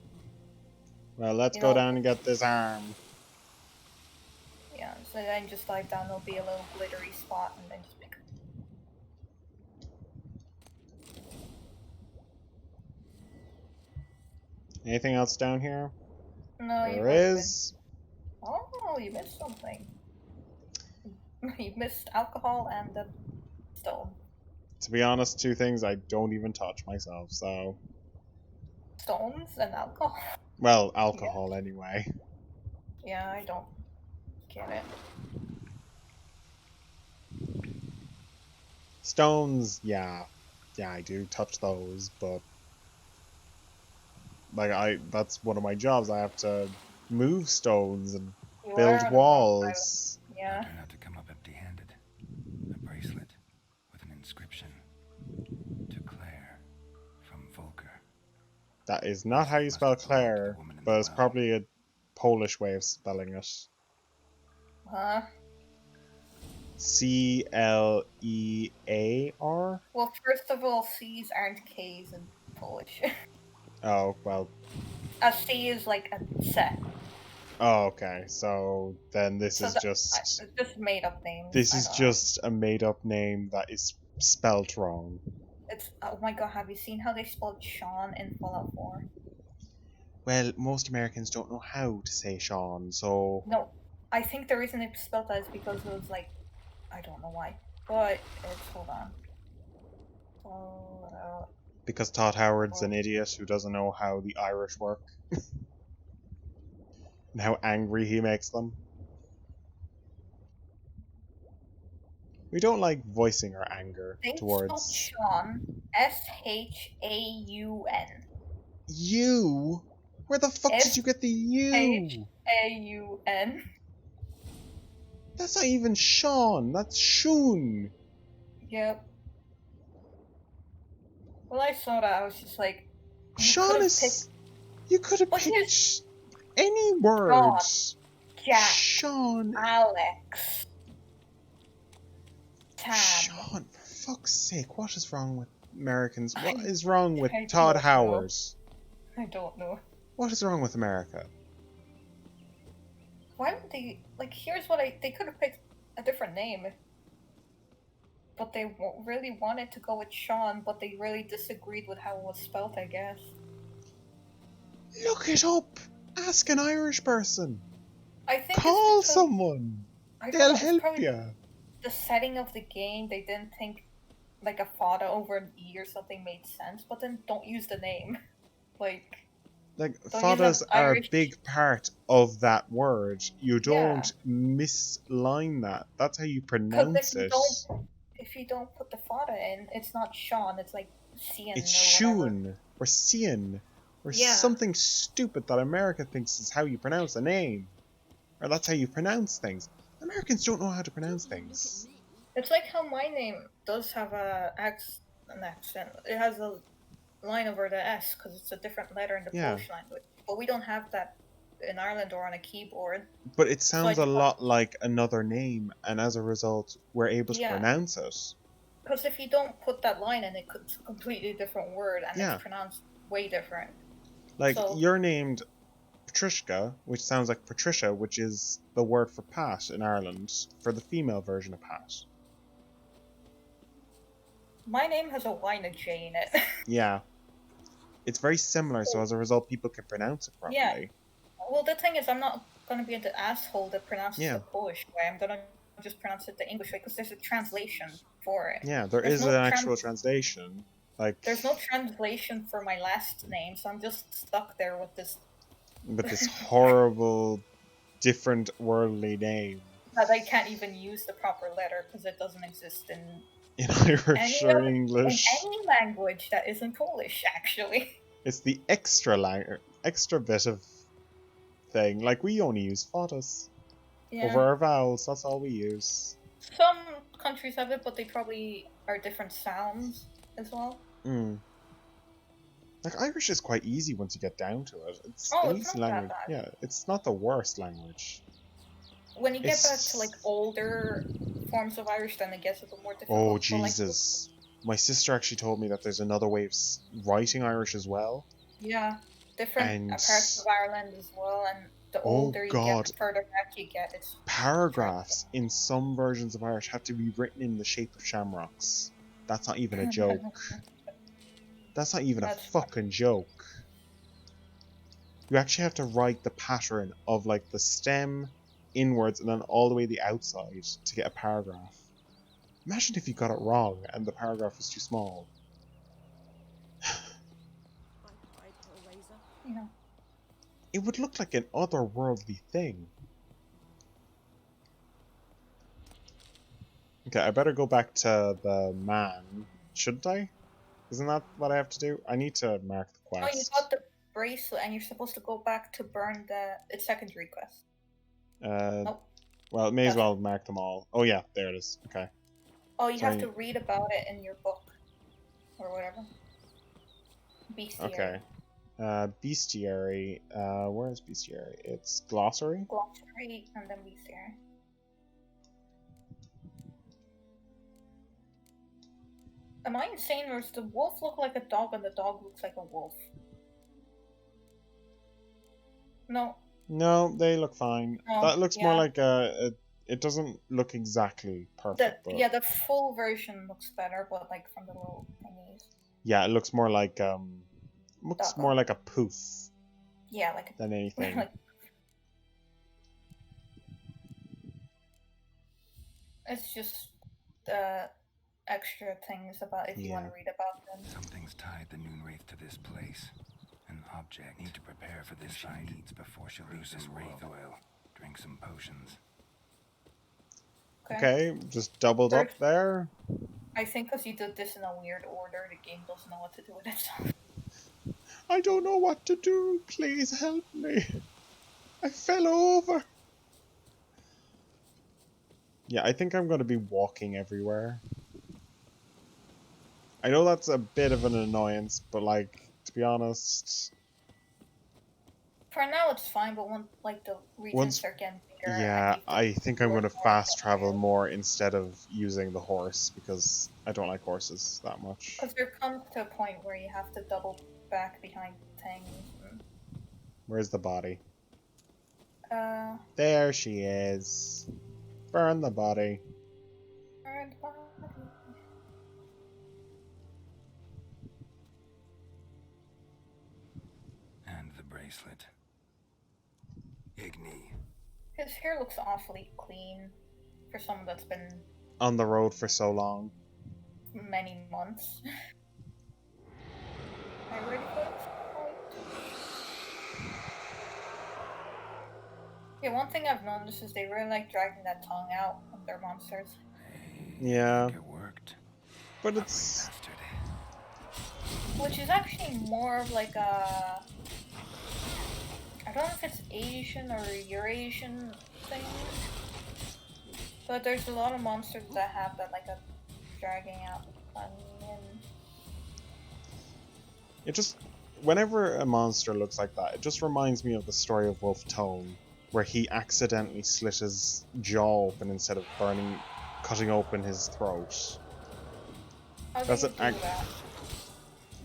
Well, let's go down and get this arm. Yeah, so then just dive down, there'll be a little glittery spot, and then just pick it. Anything else down here? No, there is. Oh, you missed something. You missed alcohol and the stone. To be honest, two things I don't even touch myself, so... Stones and alcohol? Well, alcohol anyway. Yeah, I don't get it. Stones, yeah. Yeah, I do touch those, but... Like, that's one of my jobs. I have to move stones and build walls. Yeah. Try not to come up empty-handed. A bracelet with an inscription. To Claire, from Volker. That is not how you spell Claire, but it's probably a Polish way of spelling it. Huh? C-L-E-A-R? Well, first of all, C's aren't K's in Polish. Oh, well. A C is like a set. Oh, okay. So then this is just made up names. This is just a made up name that is spelled wrong. It's oh my god, have you seen how they spelled Sean in Fallout 4? Well, most Americans don't know how to say Sean, so... No, I think the reason they spelled that is because it was like, I don't know why, but it's, hold on. Because Todd Howard's an idiot who doesn't know how the Irish work. And how angry he makes them. We don't like voicing our anger towards... Sean, S-H-A-U-N. You? Where the fuck did you get the U? H-A-U-N. That's not even Sean, that's Shun. Yep. When I saw that, I was just like... Sean is... You could have picked any word. Jack. Sean. Alex. Tam. Sean, for fuck's sake, what is wrong with Americans? What is wrong with Todd Howard? I don't know. What is wrong with America? Why would they... Like, here's what they could have picked a different name. But they really wanted to go with Sean, but they really disagreed with how it was spelled, I guess. Look it up! Ask an Irish person! I think Call someone! They'll help you! The setting of the game, they didn't think like a fada over an E or something made sense, but then don't use the name. Like fadas are a big part of that word. You don't misline that. That's how you pronounce it. If you don't put the fada in, it's not Sean, it's like Cian. It's Shun or Cian or something stupid that America thinks is how you pronounce a name. Or that's how you pronounce things. Americans don't know how to pronounce things. It's like how my name does have an accent. It has a line over the S because it's a different letter in the Polish language. But we don't have that in Ireland or on a keyboard. But it sounds a lot like another name, and as a result, we're able to pronounce it. Because if you don't put that line in, it's a completely different word, and it's pronounced way different. Like, you're named Patrishka, which sounds like Patricia, which is the word for Pat in Ireland, for the female version of Pat. My name has a Y and a J in it. Yeah. It's very similar, so as a result, people can pronounce it properly. Yeah. Well, the thing is, I'm not going to be the asshole that pronounces the Polish way. I'm going to just pronounce it the English way, because there's a translation for it. Yeah, there's an actual translation. Like, there's no translation for my last name, so I'm just stuck there with this... With this horrible, different worldly name. That I can't even use the proper letter, because it doesn't exist in Irish or English. In any language that isn't Polish, actually. It's the extra bit of thing. Like, we only use fadas over our vowels. That's all we use. Some countries have it, but they probably are different sounds as well. Like, Irish is quite easy once you get down to it. It's an easy language. Yeah, it's not the worst language. When you get back to like older forms of Irish, then it gets a bit more difficult. Oh Jesus! My sister actually told me that there's another way of writing Irish as well. Yeah, different parts of Ireland as well, and the older you get, the further back you get. It's paragraphs in some versions of Irish have to be written in the shape of shamrocks. That's not even a joke. That's not even a fucking joke. You actually have to write the pattern of like the stem, inwards and then all the way to the outside to get a paragraph. Imagine if you got it wrong and the paragraph was too small. Yeah. It would look like an otherworldly thing. Okay, I better go back to the man, shouldn't I? Isn't that what I have to do? I need to mark the quest. Oh, you got the bracelet and you're supposed to go back to burn its secondary quest. Nope. Well, may as well mark them all. Oh yeah, there it is. Okay. Oh, you have to read about it in your book. Or whatever. Bestiary. Okay. Bestiary. Where is Bestiary? It's Glossary? Glossary and then Bestiary. Am I insane, or does the wolf look like a dog and the dog looks like a wolf? No. No, they look fine. Oh, that looks more like it doesn't look exactly perfect. Yeah, the full version looks better, but like from the little thingies. Yeah, it looks more like more like a poof. Yeah, like than anything. Like, it's just extra things about if you want to read about them. Something's tied the Noonwraith to this place. An object. Need to prepare for this fight. She needs before she loses wraith oil. Drink some potions. Okay, just doubled up there. I think because you did this in a weird order, the game doesn't know what to do with itself. I don't know what to do. Please help me. I fell over. Yeah, I think I'm going to be walking everywhere. I know that's a bit of an annoyance, but like, to be honest... For now it's fine, but once like the regions are getting bigger... Yeah, I think I'm going to fast travel more instead of using the horse, because I don't like horses that much. Because there comes to a point where you have to double back behind things. Where's the body? There she is. Burn the body. Burn the body. And the bracelet. Igni. His hair looks awfully clean for someone that's been on the road for so long. Many months. Are you ready for this? Yeah, one thing I've noticed is they really like dragging that tongue out of their monsters. Yeah. It worked. But it's... Which is actually more of like a... I don't know if it's Asian or Eurasian thing. But there's a lot of monsters that have that, like a dragging out onion. It just... Whenever a monster looks like that, it just reminds me of the story of Wolf Tone, where he accidentally slit his jaw open instead of cutting open his throat. How did he do that?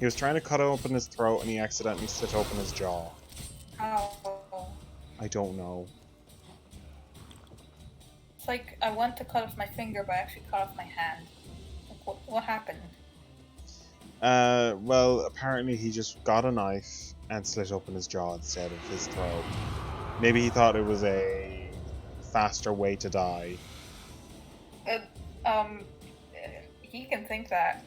He was trying to cut open his throat and he accidentally slit open his jaw. How? I don't know. It's like I went to cut off my finger, but I actually cut off my hand. Like, what happened? Well, apparently he just got a knife and slit open his jaw instead of his throat. Maybe he thought it was a faster way to die. He can think that.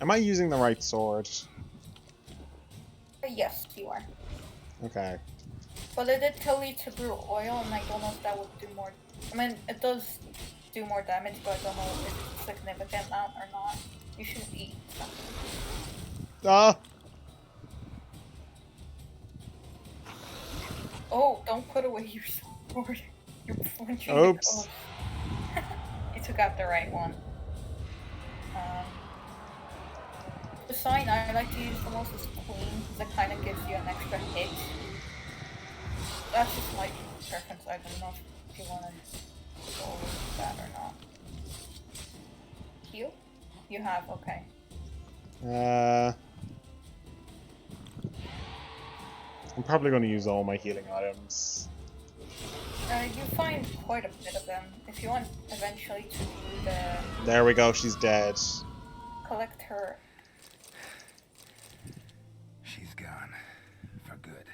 Am I using the right sword? Yes, you are. Okay. But it did tell you to brew oil, and I don't know if that would do more. I mean, it does do more damage, but I don't know if it's a significant amount or not. You should eat something. Ah! Oh, don't put away your sword. You're punching. Oops. Oh. You took out the right one. The sign I like to use the most is Queen, because it kind of gives you an extra hit. That's just my preference. I don't know if you want to go with that or not. Heal? You have, okay. I'm probably going to use all my healing items. You find quite a bit of them. If you want eventually to do the... There we go, she's dead. Collect her. She's gone. For good.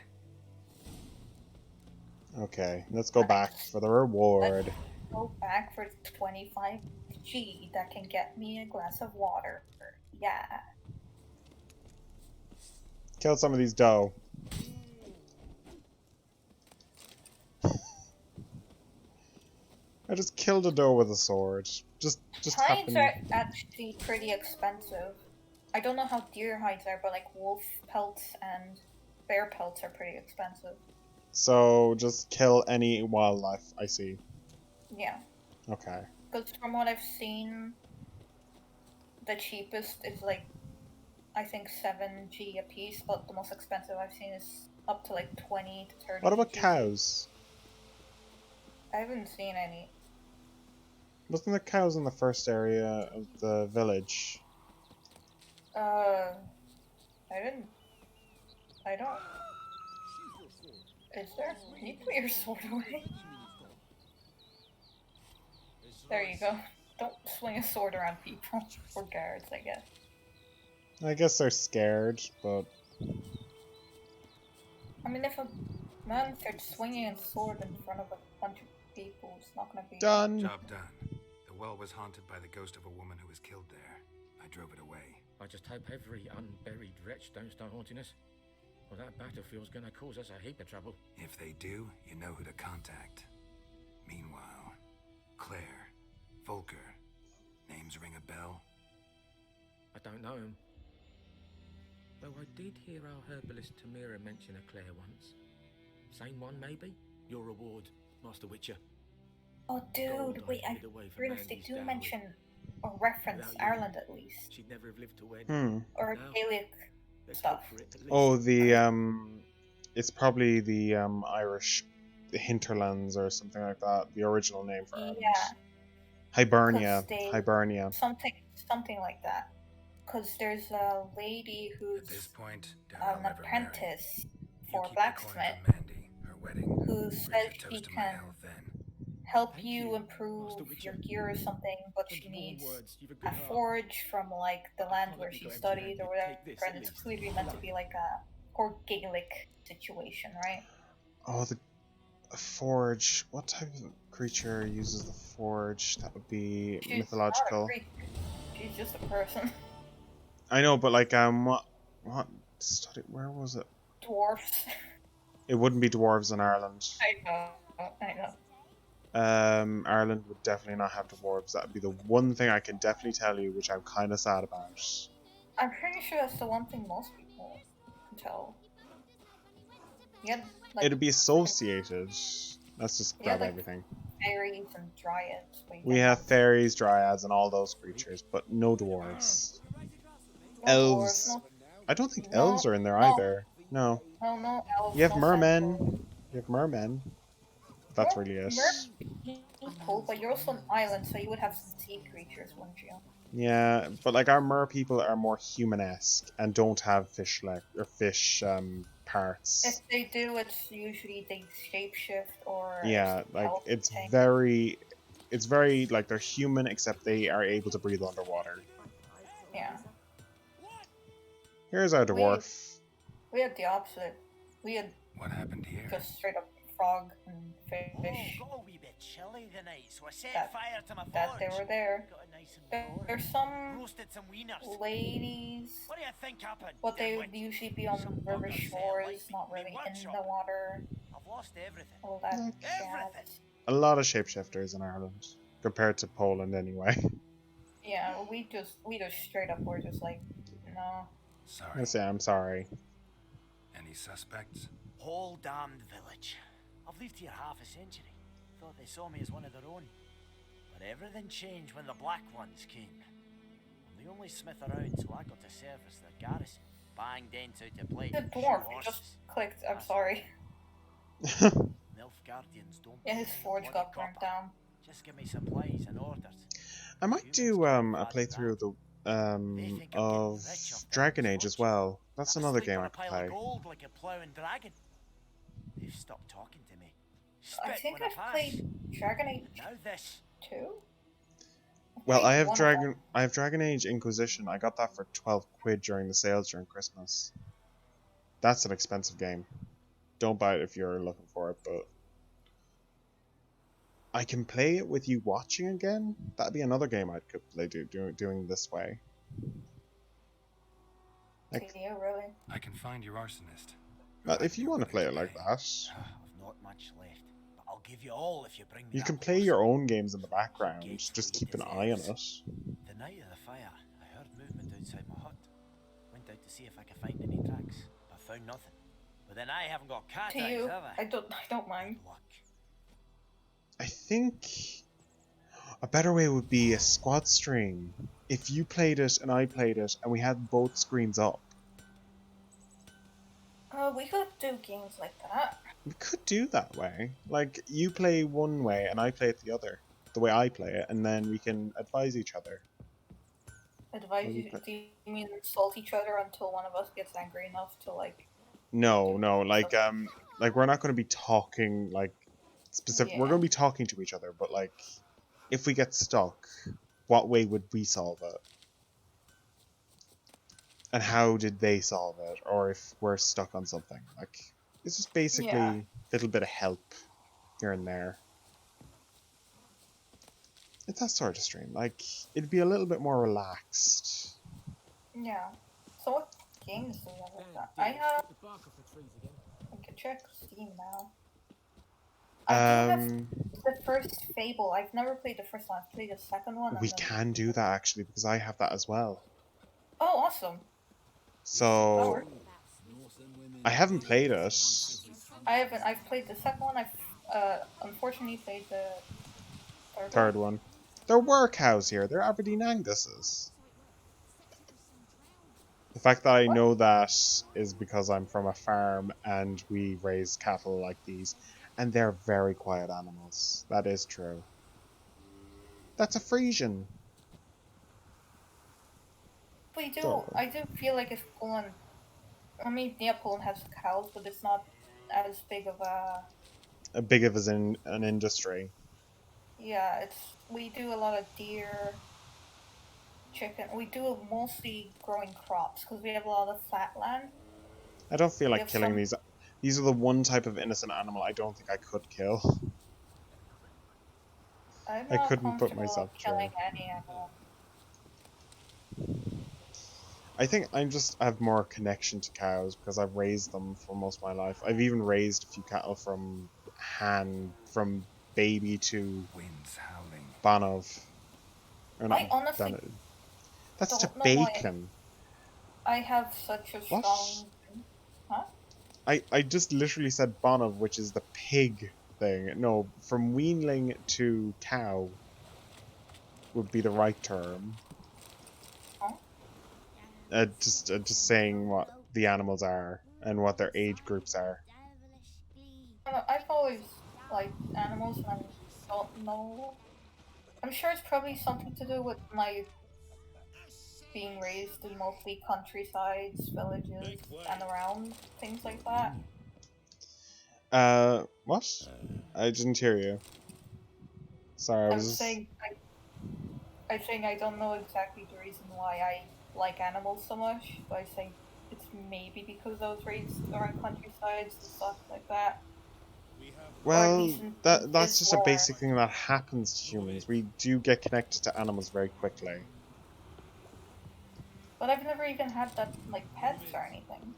Okay, let's go back for the reward. Let's go back for 25G. That can get me a glass of water. Yeah. Kill some of these dough. I just killed a doe with a sword. Just Hides happened. are actually pretty expensive. I don't know how deer hides are, but like wolf pelts and bear pelts are pretty expensive. So just kill any wildlife I see. Yeah. Okay. Because from what I've seen, the cheapest is like, I think 7G a piece, but the most expensive I've seen is up to like 20 to 30. What about cows? I haven't seen any. Wasn't there cows in the first area of the village? I don't. Is there? Can you put your sword away? There you go. Don't swing a sword around people. Or guards, I guess. I guess they're scared, but... I mean, if a man starts swinging a sword in front of a bunch of people, it's not gonna be... Done! Job done. The well was haunted by the ghost of a woman who was killed there. I drove it away. I just hope every unburied wretch don't start haunting us. Well, that battlefield's gonna cause us a heap of trouble. If they do, you know who to contact. Meanwhile, Claire, Volker, names ring a bell? I don't know him. Though I did hear our herbalist Tamira mention a Claire once. Same one, maybe? Your reward, Master Witcher. Oh, dude, wait, I realized they do mention or reference Ireland at least. She'd never have lived to wed. Or Gaelic stuff. Oh, it's probably the Irish hinterlands or something like that. The original name for Ireland. Yeah. Hibernia. Hibernia. Something like that. Because there's a lady who's an apprentice for blacksmith who says she can help you improve your gear or something, but she needs a forge from like the land where she studied or whatever, and it's clearly meant to be like a poor Gaelic situation, right? Oh, a forge. What type of creature uses the forge? That would be mythological. She's just a person. I know, but like what study? Where was it? Dwarfs. It wouldn't be dwarves in Ireland. I know. Ireland would definitely not have dwarves. That would be the one thing I can definitely tell you, which I'm kind of sad about. I'm pretty sure that's the one thing most people can tell. Yeah, like, it'd be associated. Let's just grab like everything. Fairies and dryads. We have fairies, dryads, and all those creatures, but no dwarves. Elves. Dwarves, I don't think elves are in there either. No. No elves. You have no mermen. centaurs. You have mermen. That's really it. People, but you're also an island, so you would have some sea creatures, wouldn't you? Yeah, but like our mer people are more human-esque and don't have fish parts. If they do, it's usually they shapeshift or Yeah, like it's very like they're human except they are able to breathe underwater. Yeah. Here's our dwarf. We had the opposite. We had what happened here? Just straight up frog and fish. Oh, got a wee bit chilly tonight, so I set fire to my forge. That they were there. Got it nice and There's some roasted some wieners. ladies. What do you think happened? But they would usually be on the river shores, not really in the water. I've lost everything. All that everything. A lot of shapeshifters in Ireland compared to Poland, anyway. Yeah, we just straight up were just like, no. Sorry. I say I'm sorry. Any suspects? Whole damned village. I've lived here half a century. Thought they saw me as one of their own. But everything changed when the Black Ones came. I'm the only smith around, so I got to service their garrison. Bang dents out to plate. The dwarf just clicked, I'm sorry. Nilfgaardians don't. Yeah, his forge got burnt down. Just give me supplies and orders. I might do a playthrough of the of Dragon Age as well. That's another game I could play. Gold like a plowing dragon. They've stopped talking to me. I Spit think when I've pass. played Dragon Age Now this. 2? Well, I have one of them. Dragon Age Inquisition. I got that for 12 quid during the sales during Christmas. That's an expensive game. Don't buy it if you're looking for it, but I can play it with you watching again. That'd be another game I could play doing this way. Like, really? I can find your arsonist. if you want to play it like that, I've not much left, but I'll give you all if you bring me you that can play horse. your own games in the background. Just keep an eye on it. The night of the fire, I heard movement outside my hut. Went out to see if I could find any tracks, but found nothing. But then I haven't got cat To eyes, you, have I? I don't mind. I think a better way would be a squad stream. If you played it and I played it, and we had both screens up. We could do games like that. We could do that way. Like, you play one way and I play it the other. The way I play it, and then we can advise each other. Advise you? Do you mean insult each other until one of us gets angry enough to like? No, like we're not going to be talking like specific. Yeah. We're going to be talking to each other, but like, if we get stuck, what way would we solve it? And how did they solve it? Or if we're stuck on something, like, it's just basically a little bit of help here and there. It's that sort of stream. Like, it'd be a little bit more relaxed. Yeah. So what games do we have like that? I have. I can check Steam now. I do have the first Fable. I've never played the first one. I've played the second one. We can do that actually, because I have that as well. Oh, awesome. So I haven't played it. I haven't. I've played the second one. I've unfortunately played the third one. There were cows here. They're Aberdeen Angus's. The fact that I know that is because I'm from a farm and we raise cattle like these, and they're very quiet animals. That is true. That's a Frisian. We do. I do feel like if Poland, I mean, yeah, Poland has cows, but it's not as big of a. Big of as in an industry. Yeah, we do a lot of deer, chicken. We do mostly growing crops because we have a lot of flat land. I don't feel like killing these. These are the one type of innocent animal I don't think I could kill. I couldn't put myself through. Killing any animal. I think I have more connection to cows because I've raised them for most of my life. I've even raised a few cattle from baby to winds howling. Banov. Or not I honestly Banov. That's to don't know bacon. I have such a What? strong. Huh? I just literally said Banov, which is the pig thing. No, from weanling to cow would be the right term. Just saying what the animals are and what their age groups are. I've always liked animals, and I don't know. I'm sure it's probably something to do with my being raised in mostly countrysides, villages, and around things like that. What? I didn't hear you. Sorry, I was saying I don't know exactly the reason why I like animals so much, but I think it's maybe because I was raised around countrysides and stuff like that. Well, that's just a basic thing that happens to humans. We do get connected to animals very quickly. But I've never even had that, like, pets or anything.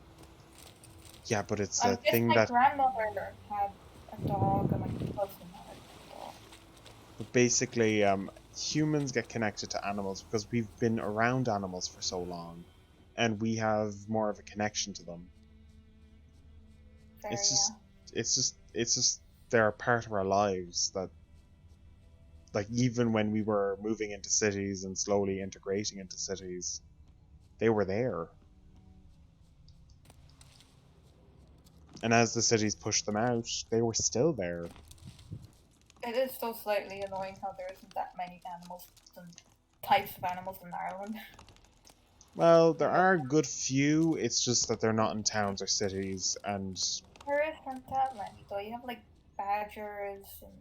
Yeah, but it's a thing my that... grandmother had a dog, and my cousin had a dog. But basically, humans get connected to animals because we've been around animals for so long. And we have more of a connection to them. It's just they're a part of our lives that, like, even when we were moving into cities and slowly integrating into cities, they were there. And as the cities pushed them out, they were still there. It is still slightly annoying how there isn't that many animals and types of animals in Ireland. Well, there are a good few, it's just that they're not in towns or cities, and... There is Pentadland, though. You have like badgers and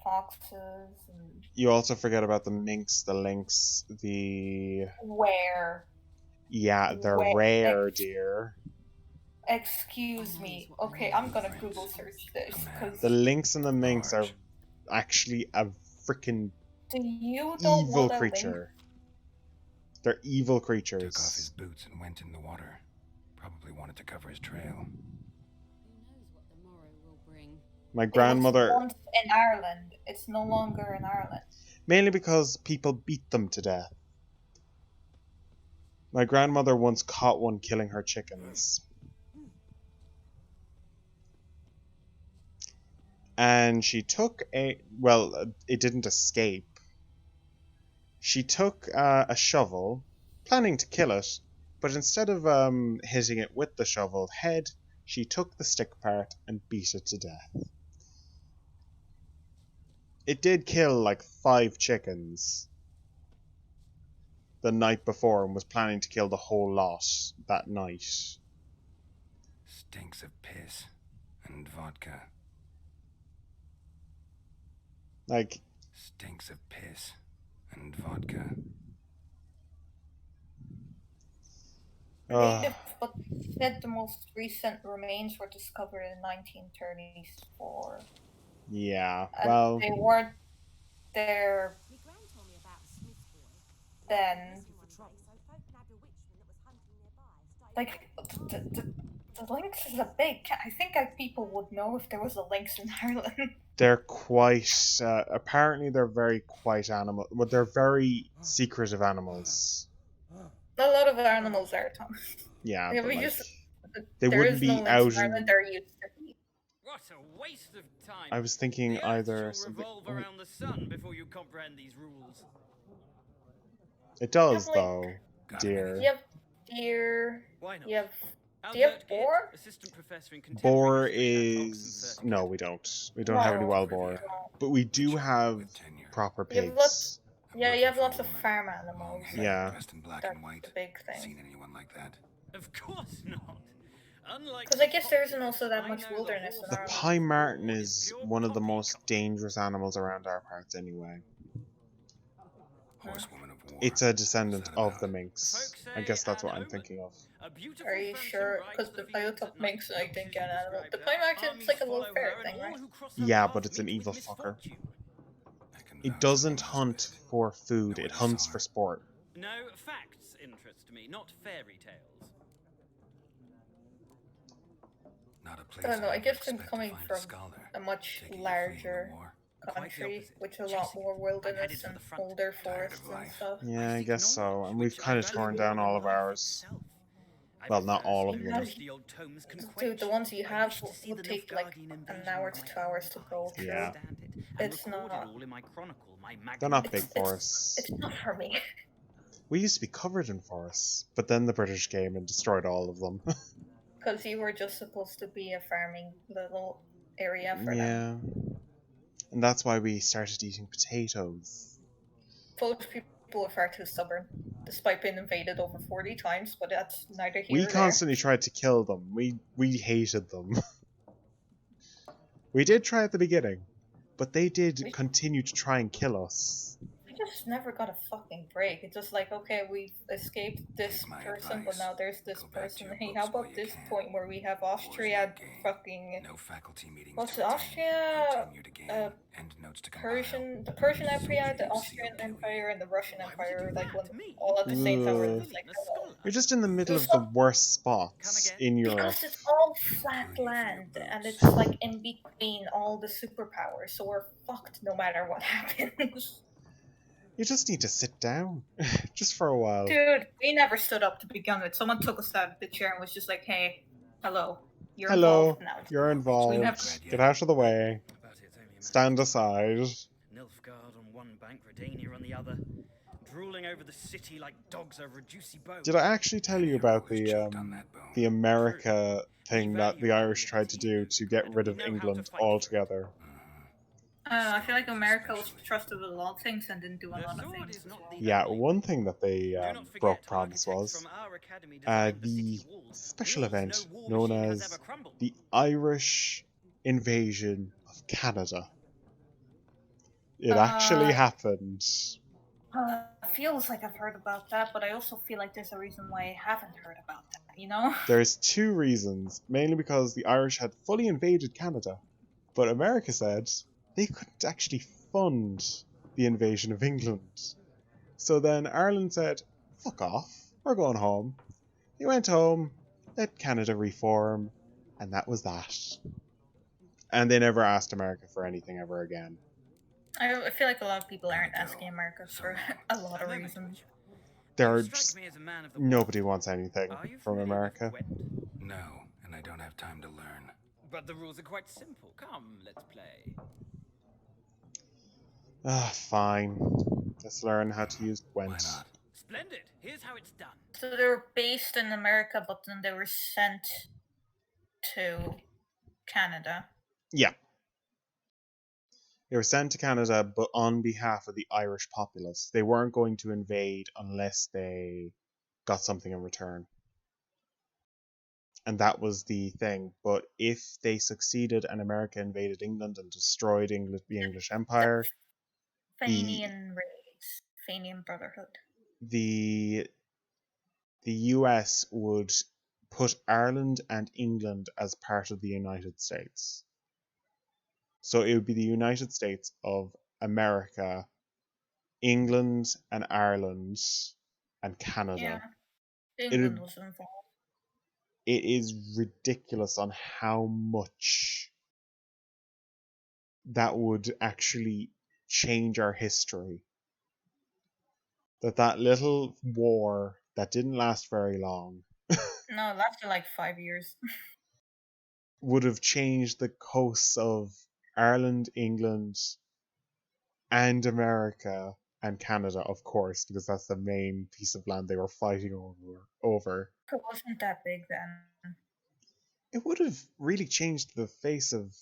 foxes and. You also forget about the minks, the lynx, the. Where? Yeah, they're rare, dear. Excuse me. Okay, I'm gonna Google search this. The lynx and the minks are actually a freaking evil creature. They're evil creatures. Took off his boots and went in the water. Probably wanted to cover his trail. My grandmother. It was once in Ireland. It's no longer in Ireland. Mainly because people beat them to death. My grandmother once caught one killing her chickens. And she took a... Well, it didn't escape. She took a shovel, planning to kill it, but instead of hitting it with the shovel head, she took the stick part and beat it to death. It did kill like 5 chickens the night before and was planning to kill the whole lot that night. Stinks of piss and vodka. Like... Stinks of piss and vodka. But said the most recent remains were discovered in 1934. Yeah, and well... they weren't there then. Like, the lynx is a big cat. I think people would know if there was a lynx in Ireland. They're quite... apparently they're very quite animal... Well, they're very secretive animals. A lot of animals are, Thomas. Yeah, Yeah, but like, just, they wouldn't be no out in Ireland, there used to be. What a waste of time. I was thinking the either Earth shall something... revolve around the sun before you comprehend these rules. It does, like, though, dear. You have deer. Why not? You have... Do you have boar? Boar is... No, we don't. We don't have any wild boar. But we do have proper pigs. Yeah, you have lots of farm animals. Yeah. Dressed in black and white. The big thing. Seen anyone like that? Of course not. Because I guess there isn't also that much wilderness in The Ireland. pine marten is one of the most dangerous animals around our parts anyway. Horsewoman of war. It's a descendant of the minx. I guess that's what I'm thinking of. Are you sure? Because I looked up minx and I didn't get an animal. The pine marten's like a little ferret thing, right? Yeah, but it's an evil fucker. It doesn't hunt for food, it hunts for sport. No, facts interest me, not fairy tales. Not a place I don't know, I guess I'm expect to coming find from scholar. a much Taking larger war. country, with a lot more wilderness and older forests and stuff. Yeah, I guess so. And we've kind of torn down all of ours. Well, not all of them. Dude, the ones you have will take like an hour to 2 hours to go through. Yeah. It's not... They're not big forests. It's not for me. We used to be covered in forests, but then the British came and destroyed all of them. Because you were just supposed to be a farming little area for them. Yeah. And that's why we started eating potatoes. Polish people are far too stubborn, despite being invaded over 40 times, but that's neither here We nor there. constantly tried to kill them. We hated them. We did try at the beginning, but they did continue to try and kill us. We just never got a fucking break. It's just like, okay, we've escaped this person, but now there's this person. Hey, how about this point where we have Austria fucking... No faculty meeting. What's it? Austria, Persian, the Persian Empire, the Austrian Empire, and the Russian Empire, like all at the same time. Where it's like, You're just in the middle of the worst spots in Europe. because it's all flat land, and it's like in between all the superpowers, so we're fucked no matter what happens. You just need to sit down, just for a while. Dude, we never stood up to begin with. Someone took us out of the chair and was just like, "Hey, hello, you're Hello, involved now." you're involved. Get out of the way. Stand aside. Nilfgaard on one bank, Redania on the other, drooling over the city like dogs over a juicy bone. Did I actually tell you about the America thing that the Irish tried to do to get rid of England altogether? I feel like America was trusted with a lot of things and didn't do a lot of things. Yeah, one thing that they broke promise was the special event known as the Irish invasion of Canada. It actually happened. Feels like I've heard about that, but I also feel like there's a reason why I haven't heard about that, you know? There's two reasons. Mainly because the Irish had fully invaded Canada, but America said they couldn't actually fund the invasion of England. So then Ireland said, fuck off, we're going home. They went home, let Canada reform, and that was that. And they never asked America for anything ever again. I feel like a lot of people aren't asking America for a lot of reasons. There are just... nobody wants anything from America. No, and I don't have time to learn. But the rules are quite simple. Come, let's play. Fine. Let's learn how to use Gwent. Why not? Splendid. Here's how it's done. So they were based in America, but then they were sent to Canada. Yeah. They were sent to Canada, but on behalf of the Irish populace. They weren't going to invade unless they got something in return. And that was the thing. But if they succeeded and America invaded England and destroyed the English Empire... Fenian raids. Fenian Brotherhood. The US would put Ireland and England as part of the United States. So it would be the United States of America, England and Ireland and Canada. Yeah, England was involved. It is ridiculous on how much that would actually change our history. That little war that didn't last very long. No, it lasted like 5 years. Would have changed the coasts of Ireland, England, and America, and Canada, of course, because that's the main piece of land they were fighting over. It wasn't that big then. It would have really changed the face of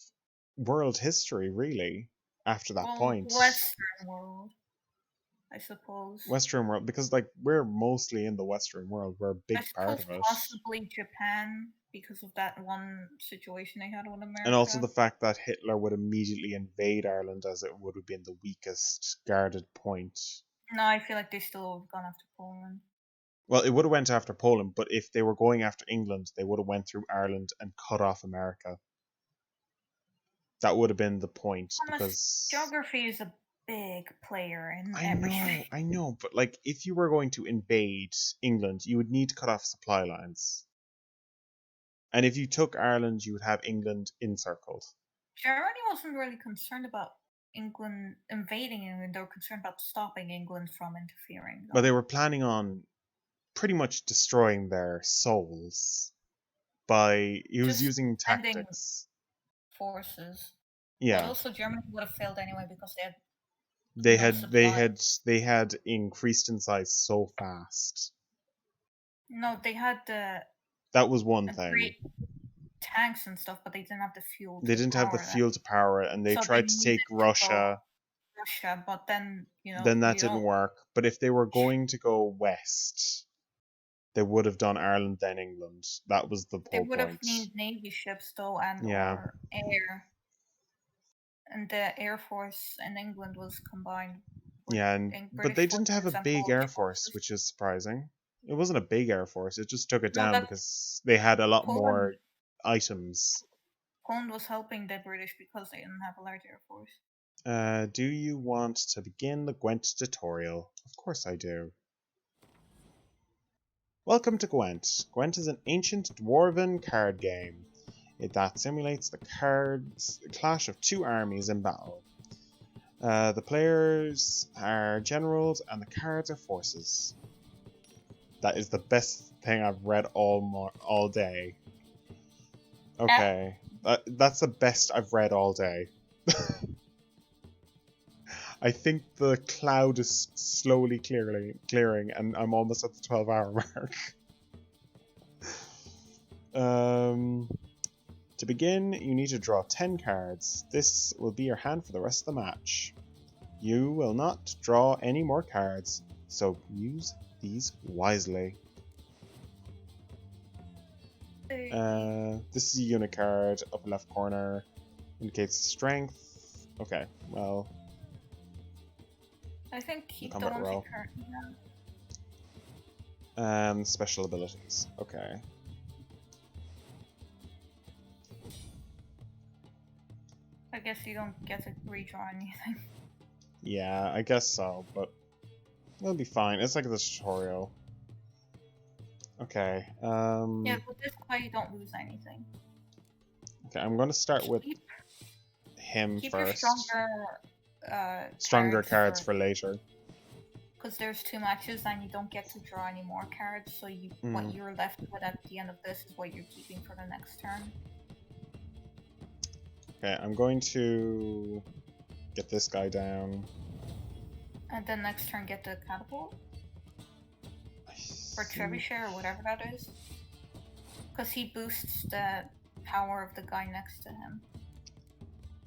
world history, really, after that point. Western world, I suppose. Western world, because like we're mostly in the Western world. We're a big part of it. Possibly Japan, because of that one situation they had with America. And also the fact that Hitler would immediately invade Ireland, as it would have been the weakest guarded point. No, I feel like they still would have gone after Poland. Well, it would have went after Poland, but if they were going after England, they would have went through Ireland and cut off America. That would have been the point. Because geography is a big player in everything. I know, but like if you were going to invade England, you would need to cut off supply lines. And if you took Ireland, you would have England encircled. Germany wasn't really concerned about England invading England. They were concerned about stopping England from interfering. But they were planning on pretty much destroying their souls by using tactics. Forces. Yeah. But also Germany would have failed anyway because they had increased in size so fast. No, they had that was one thing. Great tanks and stuff, but they didn't have the fuel. They didn't have the fuel to power it, and they tried to take Russia. But then Then that didn't work. But if they were going to go west, they would have done Ireland then England. That was the whole point. They would have needed navy ships though, and or air. And the air force in England was combined. But they didn't have a big air force, which is surprising. It wasn't a big air force. It just took it down because they had a lot more items. Poland was helping the British because they didn't have a large air force. Do you want to begin the Gwent tutorial? Of course I do. Welcome to Gwent. Gwent is an ancient dwarven card game that simulates the clash of two armies in battle. The players are generals and the cards are forces. That is the best thing I've read all day. Okay, that's the best I've read all day. I think the cloud is slowly clearing, and I'm almost at the 12-hour mark. To begin, you need to draw 10 cards. This will be your hand for the rest of the match. You will not draw any more cards, so use these wisely. This is a unit card, upper left corner. Indicates strength. Okay, well. I think keep the Combat ones you roll. currently have. And special abilities. Okay. I guess you don't get to redraw anything. Yeah, I guess so, but it'll be fine. It's like the tutorial. Okay. Yeah, but this way you don't lose anything. Okay, I'm going to start with him Keep first. your Stronger cards for later. Because there's 2 matches and you don't get to draw any more cards, so you what you're left with at the end of this is what you're keeping for the next turn. Okay, I'm going to get this guy down. And then next turn get the catapult. Or trebuchet or whatever that is. Because he boosts the power of the guy next to him.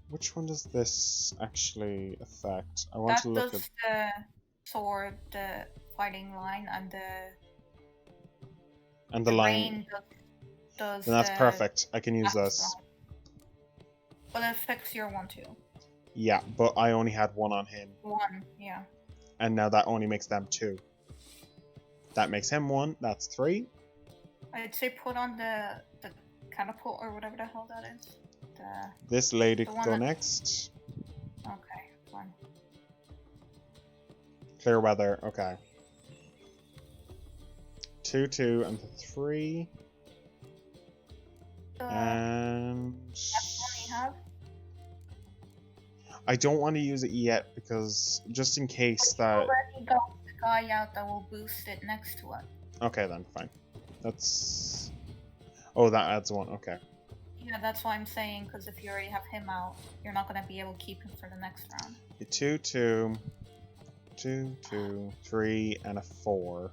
Which one does this actually affect? I want to look at the sword, the fighting line, and the line. rain does Then that's the perfect. I can use this. line. But it affects your 1 too. Yeah, but I only had 1 on him. 1, yeah. And now that only makes them 2. That makes him 1. That's 3. I'd say put on the catapult or whatever the hell that is. This lady the could one go that- next. Okay, fine. Clear weather. Okay. 2, 2, and 3. And That's the one you have? I don't want to use it yet because just in case You that. already got the guy out that will boost it next to it. Okay, then fine. That's. Oh, that adds 1. Okay. Yeah, that's what I'm saying, because if you already have him out, you're not going to be able to keep him for the next round. 2, 2, 2, 2, 3, and a 4.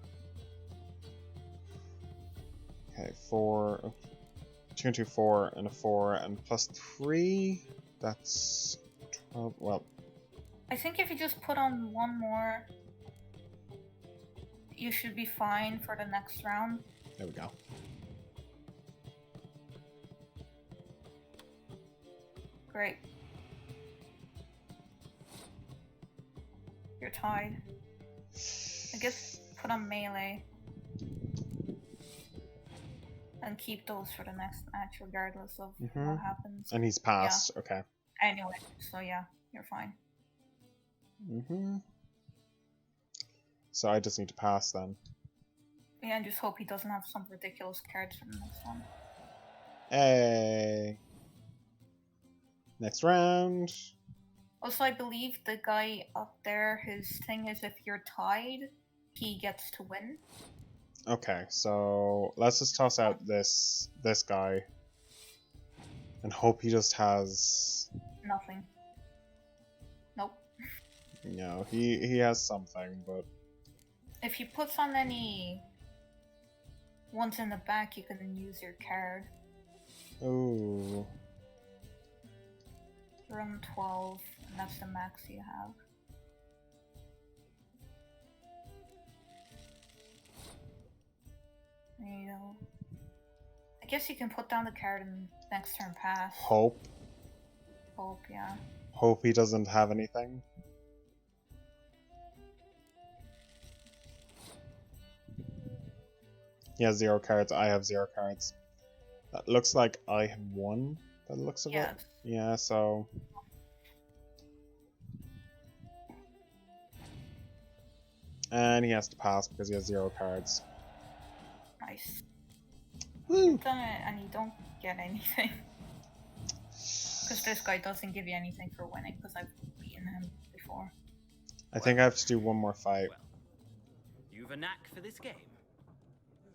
Okay, 4. 2, 2, 4, and a 4, and plus 3. That's 12. Well, I think if you just put on 1 more, you should be fine for the next round. there we go. Great. You're tied. I guess put on melee. And keep those for the next match regardless of what happens. And he's passed. Okay. Anyway, so yeah, you're fine. So I just need to pass then. Yeah, and just hope he doesn't have some ridiculous cards for the next one. Hey. Next round. Also, I believe the guy up there, his thing is if you're tied, he gets to win. Okay, so let's just toss out this guy and hope he just has. Nothing. Nope. No, he has something, but If he puts on any ones in the back, you can use your card. ooh. You're on 12, and that's the max you have. There you go. I guess you can put down the card and next turn pass. Hope. Hope, yeah. Hope he doesn't have anything. He has 0 cards. I have 0 cards. That looks like I have 1. By the looks of it. Yeah. So. And he has to pass because he has 0 cards. Nice. Woo! You've done it, and you don't get anything. Because this guy doesn't give you anything for winning, because I've beaten him before. I think I have to do 1 more fight. You've a knack for this game.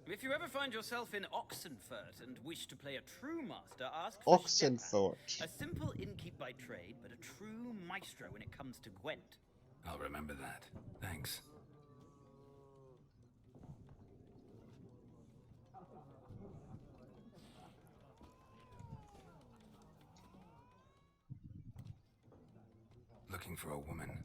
If you ever find yourself in Oxenfurt and wish to play a true master, ask for Oxenfurt. Stefan, a simple innkeep by trade, but a true maestro when it comes to Gwent. I'll remember that. Thanks. Looking for a woman.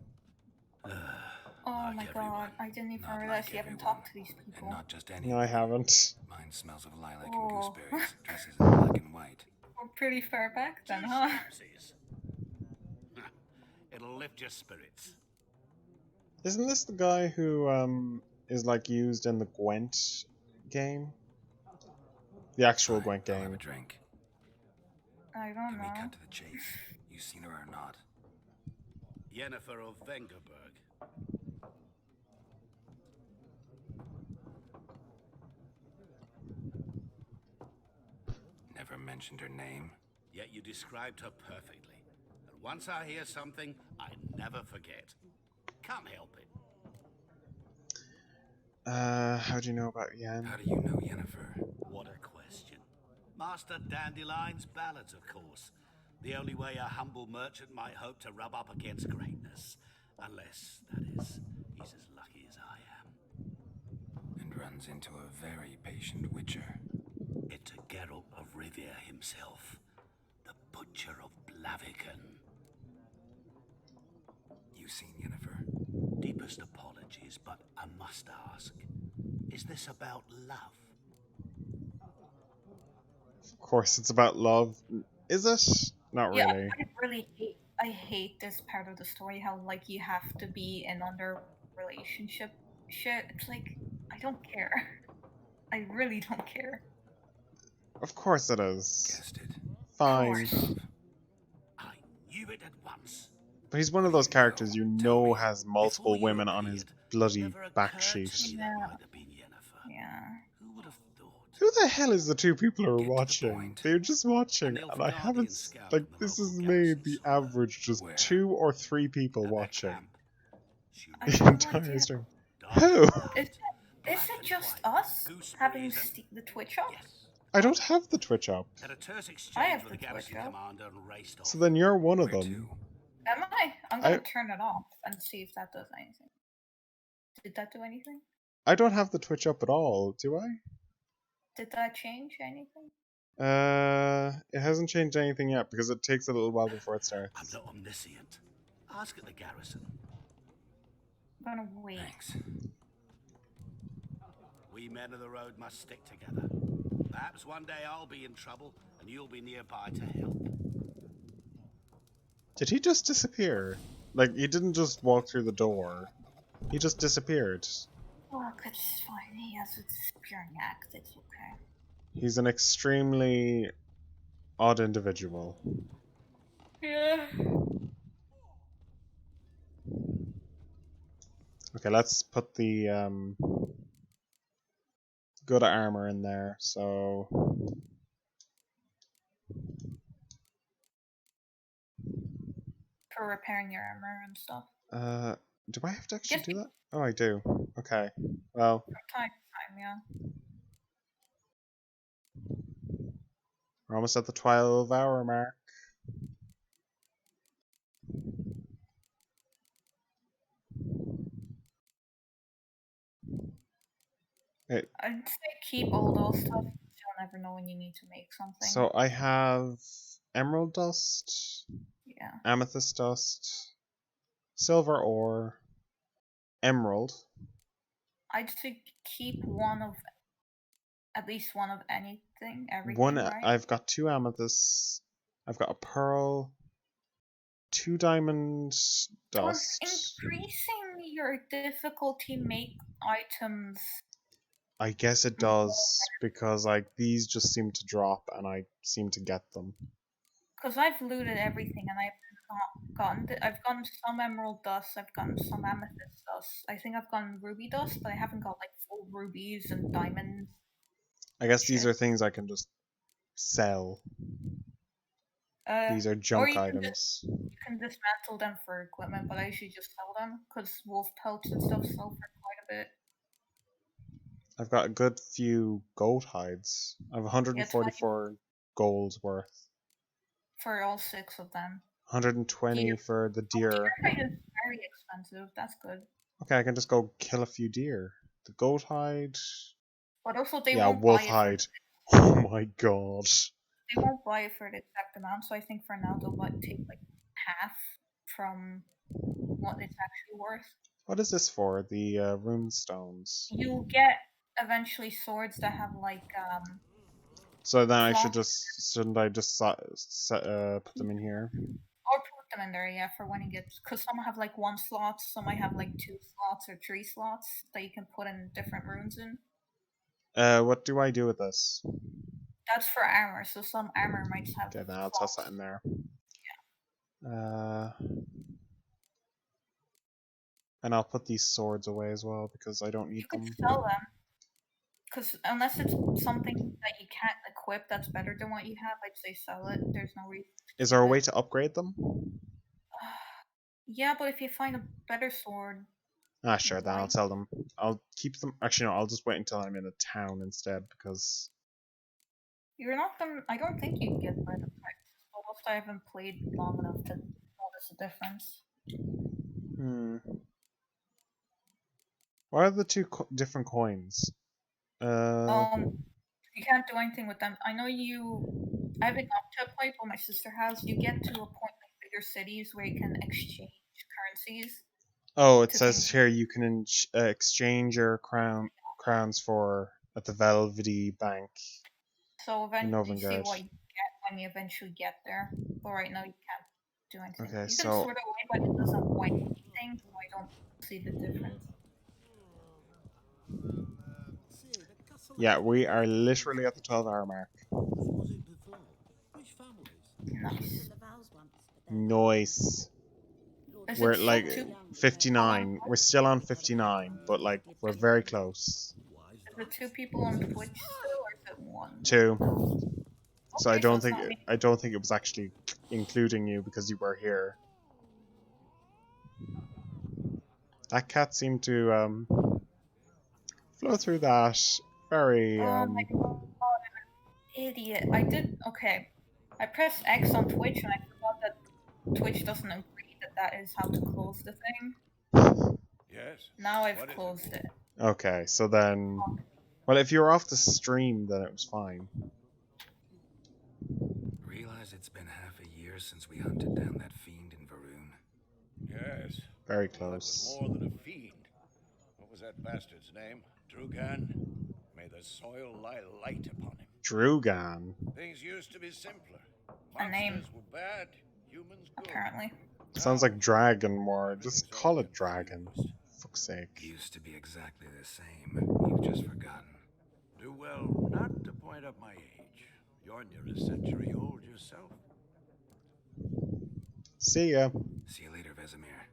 Oh my god, I didn't even realize you haven't talked to these people. Not just any. No, I haven't. Mine smells of lilac and gooseberries. Dresses in black and white. We're pretty far back then, huh? It'll lift your spirits. Isn't this the guy who is like used in the Gwent game? The actual Gwent game. Have a drink. I don't know. Can we cut to the chase? You seen her or not? Yennefer of Vengerberg. Never mentioned her name. Yet you described her perfectly. And once I hear something, I never forget. Can't help it. How do you know about Yen? How do you know Yennefer? What a question. Master Dandelion's ballads, of course. The only way a humble merchant might hope to rub up against greatness. Unless, that is, he's as lucky as I am. And runs into a very patient witcher. It's a Geralt of Rivia himself. The Butcher of Blaviken. You seen Yennefer? Deepest apologies, but I must ask. Is this about love? Of course, it's about love. Is it? Not Yeah, really. I hate this part of the story, how like you have to be in under relationship shit. It's like, I don't care. I really don't care. Of course it is. Guessed it. Fine. I knew it at once. But he's one of those characters you know has multiple women on his bloody back sheet. Yeah. Who would have thought? Who the hell is the two people who are watching? They're just watching, and I haven't like this is maybe average just 2 or 3 people watching the entire stream. Who? Is it just us having the Twitch up? I don't have the Twitch up. I have the Twitch up. So then you're one of them. Am I? I'm gonna turn it off and see if that does anything. Did that do anything? I don't have the Twitch up at all, do I? Did that change anything? It hasn't changed anything yet because it takes a little while before it starts. I'm not omniscient. Ask at the garrison. I'm gonna wait. Thanks. We men of the road must stick together. Perhaps one day I'll be in trouble and you'll be nearby to help. Did he just disappear? Like, he didn't just walk through the door. He just disappeared. Look, it's fine. He has a disappearing act. It's okay. He's an extremely odd individual. Yeah. Okay, let's put the good armor in there. So For repairing your armor and stuff. do I have to actually do that? Oh, I do. Okay. Well. From time to time, yeah. We're almost at the 12-hour mark. Wait. I'd say keep all those stuff. You'll never know when you need to make something. So I have emerald dust, yeah, amethyst dust, silver ore, emerald. I'd say keep at least one of anything, everything. One, right? I've got 2 amethysts. I've got a pearl, 2 diamond dust. Does increasing your difficulty make items? I guess it does because like these just seem to drop and I seem to get them. Because I've looted everything and I've gotten some emerald dust, I've gotten some amethyst dust. I think I've gotten ruby dust, but I haven't got like full rubies and diamonds. I guess these are things I can just sell. These are junk items. You can dismantle them for equipment, but I usually just sell them because wolf pelts and stuff sell for quite a bit. I've got a good few goat hides. I have 144 gold's worth. For all 6 of them. 120 for the deer. Deer hide is very expensive. That's good. Okay, I can just go kill a few deer. The goat hide. But also they yeah, won't wolf buy it hide. Oh my god. They won't buy it for the exact amount, so I think for now they'll take like half from what it's actually worth. What is this for? The rune stones. You get eventually swords that have like So then I should slots. just shouldn't I just put them in here? Or put them in there, yeah, for when you get. Because some have like 1 slot, some might have like 2 slots or 3 slots that you can put in different runes in. What do I do with this? That's for armor, so some armor might have. Okay, then I'll toss that in there. And I'll put these swords away as well because I don't need You them. could sell them. Because unless it's something that you can't equip that's better than what you have, I'd say sell it. There's no reason. Is there a way to upgrade them? Yeah, but if you find a better sword. Ah, sure, then I'll sell them. I'll keep them. Actually, no, I'll just wait until I'm in a town instead because. You're not gonna. I don't think you can get better practice. Almost I haven't played long enough to notice a difference. What are the two different coins? You can't do anything with them. I know you. I haven't up to a point, but my sister has. You get to a point in bigger cities where you can exchange currencies. Oh, it says here you can exchange your crowns for at the Velvety Bank. So eventually, you see Novengard. what you get when you eventually get there. But right now, you can't do anything. Okay, you so can sort of away, but it doesn't wipe anything, so I don't see the difference. yeah, we are literally at the 12-hour mark. Nice. Nice. Is We're it like still 59. We're still on 59, but like we're very close. Is it 2 people on Twitch still, or is it 1? 2. So Okay, I don't so it's think not me. it was actually including you because you were here. That cat seemed to flow through that very Oh my god, idiot. I did. Okay. I pressed X on Twitch and I forgot that Twitch doesn't agree that that is how to close the thing. Yes. Now I've closed it. Okay, so then well, if you were off the stream then it was fine. Realize it's been half a year since we hunted down that fiend in Varun. Yes. Very That close. was more than a fiend. What was that bastard's name? Drugan? May the soil lie light upon him. Drugan. Things used to be simpler. A name. Monsters were bad, humans good. Apparently. Sounds like dragon more. Just call it dragon. Fuck's sake. Used to be exactly the same. You've just forgotten. Do well not to point up my age. You're near a century old yourself. See ya. See you later, Vesemir.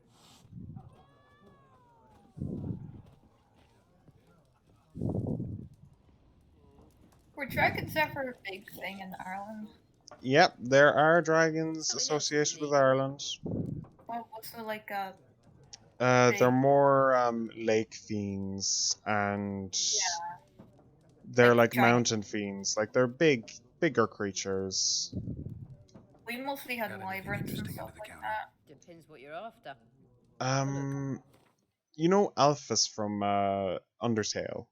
Were dragons ever a big thing in Ireland? Yep, there are dragons associated with Ireland. Well, what's the like They're more lake fiends and they're like mountain fiends. Like they're bigger creatures. We mostly had wyverns and stuff like that. Depends what you're after. You know Alphys from Undertale?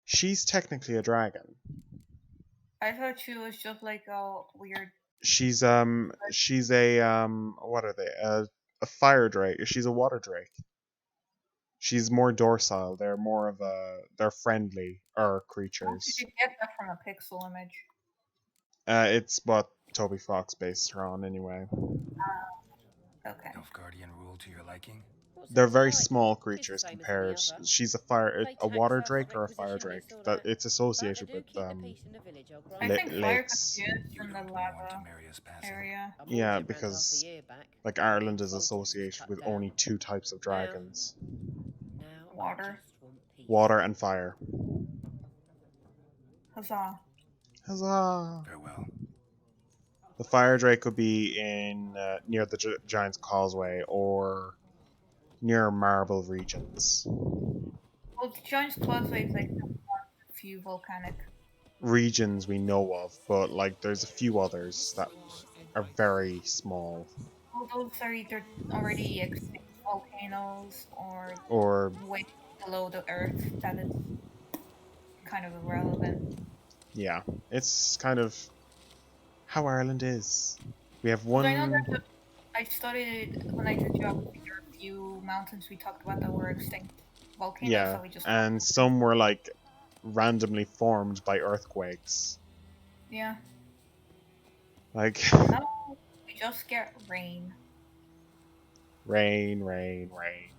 She's technically a dragon. I thought she was just like a weird. She's a what are they? A fire drake. She's a water drake. She's more docile. They're more of they're friendly creatures. Did you get that from a pixel image? It's what Toby Fox based her on anyway. Okay. Nilfgaardian rule to your liking? They're very small creatures compared. She's a water drake or a fire drake. That it's associated with I think fire lakes. could be from the lava area. Yeah, because like Ireland is associated with only 2 types of dragons: water and fire. Huzzah! Huzzah! Farewell. The fire drake could be in near the Giant's Causeway or near Marble regions. Well, the Giant's Causeway is like a few volcanic regions we know of, but like there's a few others that are very small. Well, those are either already extinct volcanoes or way below the earth that is kind of irrelevant. Yeah, it's kind of how Ireland is. We have one. I know that I studied when I did geography. There are a few mountains we talked about that were extinct volcanoes. Yeah, that we just and some were like randomly formed by earthquakes. Yeah. Like Now we just get rain. rain, rain, rain.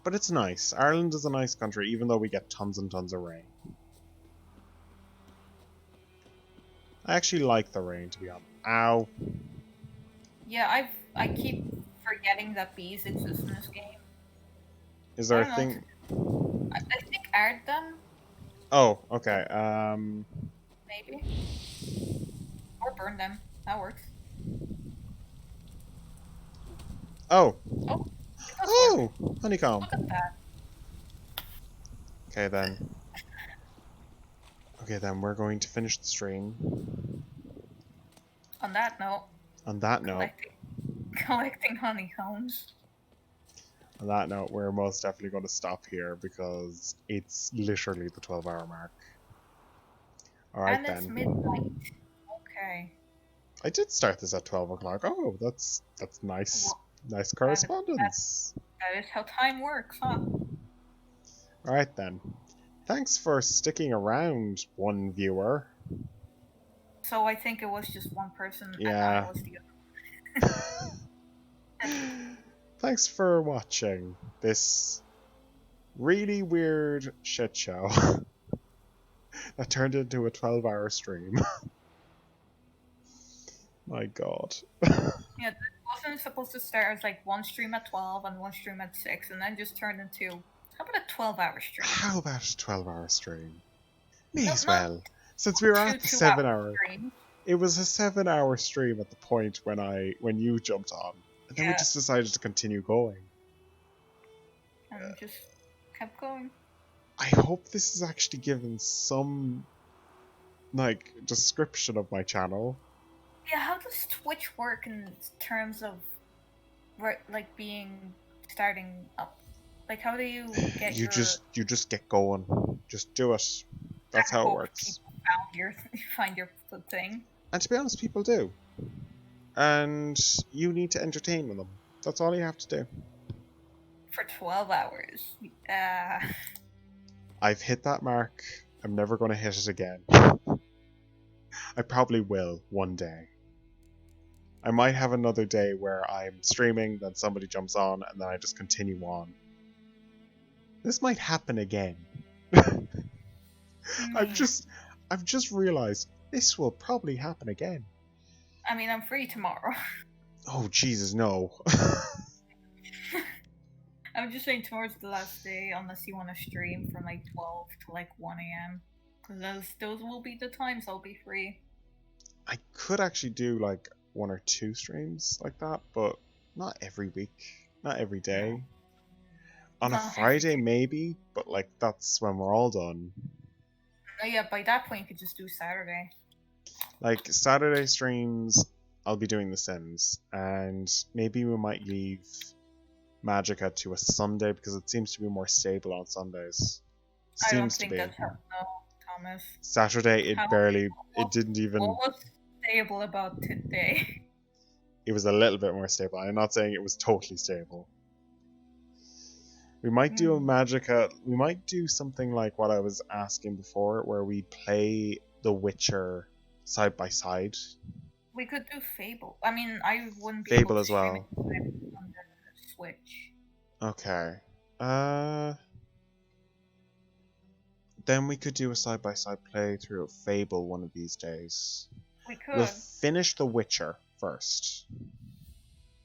But it's nice. Ireland is a nice country, even though we get tons and tons of rain. I actually like the rain, to be honest. Ow. Yeah, I keep forgetting that bees exist in this game. Is there a thing? I think add them. Oh, okay. Maybe. Or burn them. That works. Oh. Oh. Oh, honeycomb. Look at that. Okay then. Okay then, we're going to finish the stream. On that note. On that note. Collecting honeycombs. On that note, we're most definitely going to stop here because it's literally the 12-hour mark. Alright then. And it's midnight. Okay. I did start this at 12 o'clock. Oh, that's nice. Well, nice correspondence. That is how time works, huh? Alright then. Thanks for sticking around, one viewer. So I think it was just one person. Yeah. And I was the other. Thanks for watching this really weird shit show that turned into a 12-hour stream. My god. Yeah, it wasn't supposed to start as like one stream at 12 and one stream at 6, and then just turned into, how about a 12-hour stream? How about a 12-hour stream? May as well. Since we were at the 7-hour, it was a 7-hour stream at the point when you jumped on, and then we just decided to continue going. And just kept going. I hope this is actually given some like description of my channel. Yeah, how does Twitch work in terms of like starting up? Like, how do you get you just get going. Just do it. That's how it works. Find your thing. And to be honest, people do. And you need to entertain them. That's all you have to do. For 12 hours. I've hit that mark. I'm never going to hit it again. I probably will one day. I might have another day where I'm streaming, then somebody jumps on, and then I just continue on. This might happen again. I've just realized this will probably happen again. I mean, I'm free tomorrow. Oh, Jesus, no. I'm just saying tomorrow's the last day, unless you want to stream from like 12 to like 1 a.m. Because those will be the times I'll be free. I could actually do like 1 or 2 streams like that, but not every week, not every day. On a Friday maybe, but like that's when we're all done. Yeah, by that point you could just do Saturday. Like Saturday streams, I'll be doing The Sims, and maybe we might leave Magicka to a Sunday because it seems to be more stable on Sundays. I don't think that's how, no, Thomas. Saturday, it didn't even. What was stable about today? It was a little bit more stable. I'm not saying it was totally stable. We might do a Magicka. We might do something like what I was asking before, where we play The Witcher side by side. We could do Fable. I mean, I wouldn't be Fable able to as well. stream it on the Switch. Okay. Then we could do a side by side playthrough of Fable one of these days. We could. We'll finish The Witcher first.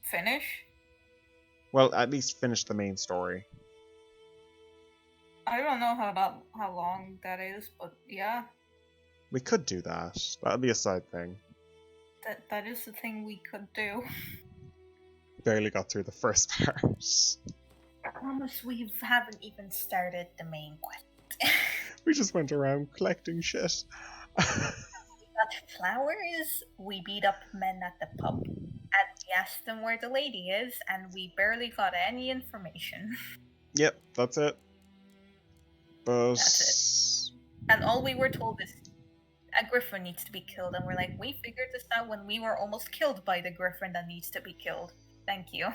Finish? Well, at least finish the main story. I don't know how long that is, but yeah. We could do that. That'd be a side thing. That is the thing we could do. Barely got through the first part. Thomas, we haven't even started the main quest. We just went around collecting shit. We got flowers, we beat up men at the pub, and we asked them where the lady is, and we barely got any information. Yep, that's it. But... That's it. And all we were told is a griffin needs to be killed, and we're like, we figured this out when we were almost killed by the griffin that needs to be killed. Thank you.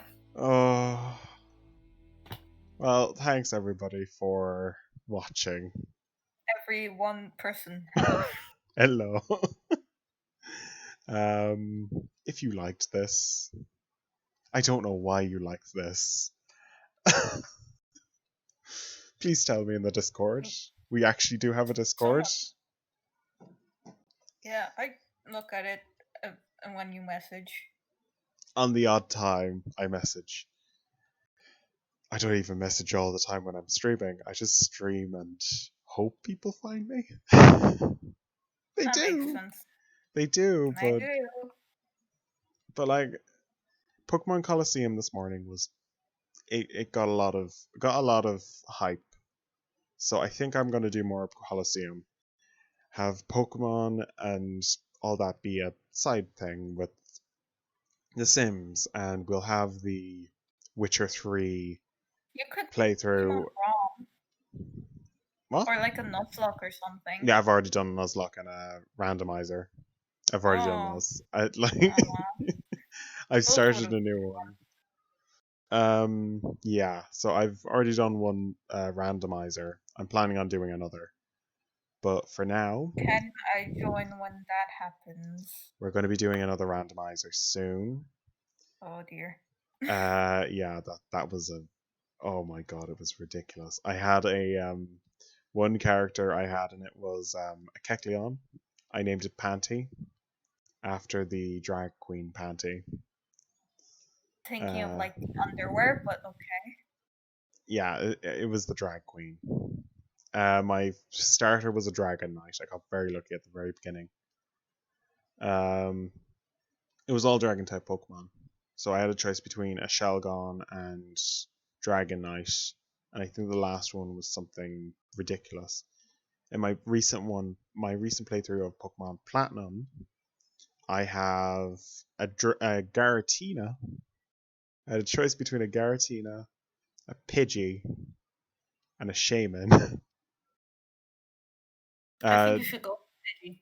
Well, thanks everybody for watching. Every one person. Hello. If you liked this, I don't know why you liked this. Please tell me in the Discord. We actually do have a Discord. Yeah, I look at it when you message. On the odd time, I message. I don't even message all the time when I'm streaming. I just stream and hope people find me. They that do. Makes sense. They do, I but do. But like Pokemon Colosseum this morning was it got a lot of hype. So I think I'm gonna do more Colosseum. Have Pokemon and all that be a side thing with The Sims, and we'll have the Witcher 3 playthrough. What? Or like a Nuzlocke or something. Yeah, I've already done a Nuzlocke and a randomizer. I've already done those. I've started a new one. Yeah, so I've already done one randomizer. I'm planning on doing another. But for now, can I join when that happens? We're going to be doing another randomizer soon. Oh dear. Yeah, that was oh my god, it was ridiculous. I had a one character I had, and it was a Kecleon. I named it Panty after the drag queen Panty. Thinking of like the underwear, but okay. Yeah, it was the drag queen. My starter was a Dragon Knight. I got very lucky at the very beginning. It was all Dragon type Pokemon, so I had a choice between a Shelgon and Dragonite, and I think the last one was something ridiculous. In my recent playthrough of Pokemon Platinum, I have a Garatina. I had a choice between a Garatina, a Pidgey, and a Shaman. I think you should go with Pidgey.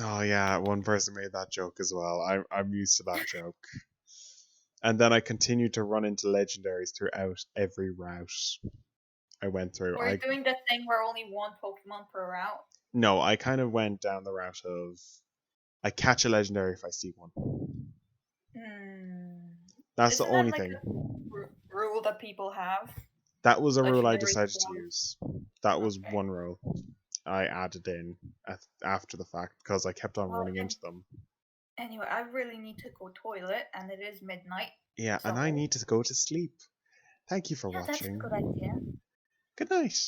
Oh yeah, one person made that joke as well. I'm used to that joke. And then I continued to run into legendaries throughout every route I went through. Were you doing the thing where only one Pokemon per route? No, I kind of went down the route of I catch a legendary if I see one. That's Isn't the only that like thing. A rule that people have? That was a rule I Legendary decided to form. use. That was one rule I added in after the fact because I kept on running into them. Anyway, I really need to go toilet, and it is midnight. Yeah, and I need to go to sleep. Thank you for Yeah, watching. that's a good idea. Good night.